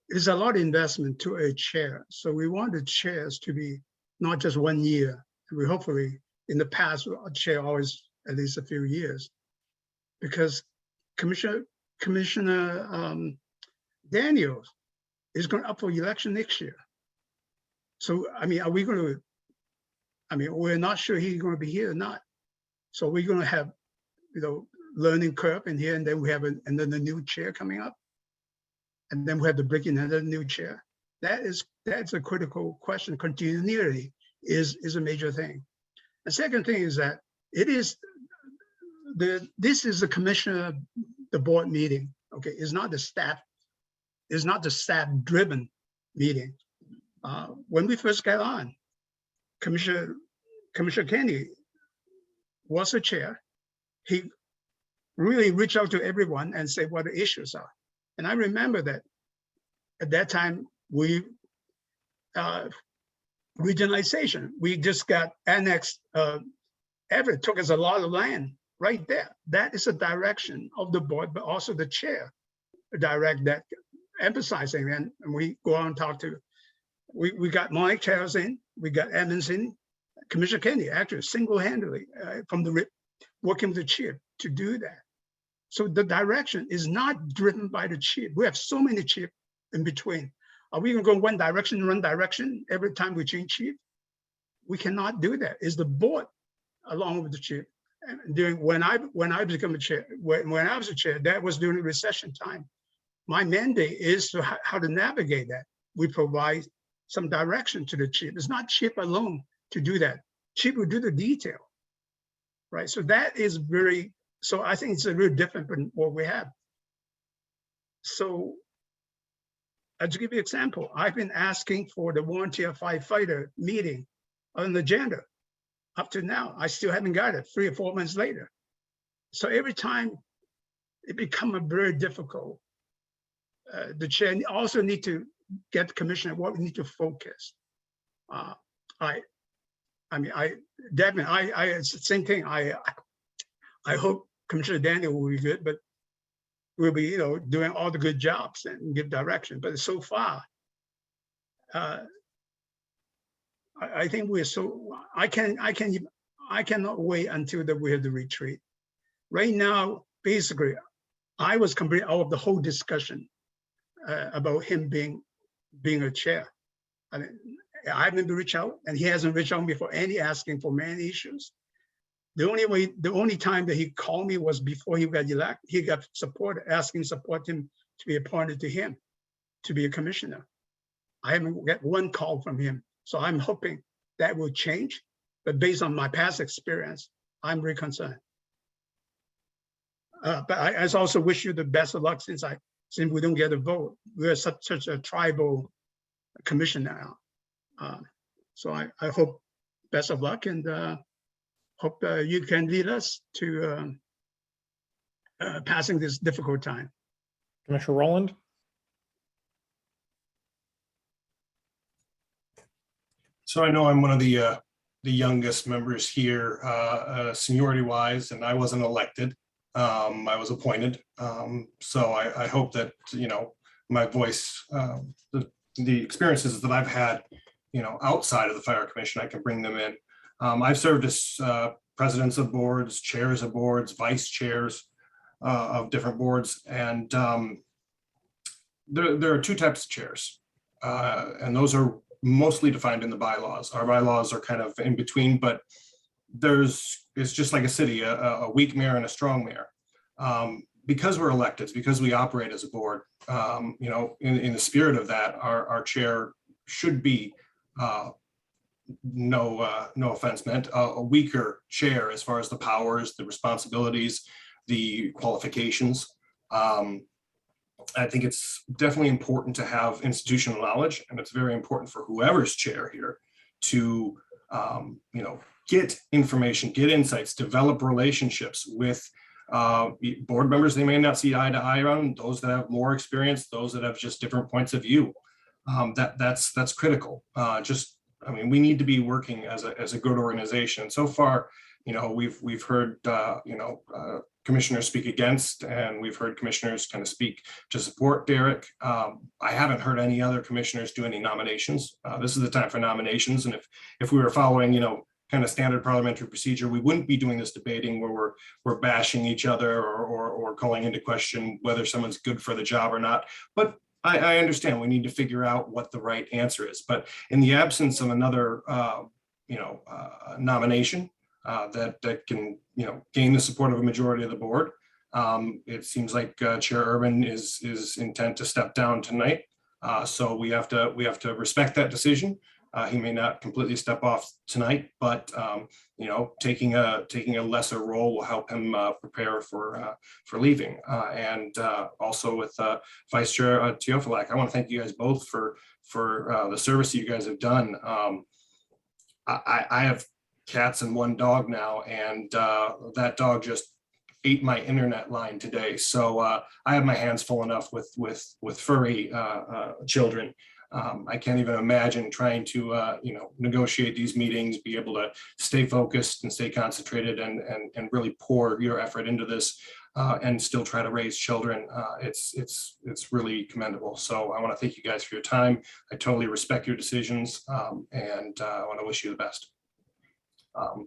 There's a lot of investment to a chair. So we want the chairs to be not just 1 year. And we hopefully, in the past, a chair always at least a few years. Because Commissioner Daniels is going up for election next year. So, I mean, are we going to, we're not sure he's going to be here or not. So we're going to have, learning curve in here, and then we have and then the new chair coming up, and then we have to bring in another new chair. That's a critical question. Continuity is a major thing. The second thing is that this is the commissioner, the board meeting. Okay, it's not the staff driven meeting. When we first got on, Commissioner Kenny was the chair. He really reach out to everyone and say what the issues are. And I remember that at that time, regionalization, we just got annexed, Everett took us a lot of land right there. That is a direction of the board, but also the chair direct that, emphasizing, and we go on and talk to, we got Mike Charles in, we got Evans in, Commissioner Kenny actually single-handedly from the working with the chief to do that. So the direction is not driven by the chief. We have so many chiefs in between. Are we going to go one direction, run direction every time we change chief? We cannot do that. It's the board along with the chief. And when I became a chair, when I was a chair, that was during the recession time. My mandate is to how to navigate that. We provide some direction to the chief. It's not chief alone to do that. Chief will do the detail, right? So that is very. So I think it's a really different from what we have. So to give you an example, I've been asking for the volunteer firefighter meeting on the agenda up to now. I still haven't got it 3 or 4 months later. So every time it becomes very difficult. The chair also need to get the commissioner what we need to focus. It's the same thing. I hope Commissioner Daniel will be good, but we'll be, doing all the good jobs and give direction. But so far, I think we're so. I cannot wait until that we have the retreat. Right now, basically, I was completely out of the whole discussion about him being a chair. I haven't reached out and he hasn't reached out to me for any asking for many issues. The only time that he called me was before he got elected. He got support, support him to be appointed to him, to be a commissioner. I haven't got one call from him. So I'm hoping that will change. But based on my past experience, I'm very concerned. But I also wish you the best of luck since we don't get a vote. We're such a tribal commission now. So I hope best of luck and hope you can lead us to passing this difficult time. Commissioner Rowland? So I know I'm one of the youngest members here, seniority wise, and I wasn't elected. I was appointed. So I hope that, you know, my voice, the experiences that I've had, you know, outside of the Fire Commission, I can bring them in. I've served as presidents of boards, chairs of boards, vice chairs of different boards. And there are two types of chairs. And those are mostly defined in the bylaws. Our bylaws are kind of in between, but it's just like a city, a weak mayor and a strong mayor. Because we're elected, because we operate as a board, you know, in the spirit of that, our chair should be, no offense meant, a weaker chair as far as the powers, the responsibilities, the qualifications. I think it's definitely important to have institutional knowledge, and it's very important for whoever's chair here to, you know, get information, get insights, develop relationships with board members they may not see eye to eye on, those that have more experience, those that have just different points of view. That's critical. I mean, we need to be working as a good organization. So far, you know, we've heard you know, commissioners speak against, and we've heard commissioners kind of speak to support Derek. I haven't heard any other commissioners do any nominations. This is the time for nominations, and if we were following, you know, kind of standard parliamentary procedure, we wouldn't be doing this debating where we're bashing each other or calling into question whether someone's good for the job or not. But I understand we need to figure out what the right answer is. But in the absence of another, you know, nomination that can, you know, gain the support of a majority of the board, it seems like Chair Urban is intent to step down tonight. So we have to respect that decision. He may not completely step off tonight, but you know, taking a lesser role will help him prepare for leaving. And also with Vice Chair Teofilak, I want to thank you guys both for the service that you guys have done. I have cats and one dog now, and that dog just ate my internet line today. So I have my hands full enough with furry children. I can't even imagine trying to, you know, negotiate these meetings, be able to stay focused and stay concentrated and really pour your effort into this and still try to raise children. It's really commendable. So I want to thank you guys for your time. I totally respect your decisions, and I want to wish you the best.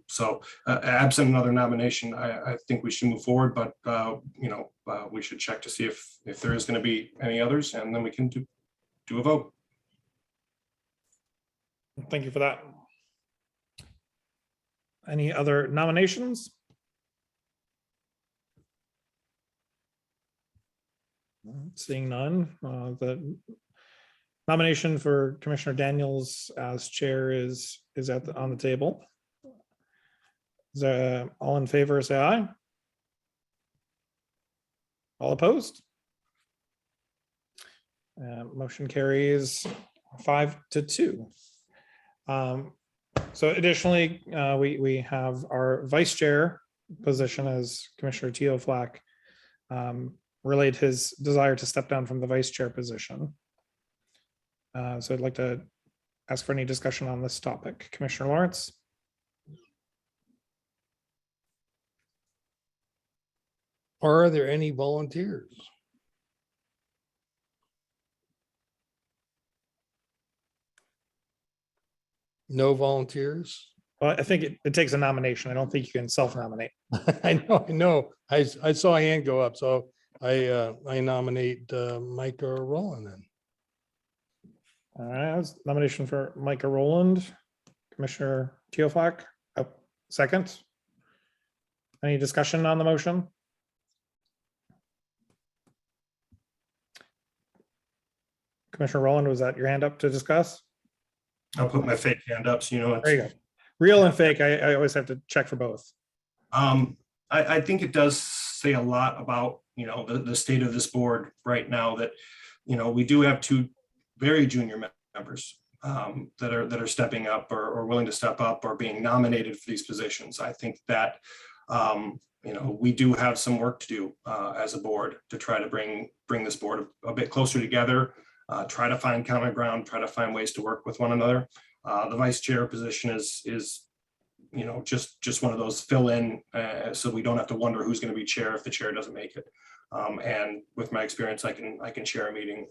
So absent another nomination, I think we should move forward, but you know, we should check to see if there is going to be any others, and then we can do a vote. Thank you for that. Any other nominations? Seeing none, the nomination for Commissioner Daniels as chair is on the table. Is there all in favor, say aye. All opposed? Motion carries 5-2. So additionally, we have our vice chair position as Commissioner Teofilak relayed his desire to step down from the vice chair position. So I'd like to ask for any discussion on this topic. Commissioner Lawrence. Are there any volunteers? No volunteers? Well, I think it takes a nomination. I don't think you can self-nominate. I know. I saw a hand go up, so I nominate Micah Rowland then. All right, that's nomination for Micah Rowland, Commissioner Teofak, second. Any discussion on the motion? Commissioner Rowland, was that your hand up to discuss? I'll put my fake hand up, so you know. There you go. Real and fake, I always have to check for both. I think it does say a lot about, you know, the state of this board right now, that, you know, we do have two very junior members that are stepping up or willing to step up or being nominated for these positions. I think that, you know, we do have some work to do as a board to try to bring this board a bit closer together, try to find common ground, try to find ways to work with one another. The vice chair position is you know, just one of those fill in, so we don't have to wonder who's going to be chair if the chair doesn't make it. And with my experience, I can chair a meeting.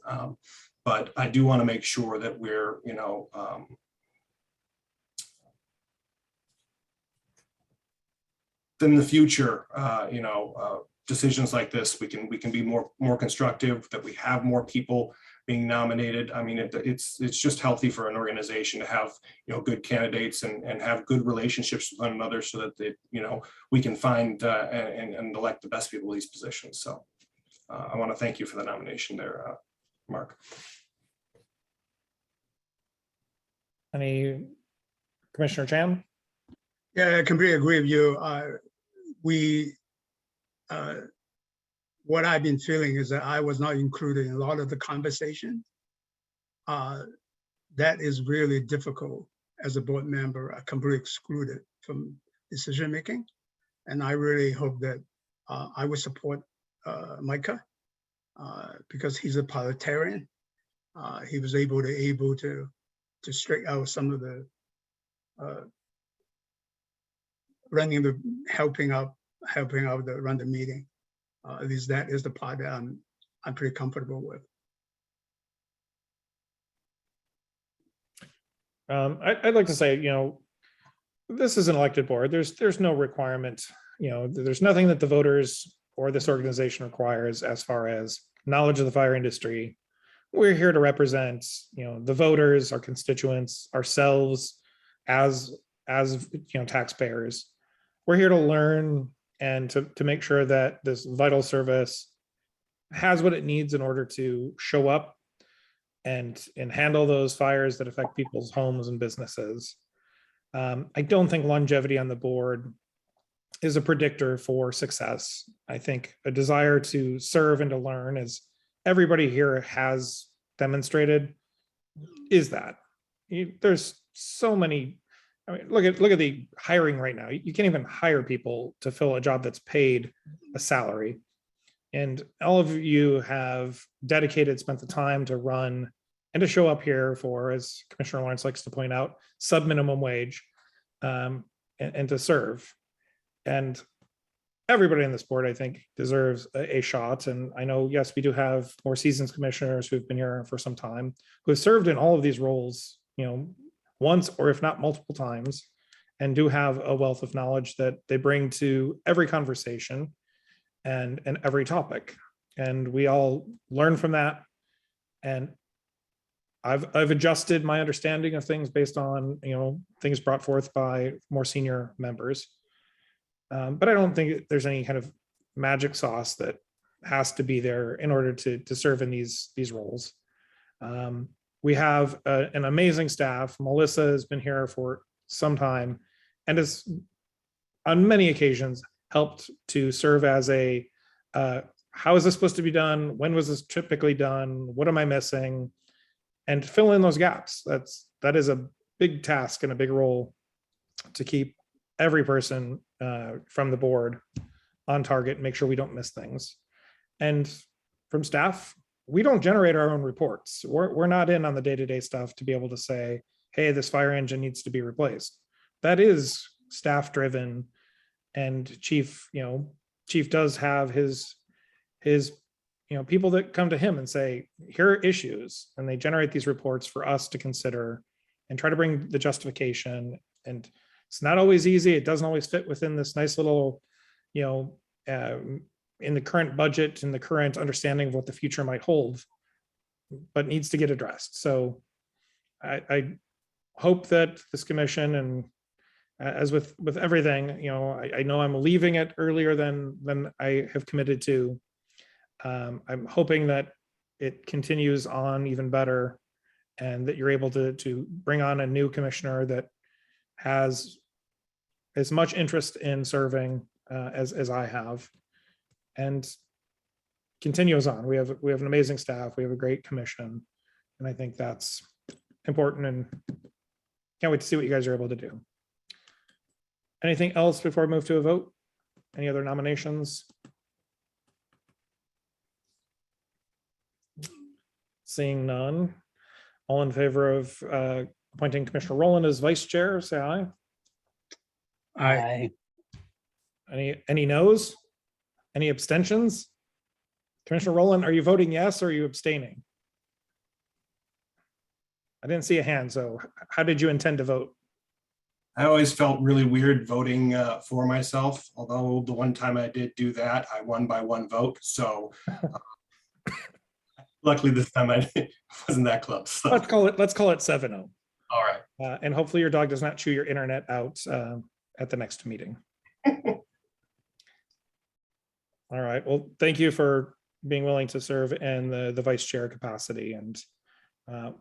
But I do want to make sure that we're, you know, in the future, you know, decisions like this, we can be more constructive, that we have more people being nominated. I mean, it's just healthy for an organization to have, you know, good candidates and have good relationships with one another, so that they, you know, we can find and elect the best people in these positions. So I want to thank you for the nomination there, Mark. Any Commissioner Chan? Yeah, I completely agree with you. What I've been feeling is that I was not included in a lot of the conversation. That is really difficult as a board member, completely excluded from decision-making. And I really hope that I would support Micah because he's a parliamentarian. He was able to straighten out some of the helping out run the meeting. At least that is the part that I'm pretty comfortable with. I'd like to say, you know, this is an elected board. There's no requirement, you know, there's nothing that the voters or this organization requires as far as knowledge of the fire industry. We're here to represent, you know, the voters, our constituents, ourselves as you know, taxpayers. We're here to learn and to make sure that this vital service has what it needs in order to show up and handle those fires that affect people's homes and businesses. I don't think longevity on the board is a predictor for success. I think a desire to serve and to learn, as everybody here has demonstrated, is that. There's so many. I mean, look at the hiring right now. You can't even hire people to fill a job that's paid a salary. And all of you have spent the time to run and to show up here for, as Commissioner Lawrence likes to point out, sub-minimum wage, and to serve. And everybody on this board, I think, deserves a shot. And I know, yes, we do have more seasoned commissioners who've been here for some time, who have served in all of these roles, you know, once or if not multiple times, and do have a wealth of knowledge that they bring to every conversation and every topic. And we all learn from that. And I've adjusted my understanding of things based on, you know, things brought forth by more senior members. But I don't think there's any kind of magic sauce that has to be there in order to serve in these roles. We have an amazing staff. Melissa has been here for some time and has on many occasions helped to serve as a, how is this supposed to be done? When was this typically done? What am I missing? And fill in those gaps. That is a big task and a big role to keep every person from the board on target, make sure we don't miss things. And from staff, we don't generate our own reports. We're not in on the day-to-day stuff to be able to say, hey, this fire engine needs to be replaced. That is staff driven, and chief does have his people that come to him and say, here are issues, and they generate these reports for us to consider and try to bring the justification. And it's not always easy. It doesn't always fit within this nice little, in the current budget and the current understanding of what the future might hold, but needs to get addressed. So I hope that this commission, and as with everything, you know, I know I'm leaving it earlier than I have committed to. I'm hoping that it continues on even better, and that you're able to bring on a new commissioner that has as much interest in serving as I have, and continues on. We have an amazing staff. We have a great commission, and I think that's important, and can't wait to see what you guys are able to do. Anything else before I move to a vote? Any other nominations? Seeing none. All in favor of appointing Commissioner Rowland as vice chair, say aye. Aye. Any noes? Any abstentions? Commissioner Rowland, are you voting yes or are you abstaining? I didn't see a hand, so how did you intend to vote? I always felt really weird voting for myself, although the one time I did do that, I won by 1 vote. So luckily this time I wasn't that close. So. Let's call it 7-0. All right. And hopefully your dog does not chew your internet out at the next meeting. All right. Well, thank you for being willing to serve in the vice chair capacity, and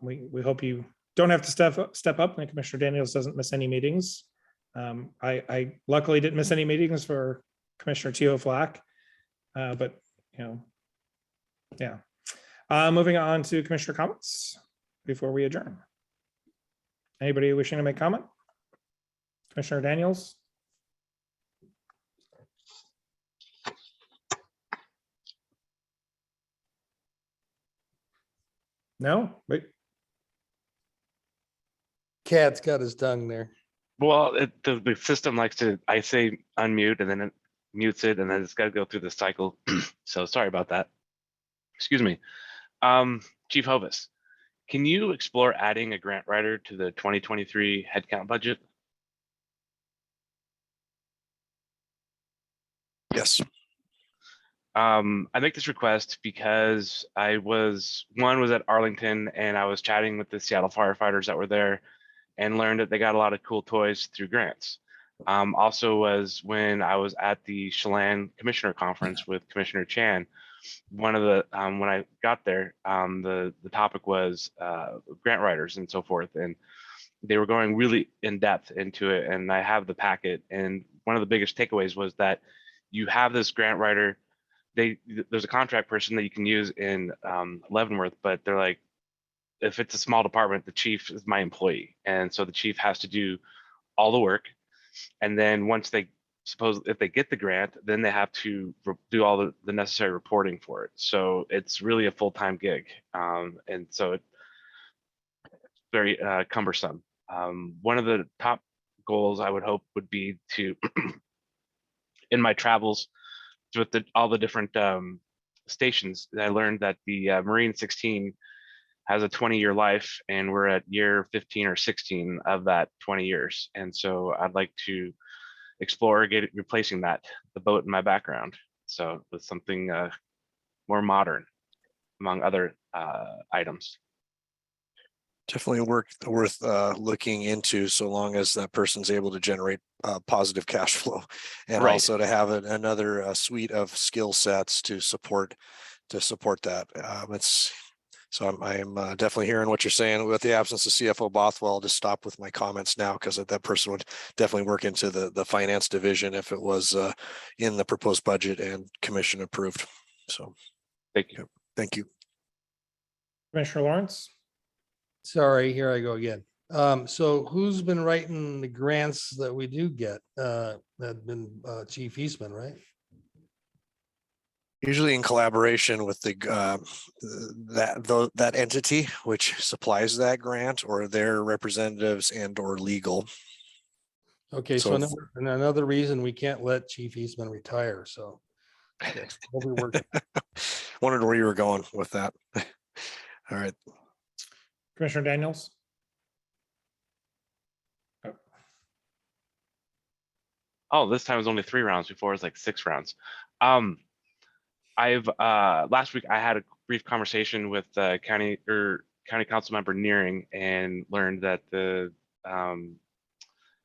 we hope you don't have to step up, and Commissioner Daniels doesn't miss any meetings. I luckily didn't miss any meetings for Commissioner Teo Flack, but you know, yeah. Moving on to commissioner comments before we adjourn. Anybody wishing to make comment? Commissioner Daniels? No? Wait. Cat's got his tongue there. Well, the system likes to, I say unmute and then it mutes it, and then it's got to go through the cycle. So sorry about that. Excuse me. Chief Hovis, can you explore adding a grant writer to the 2023 headcount budget? Yes. I make this request because I was at Arlington and I was chatting with the Seattle firefighters that were there and learned that they got a lot of cool toys through grants. Also was when I was at the Chelan Commissioner Conference with Commissioner Chan. One of the when I got there, the topic was grant writers and so forth, and they were going really in depth into it. And I have the packet, and one of the biggest takeaways was that you have this grant writer. There's a contract person that you can use in Leavenworth, but they're like, if it's a small department, the chief is my employee, and so the chief has to do all the work, and then once if they get the grant, then they have to do all the necessary reporting for it. So it's really a full-time gig, and so it's very cumbersome. One of the top goals I would hope would be to, in my travels with all the different stations, I learned that the Marine 16 has a 20-year life, and we're at year 15 or 16 of that 20 years. And so I'd like to explore replacing the boat in my background. So with something more modern, among other items. Definitely worth looking into, so long as that person's able to generate positive cash flow, and Right. also to have another suite of skill sets to support that. I'm definitely hearing what you're saying. With the absence of CFO Bothwell, I'll just stop with my comments now, because that person would definitely work into the finance division if it was in the proposed budget and commission approved. So thank you. Thank you. Commissioner Lawrence? Sorry, here I go again. So who's been writing the grants that we do get? That been Chief Eastman, right? Usually in collaboration with that entity which supplies that grant, or their representatives and or legal. Okay, so another reason we can't let Chief Eastman retire, so. We'll be working. Wondered where you were going with that. All right. Commissioner Daniels? Oh, this time it was only 3 rounds. Before it was like 6 rounds. Last week I had a brief conversation with county or County Council member Nearing and learned that the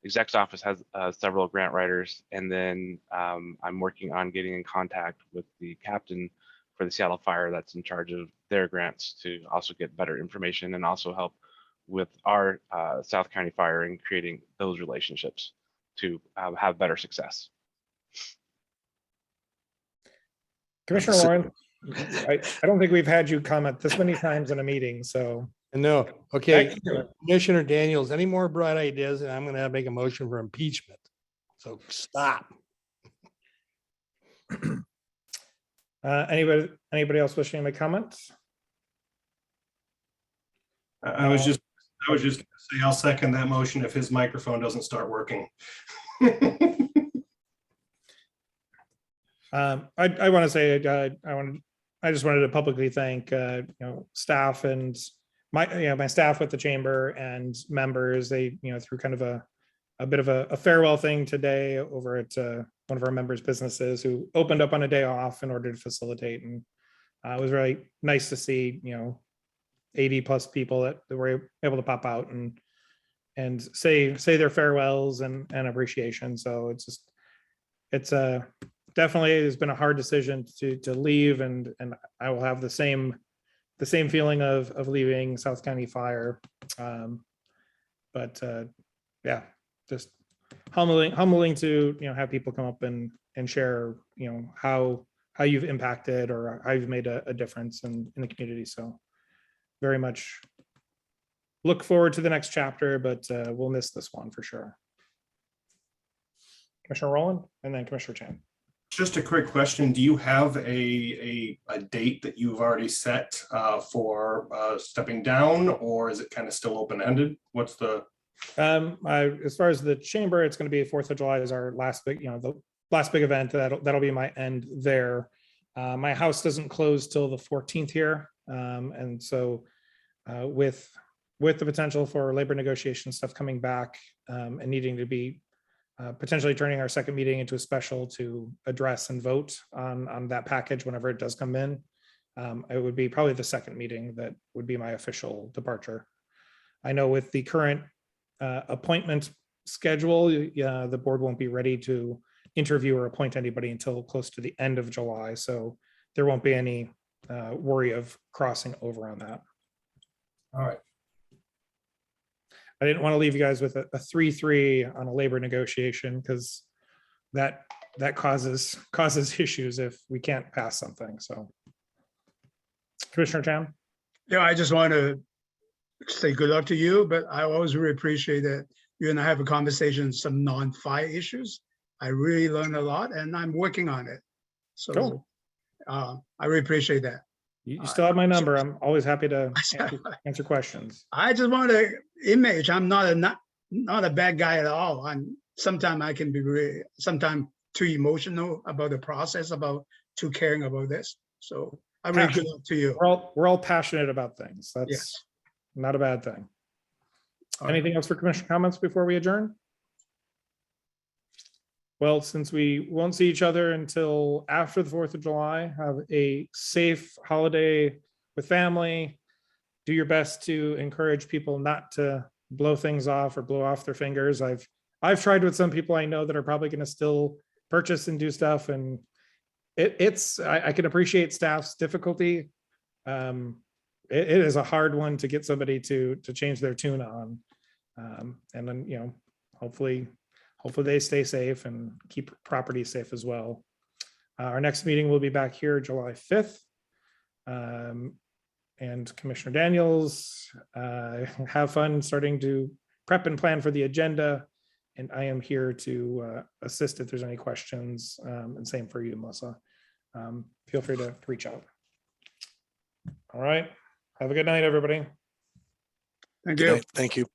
exec's office has several grant writers. And then I'm working on getting in contact with the captain for the Seattle Fire that's in charge of their grants to also get better information and also help with our South County Fire and creating those relationships to have better success. Commissioner Warren, I don't think we've had you comment this many times in a meeting, so. No, okay, Excellent. Commissioner Daniels, any more bright ideas, and I'm gonna make a motion for impeachment. So stop. Anybody else wishing to make comments? I was just gonna say, I'll second that motion if his microphone doesn't start working. I want to say, I just wanted to publicly thank, staff and my staff with the chamber and members. They, through kind of a bit of a farewell thing today over at one of our members' businesses who opened up on a day off in order to facilitate. And it was really nice to see, 80 plus people that were able to pop out and say their farewells and appreciation. So it's definitely has been a hard decision to leave, and I will have the same feeling of leaving South County Fire. But yeah, just humbling to have people come up and share how you've impacted or how you've made a difference in the community. So very much look forward to the next chapter, but we'll miss this one for sure. Commissioner Rowland and then Commissioner Chan. Just a quick question. Do you have a date that you've already set for stepping down, or is it kind of still open-ended? What's the? As far as the chamber, it's going to be 4th of July is our last big, the last big event. That'll be my end there. My house doesn't close till the 14th here. And so with the potential for labor negotiation stuff coming back and needing to be potentially turning our second meeting into a special to address and vote on that package whenever it does come in. It would be probably the second meeting that would be my official departure. I know with the current appointment schedule, the board won't be ready to interview or appoint anybody until close to the end of July. So there won't be any worry of crossing over on that. All right. I didn't want to leave you guys with a 3-3 on a labor negotiation because that causes issues if we can't pass something. So, Commissioner Chan. Yeah, I just want to say good luck to you, but I always really appreciate that you and I have a conversation, some non-fire issues. I really learned a lot and I'm working on it. So cool. I really appreciate that. You still have my number. I'm always happy to answer questions. I just want to image. I'm not a bad guy at all. Sometimes I can be really, sometimes too emotional about the process, about too caring about this. So I really good luck to you. We're all passionate about things. That's not a bad thing. Anything else for commissioner comments before we adjourn? Well, since we won't see each other until after the 4th of July, have a safe holiday with family. Do your best to encourage people not to blow things off or blow off their fingers. I've tried with some people I know that are probably going to still purchase and do stuff, and I can appreciate staff's difficulty. It is a hard one to get somebody to change their tune on, and then hopefully they stay safe and keep property safe as well. Our next meeting will be back here July 5th. And Commissioner Daniels, have fun starting to prep and plan for the agenda. And I am here to assist if there's any questions, and same for you, Melissa. Feel free to reach out. All right. Have a good night, everybody. Thank you. Thank you.